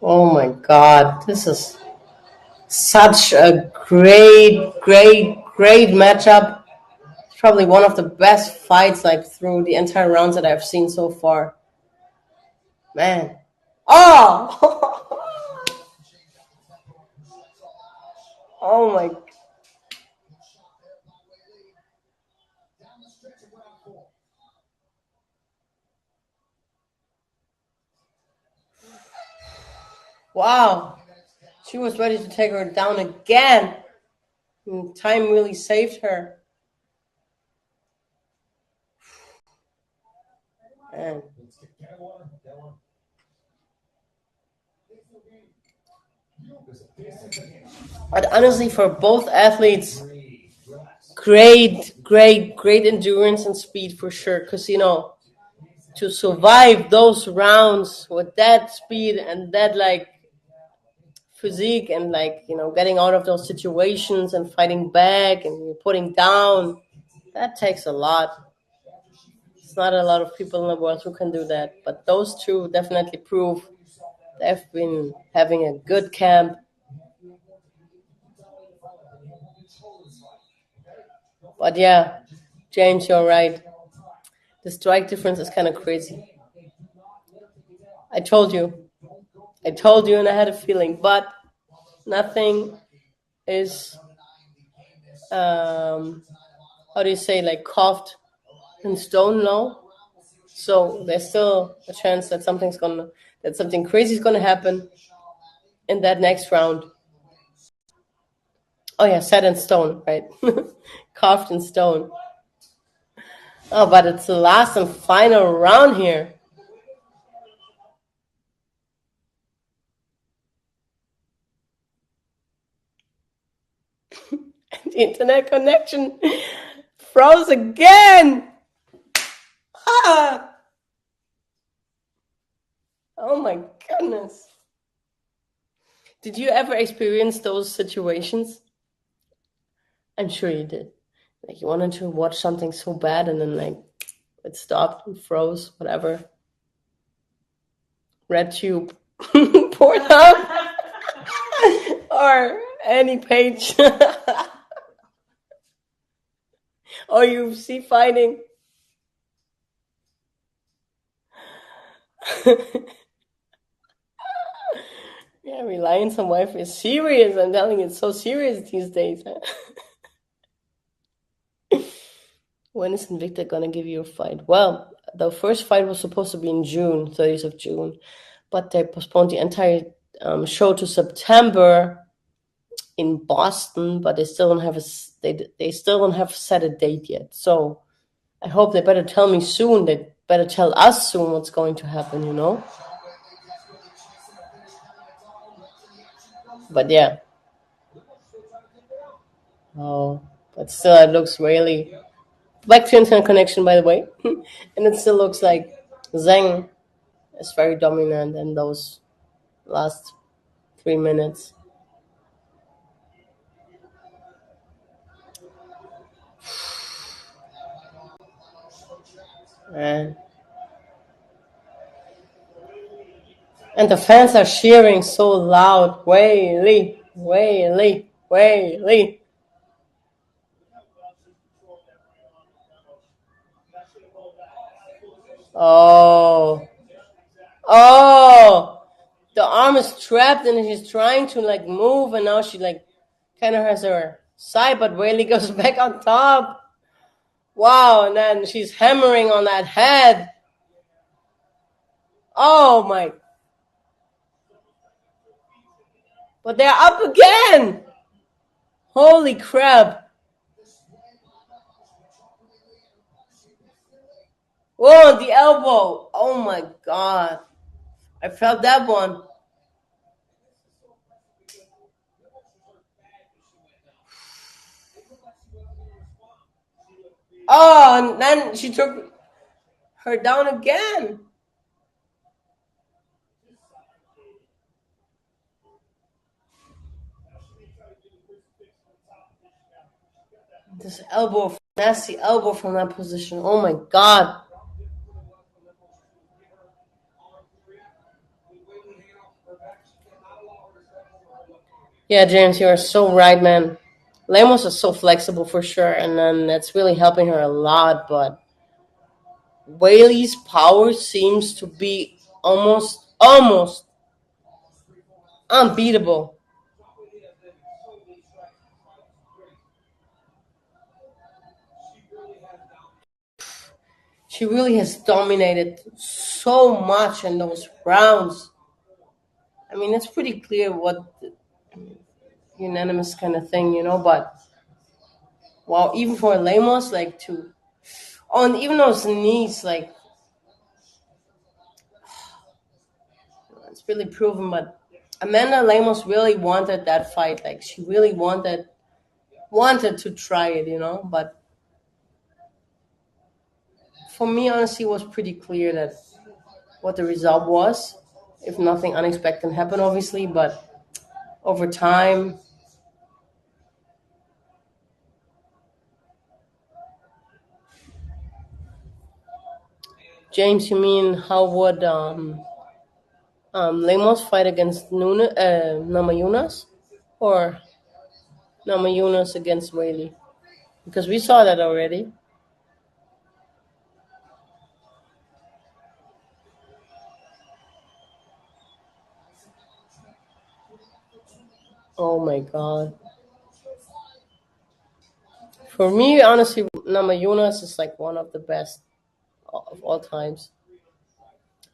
Oh my God, this is such a great matchup. It's probably one of the best fights like through the entire rounds that I've seen so far. Man. Oh! Oh my. Wow. She was ready to take her down again. And time really saved her. Man. But honestly, for both athletes, great endurance and speed for sure. Because, to survive those rounds with that speed and that, like, physique and, like, getting out of those situations and fighting back and putting down, that takes a lot. It's not a lot of people in the world who can do that. But those two definitely prove they've been having a good camp. But yeah, James, you're right. The strike difference is kind of crazy. I told you, and I had a feeling, but nothing is, how do you say, like carved in stone now. So there's still a chance that something crazy is gonna happen in that next round. Oh yeah, set in stone, right? Carved in stone. Oh, but it's the last and final round here. The internet connection froze again. Ah! Oh my goodness. Did you ever experience those situations? I'm sure you did. Like you wanted to watch something so bad and then like it stopped and froze, whatever. RedTube, Pornhub, or any page. Or UFC fighting. Yeah, reliance on Wi-Fi is serious. I'm telling you, it's so serious these days. When is Invicta gonna give you a fight? Well, the first fight was supposed to be in June, 30th of June, but they postponed the entire show to September in Boston. But they still don't have they still don't have set a date yet. So I hope they better tell me soon. They better tell us soon what's going to happen. But yeah. Oh, but still, it looks really back to internet connection, by the way, and it still looks like Zhang is very dominant in those last 3 minutes. And the fans are cheering so loud. Whaley, Whaley, Whaley. Oh. Oh. The arm is trapped and she's trying to like move and now she like kind of has her side, but Whaley goes back on top. Wow, and then she's hammering on that head. Oh my. But they're up again. Holy crap. Oh, the elbow. Oh my God. I felt that one. Oh, and then she took her down again. This elbow, nasty elbow from that position. Oh my God. Yeah, James, you are so right, man. Lemos is so flexible for sure, and then that's really helping her a lot. But Whaley's power seems to be almost unbeatable. She really has dominated so much in those rounds. I mean, it's pretty clear what the unanimous kind of thing, But wow, even for Lemos, like to on even those knees, like it's really proven. But Amanda Lemos really wanted that fight. Like she really wanted to try it, But for me, honestly, it was pretty clear that what the result was, if nothing unexpected happened, obviously. But over time, James, you mean how would Lemos fight against Namajunas or Namajunas against Whaley? Because we saw that already. Oh my God. For me, honestly, Namajunas is like one of the best of all times.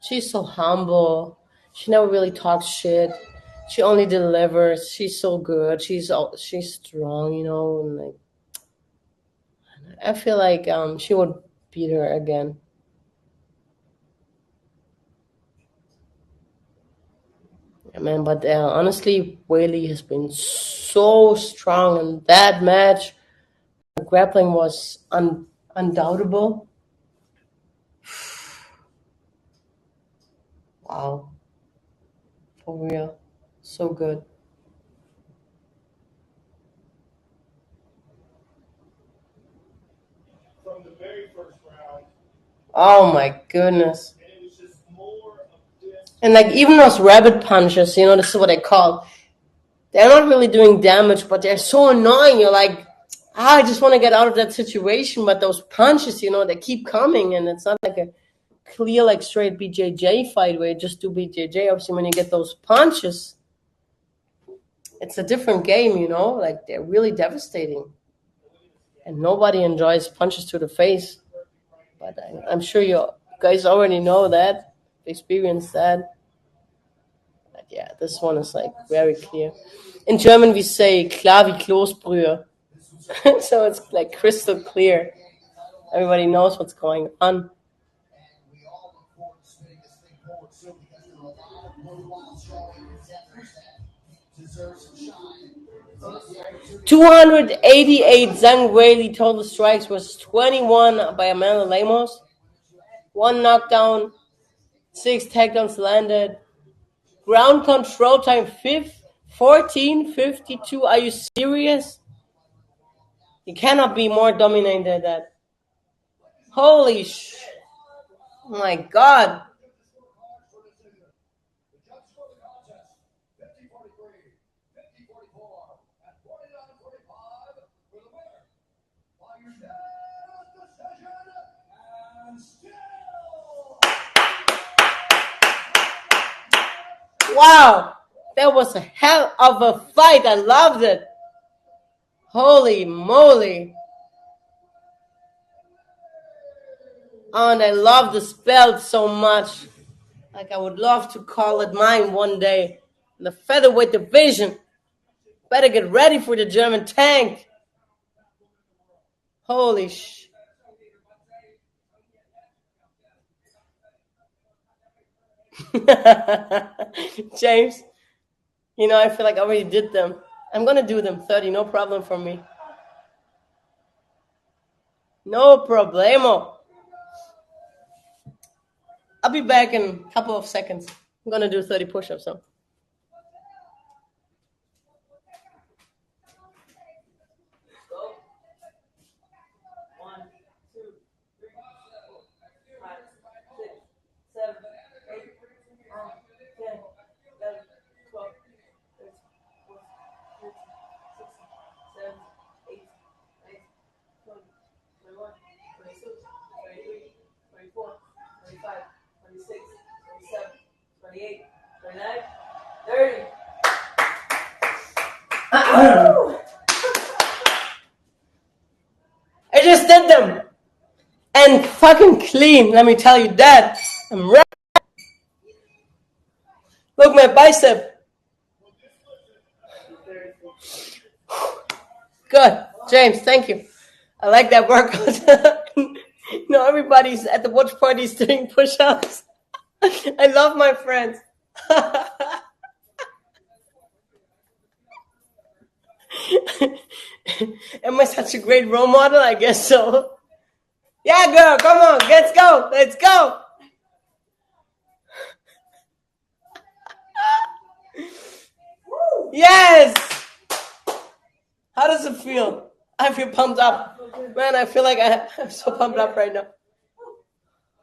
She's so humble. She never really talks shit. She only delivers. She's so good. She's strong, and like I feel like she would beat her again. Yeah, man, but honestly, Whaley has been so strong in that match. The grappling was undoubtable. Wow, for real, so good. Oh my goodness. And like even those rabbit punches, this is what they call. They're not really doing damage, but they're so annoying. You're like, I just want to get out of that situation. But those punches, they keep coming, and it's not like a clear, like straight BJJ fight where you just do BJJ. Obviously, when you get those punches, it's a different game. Like they're really devastating, and nobody enjoys punches to the face. But I'm sure you guys already know that, experienced that. But yeah, this one is like very clear. In German, we say klar wie Kloßbrühe. So it's like crystal clear. Everybody knows what's going on. 288 Zhang Weili total strikes was 21 by Amanda Lemos. One knockdown, 6 takedowns landed. Ground control time 14:52. Are you serious? You cannot be more dominant than that. Holy sh! Oh my God! Wow! That was a hell of a fight. I loved it. Holy moly! Oh, and I love this belt so much. Like I would love to call it mine one day. In the featherweight division. Better get ready for the German tank. Holy sh! James, I feel like I already did them. I'm gonna do them 30, no problem for me. No problemo. I'll be back in a couple of seconds. I'm gonna do 30 push-ups. So. I just did them and fucking clean. Let me tell you that. I'm ready. Look, my bicep. Good, James. Thank you. I like that workout. Everybody's at the watch parties doing push-ups. I love my friends. Am I such a great role model? I guess so. Yeah, girl, come on, let's go. Let's go. Yes. How does it feel? I feel pumped up. Man, I feel like I'm so pumped up right now.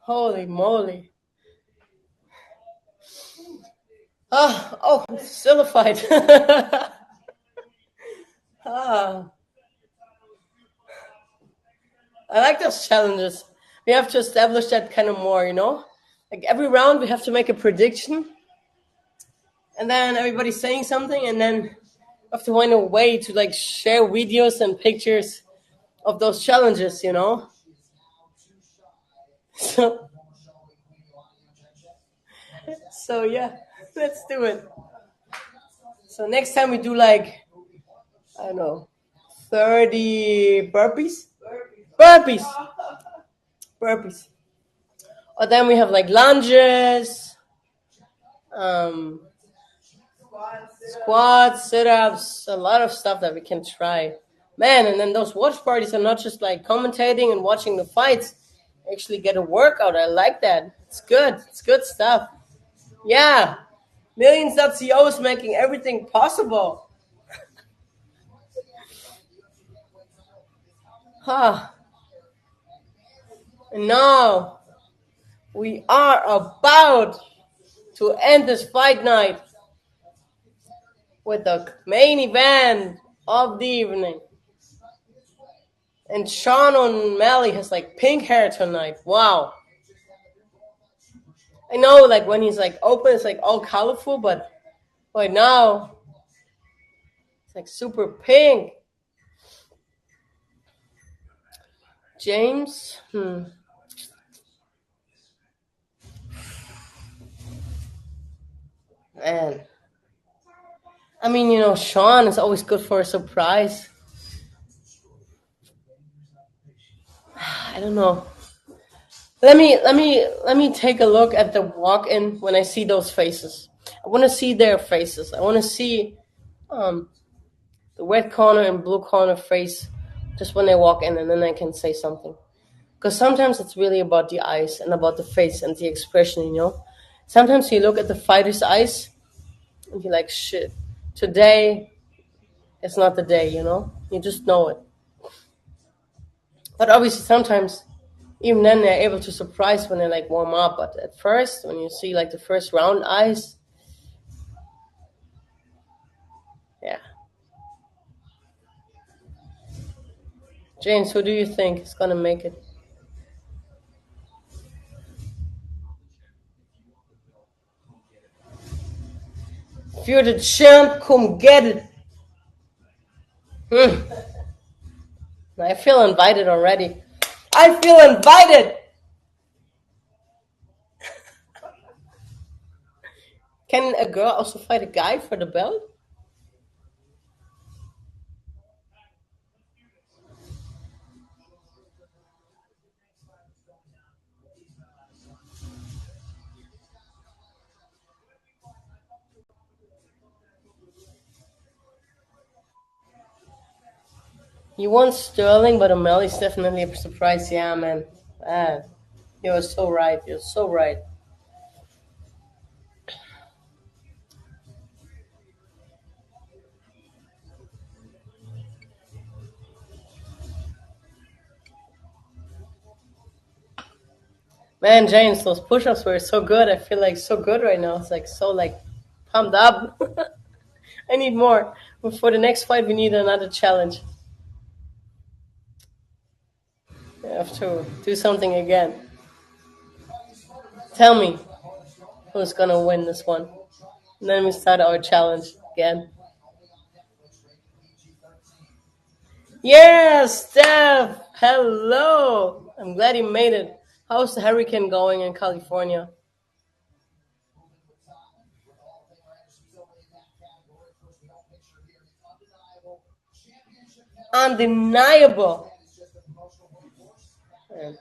Holy moly. I'm sillified. I like those challenges. We have to establish that kind of more, Like every round we have to make a prediction. And then everybody's saying something, and then we have to find a way to like share videos and pictures of those challenges, So, so yeah, let's do it. So next time we do like, I don't know, 30 burpees? Burpees! Burpees. Or then we have like lunges, um, squats, sit-ups, a lot of stuff that we can try. Man, and then those watch parties are not just like commentating and watching the fights. Actually get a workout. I like that. It's good. It's good stuff. Yeah. Millions.co is making everything possible. Huh. And now we are about to end this fight night with the main event of the evening. And Sean O'Malley has like pink hair tonight. Wow. I know like when he's like open, it's like all colorful, but right now it's like super pink. James? Man. I mean, Sean is always good for a surprise. I don't know. Let me take a look at the walk-in when I see those faces. I want to see their faces. I want to see the red corner and blue corner face just when they walk in, and then I can say something. Because sometimes it's really about the eyes and about the face and the expression. Sometimes you look at the fighter's eyes and you're like, shit, today is not the day. You just know it. But obviously sometimes even then they're able to surprise when they like warm up. But at first, when you see like the first round eyes, yeah. James, who do you think is gonna make it? If you're the champ, come get it. I feel invited already. I feel invited. Can a girl also fight a guy for the belt? You want Sterling, but O'Malley's definitely a surprise. Yeah, man. Ah, you're so right. You're so right. Man, James, those push-ups were so good. I feel like so good right now. It's like so like pumped up. I need more. But for the next fight, we need another challenge. I have to do something again. Tell me who's gonna win this one. And then we start our challenge again. Yes, Steph! Hello! I'm glad you made it. How's the hurricane going in California? Undeniable. Man.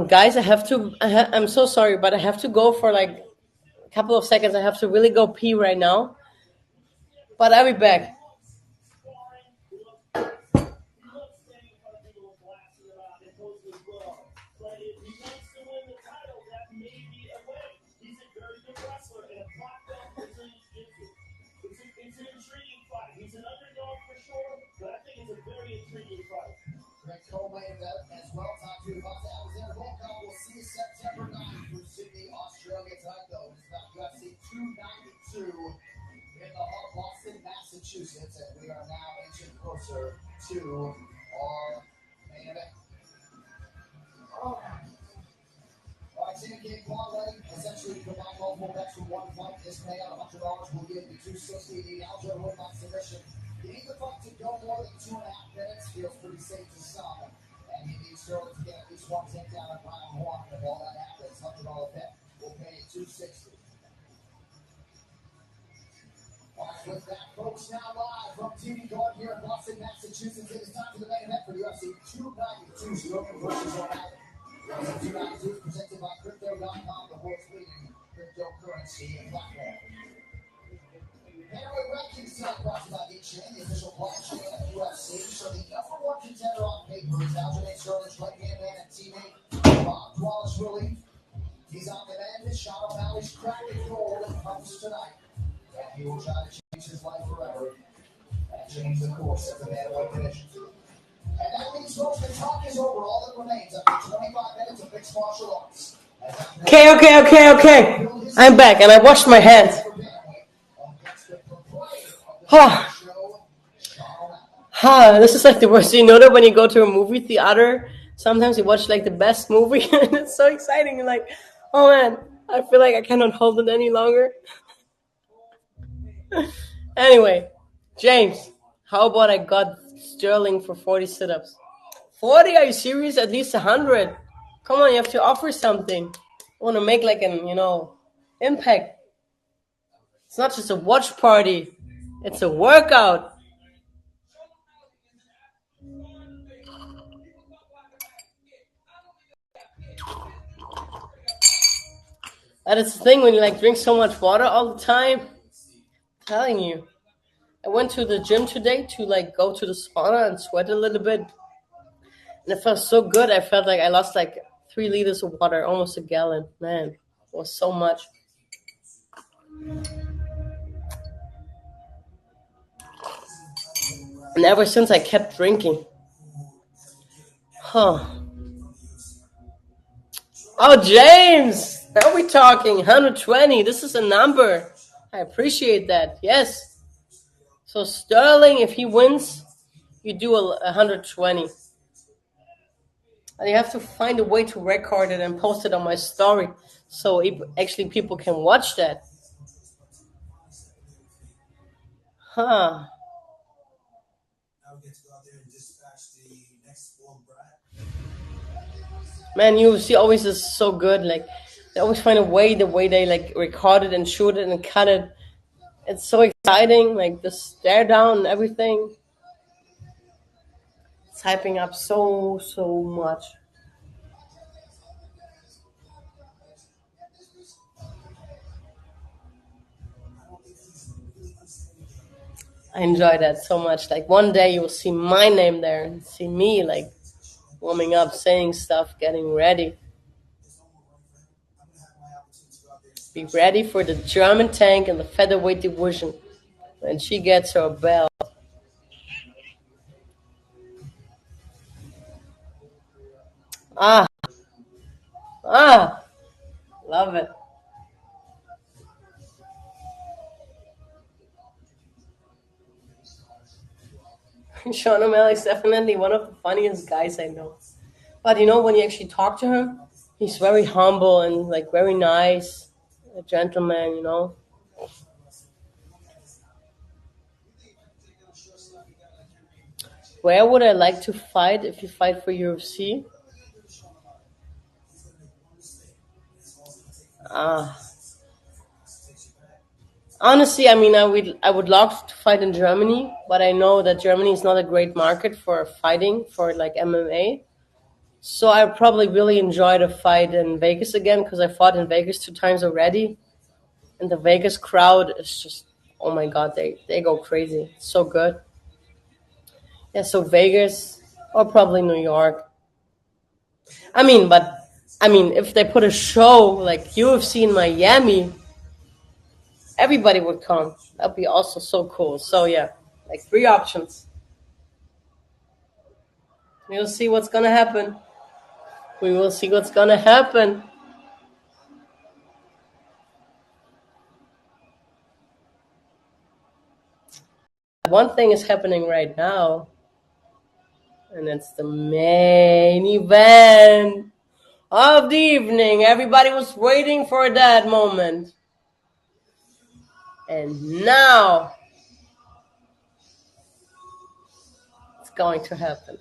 Guys, I'm so sorry, but I have to go for like a couple of seconds. I have to really go pee right now. But I'll be back. Greg co-main event as well. Top two about to Alexander Volkov. We'll see you September 9th from Sydney, Australia. Tonight, though, it's about UFC 292 in the heart of Boston, Massachusetts. And we are now inching closer to our main event. All right, syndicate parlay. Essentially, combine multiple bets from one fight. This payout, $100 will give you 260. The Aljo win by submission. You need the fight to go more than 2.5 minutes. Feels pretty safe to some. And you need Sterling to get at least one takedown in round one. If all that happens, $100 bet will pay you 260. All right, with that, folks, now live from TV Guard here in Boston, Massachusetts. It is time for the main event for UFC 292. Sterling versus O'Malley. UFC 292 is presented by Crypto.com, the world's leading cryptocurrency platform. Heavyweight rankings tonight brought to you by VeChain, the official blockchain of UFC. So the number one contender on paper is Aljamain Sterling's right-hand man and teammate, Bob Wallace Relief. He's on the mend. Sean O'Malley's cracking gold and comes tonight. And he will try to change his life forever and change the course of the bantamweight division. And that means, folks, the talk is over. All that remains after 25 minutes of mixed martial arts. Okay. I'm back and I washed my hands. This is like the worst. You know that when you go to a movie theater, sometimes you watch like the best movie and it's so exciting. You're like, oh man, I feel like I cannot hold it any longer. Anyway, James, how about I got Sterling for 40 sit-ups? 40? Are you serious? At least 100. Come on, you have to offer something. I want to make like an, impact. It's not just a watch party. It's a workout. That is the thing when you like drink so much water all the time. I'm telling you. I went to the gym today to like go to the sauna and sweat a little bit. And it felt so good. I felt like I lost like 3 liters of water, almost a gallon. Man, it was so much. And ever since I kept drinking. Oh, James! Now we're talking 120. This is a number. I appreciate that. Yes. So Sterling, if he wins, you do 120. And you have to find a way to record it and post it on my story so actually people can watch that. Huh. Man, UFC always is so good. Like, they always find a way, the way they like record it and shoot it and cut it. It's so exciting, like the stare down and everything. It's typing up so much. I enjoy that so much. Like one day you will see my name there and see me like warming up, saying stuff, getting ready. Be ready for the German tank in the featherweight division when she gets her belt. Ah, ah, love it. Sean O'Malley's definitely one of the funniest guys I know. But you know, when you actually talk to him, he's very humble and like very nice, a gentleman, you know. Where would I like to fight if you fight for UFC? Ah, honestly, I mean, I would love to fight in Germany, but I know that Germany is not a great market for fighting for like MMA. So I probably really enjoy a fight in Vegas again because I fought in Vegas 2 times already, and the Vegas crowd is just, oh my god, they go crazy. It's so good. Yeah, so Vegas or probably New York. But if they put a show like UFC in Miami, everybody would come. That'd be also so cool. So yeah, like 3 options. We'll see what's gonna happen. We will see what's gonna happen. One thing is happening right now, and it's the main event of the evening. Everybody was waiting for that moment. And now it's going to happen.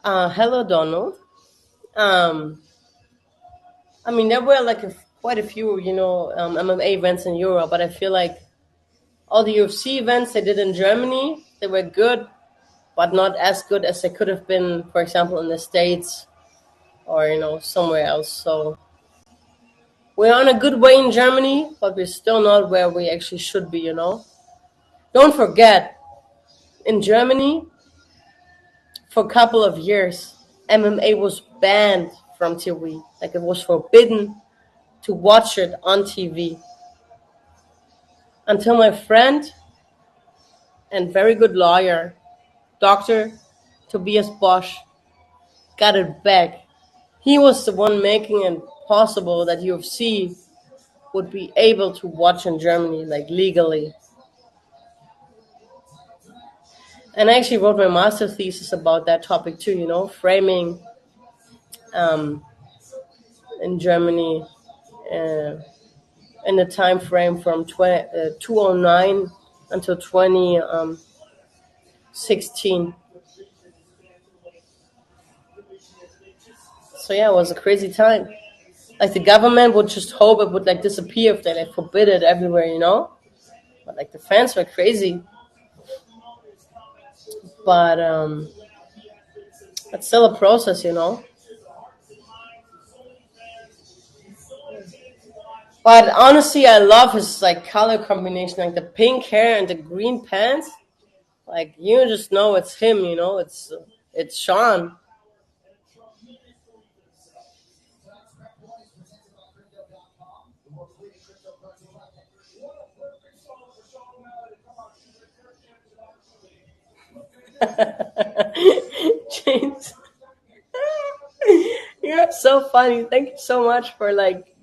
Hello, Donald. Um, there were like quite a few, MMA events in Europe, but I feel like all the UFC events they did in Germany, they were good, but not as good as they could have been, for example, in the States or, somewhere else. So we're on a good way in Germany, but we're still not where we actually should be, Don't forget, in Germany, for a couple of years, MMA was banned from TV. Like it was forbidden to watch it on TV until my friend and very good lawyer, Dr. Tobias Bosch, got it back. He was the one making it possible that UFC would be able to watch in Germany, like legally. And I actually wrote my master thesis about that topic too, framing um, in Germany uh, in the time frame from 2009 until 2016. So yeah, it was a crazy time. Like the government would just hope it would like disappear if they like forbid it everywhere. But like the fans were crazy. But it's still a process. But honestly, I love his like color combination, like the pink hair and the green pants. Like you just know it's him. It's Sean. James, you're so funny. Thank you so much for like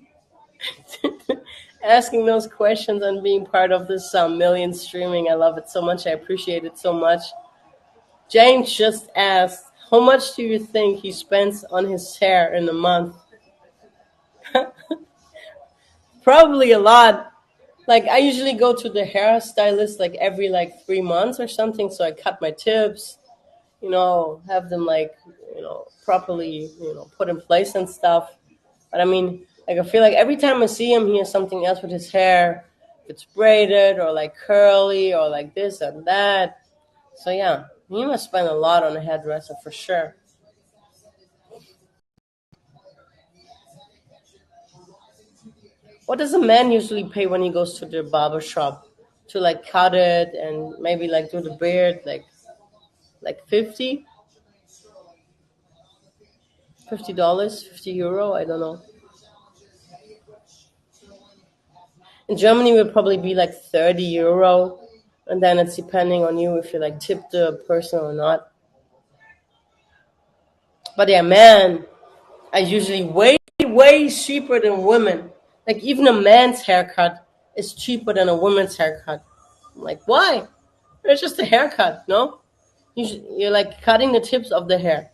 asking those questions and being part of this million streaming. I love it so much. I appreciate it so much. James just asked, how much do you think he spends on his hair in a month? Probably a lot. Like I usually go to the hairstylist like every like 3 months or something. So I cut my tips, have them like, properly, put in place and stuff. But like I feel like every time I see him, he has something else with his hair. if it's braided or like curly or like this and that. So yeah, you must spend a lot on a hairdresser for sure. What does a man usually pay when he goes to the barber shop to like cut it and maybe like do the beard like 50 dollars, €50? I don't know. In Germany, it would probably be like €30, and then it's depending on you if you like tip the person or not. But yeah, men are usually way cheaper than women. Like even a man's haircut is cheaper than a woman's haircut. I'm like, why? It's just a haircut, no? You're like cutting the tips of the hair,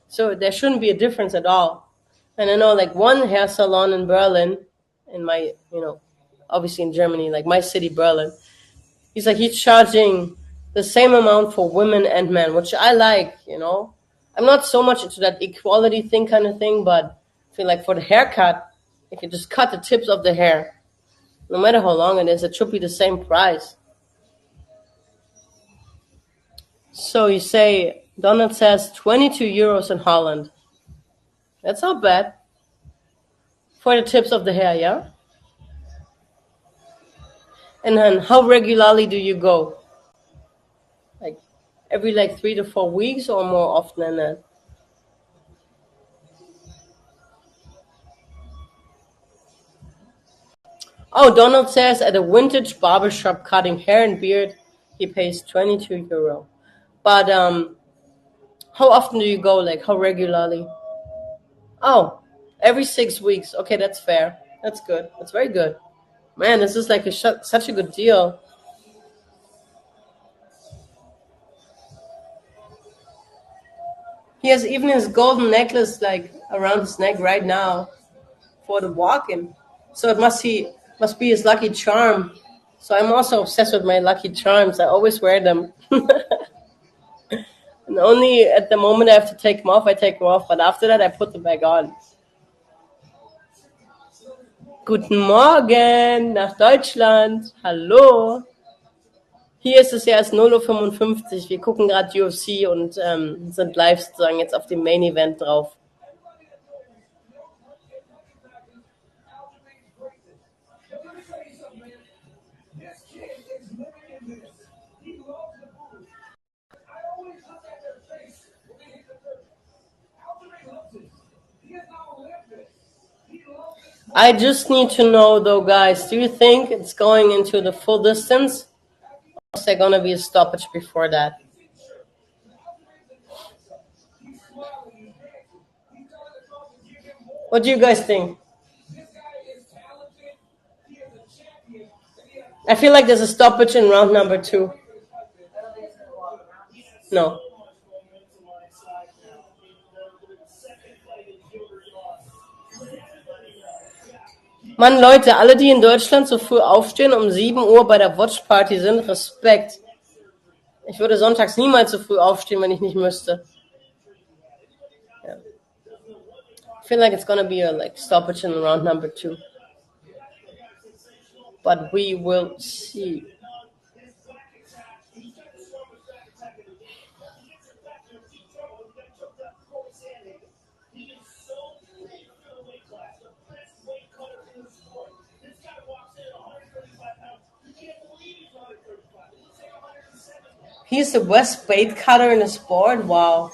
so there shouldn't be a difference at all. And I know like one hair salon in Berlin, in my obviously in Germany, like my city, Berlin. He's charging the same amount for women and men, which I like. I'm not so much into that equality thing kind of thing, but I feel like for the haircut, if you just cut the tips of the hair, no matter how long it is, it should be the same price. So you say Donald says €22 in Holland. That's not bad for the tips of the hair, yeah. And then how regularly do you go? Like every like 3 to 4 weeks or more often than that? Oh, Donald says at a vintage barbershop cutting hair and beard, he pays €22. But how often do you go? Like how regularly? Oh, every 6 weeks. Okay, that's fair. That's good. That's very good. Man, this is like such a good deal. He has even his golden necklace like around his neck right now for the walk-in. So it must be his lucky charm. So I'm also obsessed with my lucky charms. I always wear them. And only at the moment I have to take them off, I take them off. But after that, I put them back on. Guten Morgen nach Deutschland. Hallo. Hier ist es ja erst 0:55 Uhr. Wir gucken gerade UFC und sind live sozusagen jetzt auf dem Main Event drauf. I just need to know though, guys, do you think it's going into the full distance? Or is there going to be a stoppage before that? What do you guys think? I feel like there's a stoppage in round number 2. No. Mann, Leute, alle, die in Deutschland so früh aufstehen, um 7 Uhr bei der WatchParty sind, Respekt. Ich würde sonntags niemals so früh aufstehen, wenn ich nicht müsste. Yeah. I feel like it's gonna be a stoppage in round number 2. But we will see. He's the best bait cutter in the sport? Wow.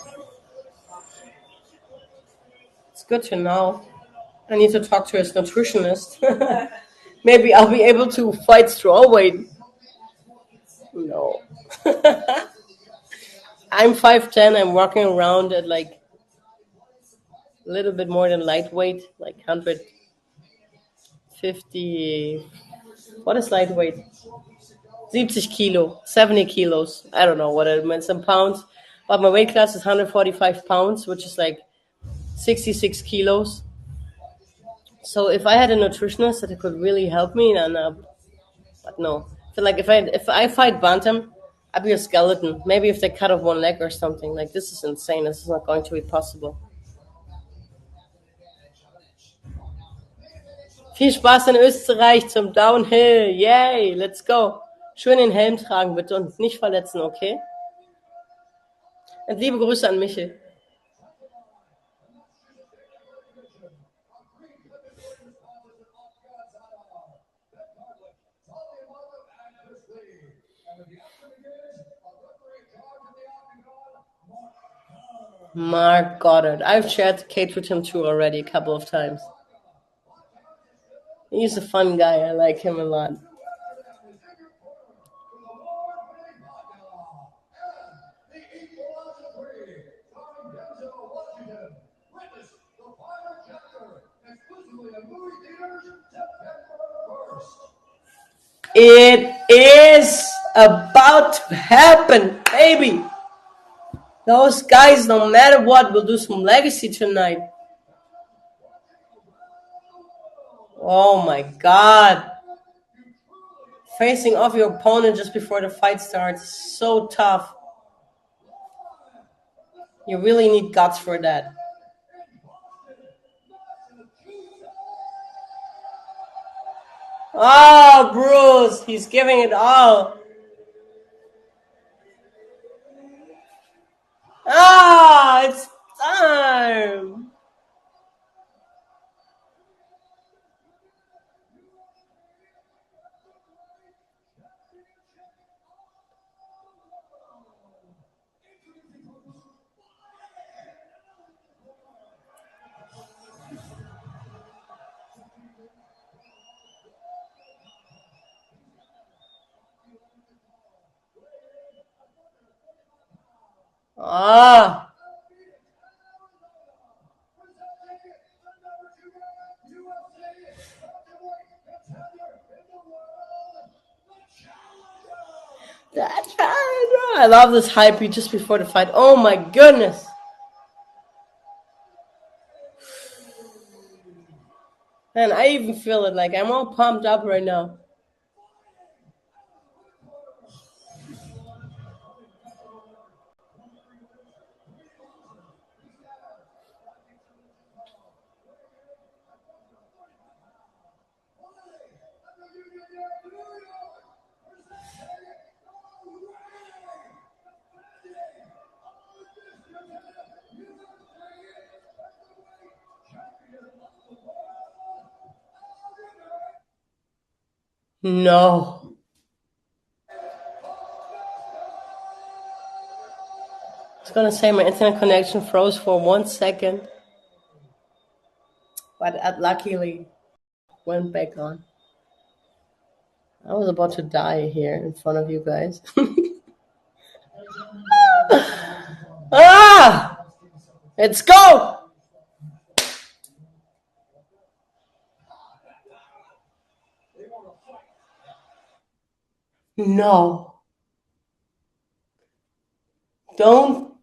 It's good to know. I need to talk to his nutritionist. Maybe I'll be able to fight strawweight. No. I'm 5'10". I'm walking around at like a little bit more than lightweight, like 150. What is lightweight? 70 kilo, 70 kilos. I don't know what it means in pounds. But my weight class is 145 pounds, which is like 66 kilos. So if I had a nutritionist that could really help me, then but no. I feel like if I fight bantam, I'd be a skeleton. Maybe if they cut off one leg or something. Like this is insane. This is not going to be possible. Viel Spaß in Österreich zum Downhill. Yay, let's go. Schön den Helm tragen, bitte, und nicht verletzen, okay? Und liebe Grüße an Michel. Mark Goddard. I've shared the cage with him too already a couple of times. He's a fun guy. I like him a lot. It is about to happen, baby. Those guys, no matter what, will do some legacy tonight. Oh my God. Facing off your opponent just before the fight starts is so tough. You really need guts for that. Oh, Bruce, he's giving it all. Ah, it's time. Ah. That's right. I love this hype beat just before the fight. Oh my goodness. Man, I even feel it. Like, I'm all pumped up right now. No. I was gonna say my internet connection froze for 1 second, but it luckily went back on. I was about to die here in front of you guys. Ah! Let's go! No. Don't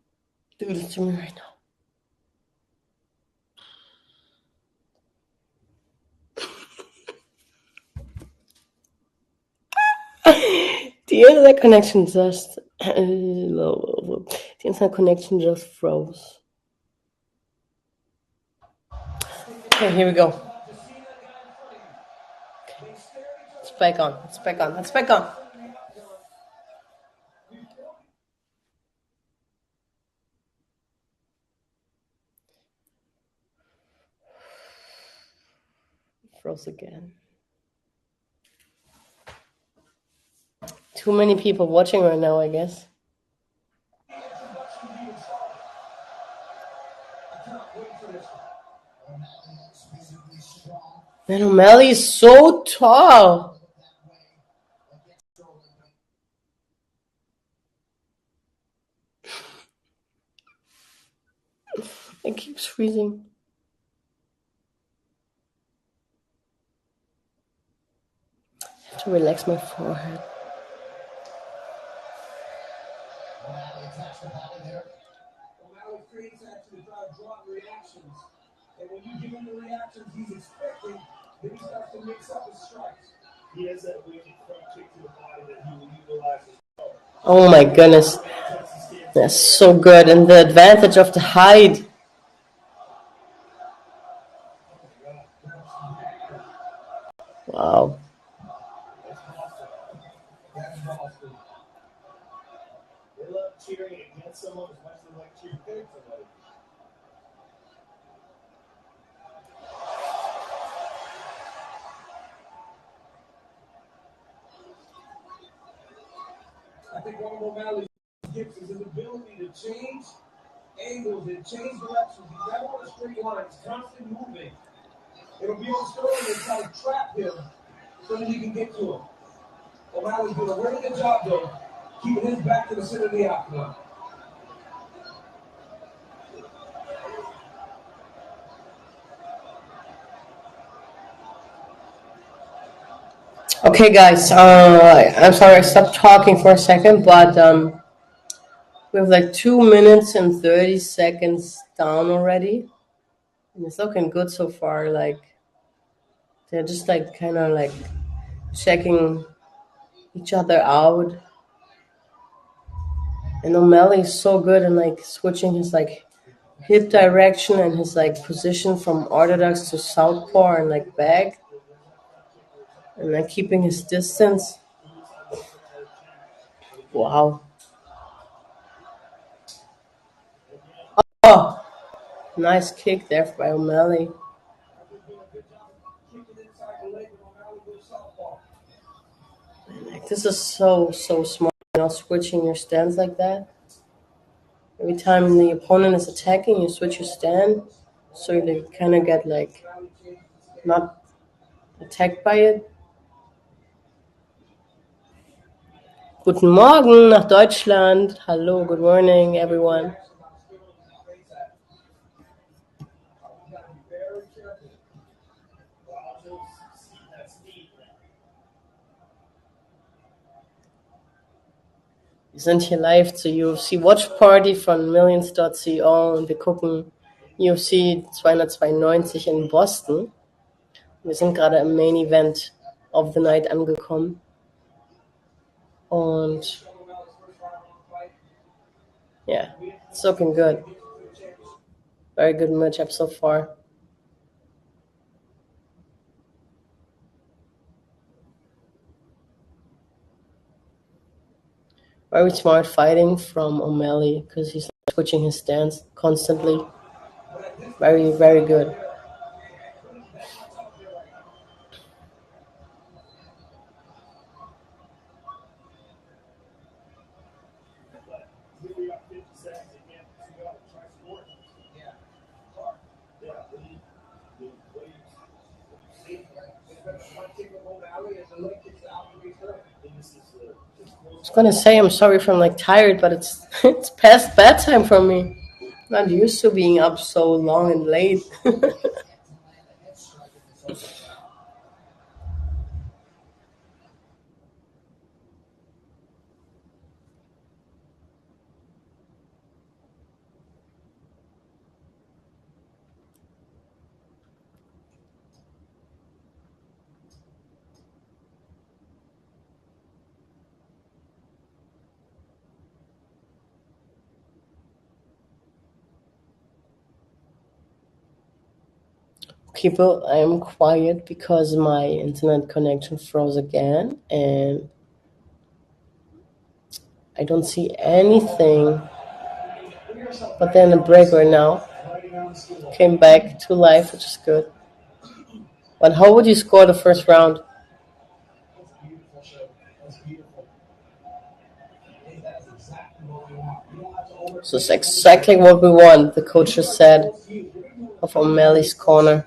do this to me right now. The internet connection just the internet connection just froze. Okay, here we go. Okay. It's back on. It's back on. It's back on. Froze again. Too many people watching right now, I guess. Man, O'Malley is so tall. It keeps freezing. I have to relax my forehead. O'Malley creates action to try to draw reactions. And when you give him the reactions he's expecting, then he starts to mix up his strikes. He has that wicked front kick to the body that he will utilize as well. Oh my goodness. That's so good. And the advantage of the height. Wow. That's Boston. That's Boston. They love cheering against someone as much as they like cheering for somebody. I think one of O'Malley's gifts is his ability to change angles and change directions. He's never on a straight line. He's constantly moving. It'll be on Sterling and try to trap him so that he can get to him. O'Malley's doing a really good job, though, keeping his back to the center of the octagon. Okay, guys. I'm sorry I stopped talking for a second, but we have like 2 minutes and 30 seconds down already, and it's looking good so far. Like they're just like kind of like checking each other out, and O'Malley is so good and like switching his like hip direction and his like position from orthodox to southpaw and like back, and like keeping his distance. Wow. Oh, nice kick there by O'Malley. Like, this is so smart, switching your stance like that. Every time the opponent is attacking, you switch your stand, so you kind of get like not attacked by it. Guten Morgen nach Deutschland. Hallo, good morning, everyone. Wir sind hier live zur UFC WatchParty von Millions.co und wir gucken UFC 292 in Boston. Wir sind gerade im Main Event of the Night angekommen. Und yeah, it's looking good. Very good matchup so far. Very smart fighting from O'Malley because he's switching his stance constantly. Very, very good. I was gonna say I'm sorry if I'm like tired, but it's it's past bedtime for me. Not used to being up so long and late. People, I'm quiet because my internet connection froze again and I don't see anything. But then a break right now. Came back to life, which is good. But how would you score the first round? So it's exactly what we want, the coach just said, of O'Malley's corner.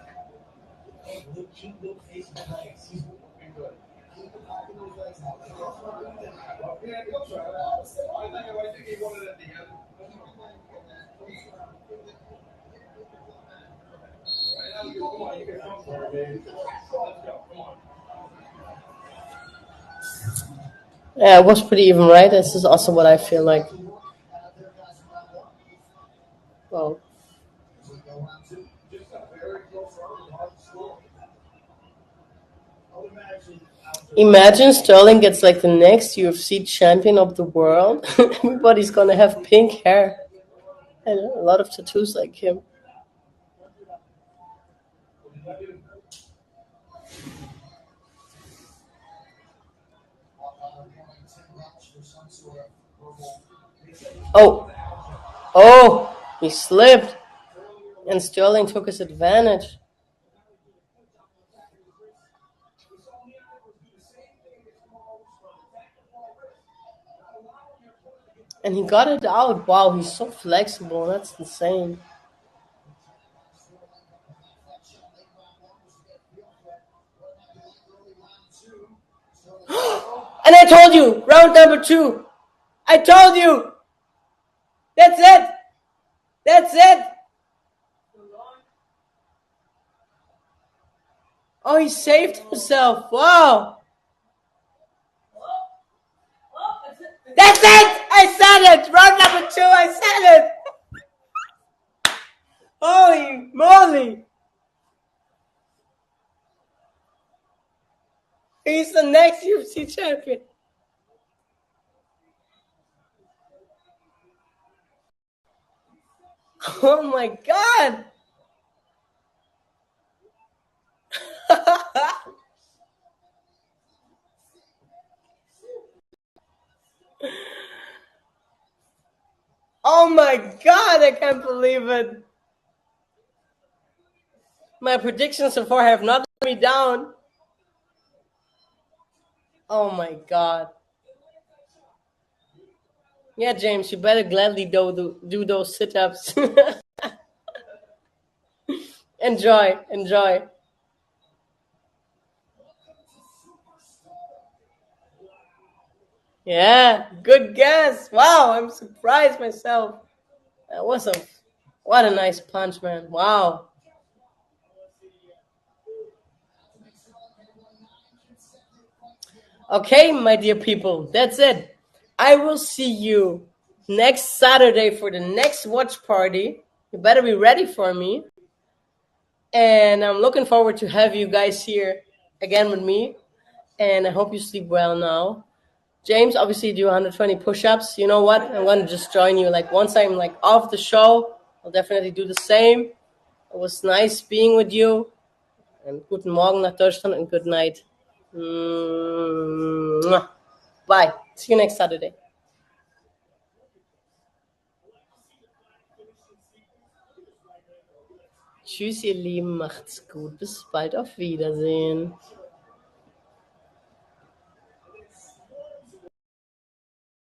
Yeah, it was pretty even, right? This is also what I feel like. Well, imagine Sterling gets like the next UFC champion of the world. Everybody's gonna have pink hair and a lot of tattoos like him. Oh, oh, he slipped, and Sterling took his advantage. And he got it out. Wow, he's so flexible. That's insane. And I told you, round number 2. I told you. That's it. That's it. Oh, he saved himself. Wow. That's it. I said it. Round number 2. I said it. Holy moly. He's the next UFC champion. Oh my god. Oh my god, I can't believe it. My predictions so far have not let me down. Oh my god. Yeah, James, you better gladly do those sit-ups. Enjoy, enjoy. Yeah, good guess. Wow, I'm surprised myself. That was what a nice punch, man. Wow. Okay, my dear people, that's it. I will see you next Saturday for the next watch party. You better be ready for me. And I'm looking forward to have you guys here again with me. And I hope you sleep well now. James, obviously do 120 push-ups. You know what? I'm gonna just join you. Like once I'm like off the show, I'll definitely do the same. It was nice being with you. And guten Morgen nach Deutschland and good night. Bye. See you next Saturday. Tschüss, ihr Lieben. Macht's gut. Bis bald. Auf Wiedersehen.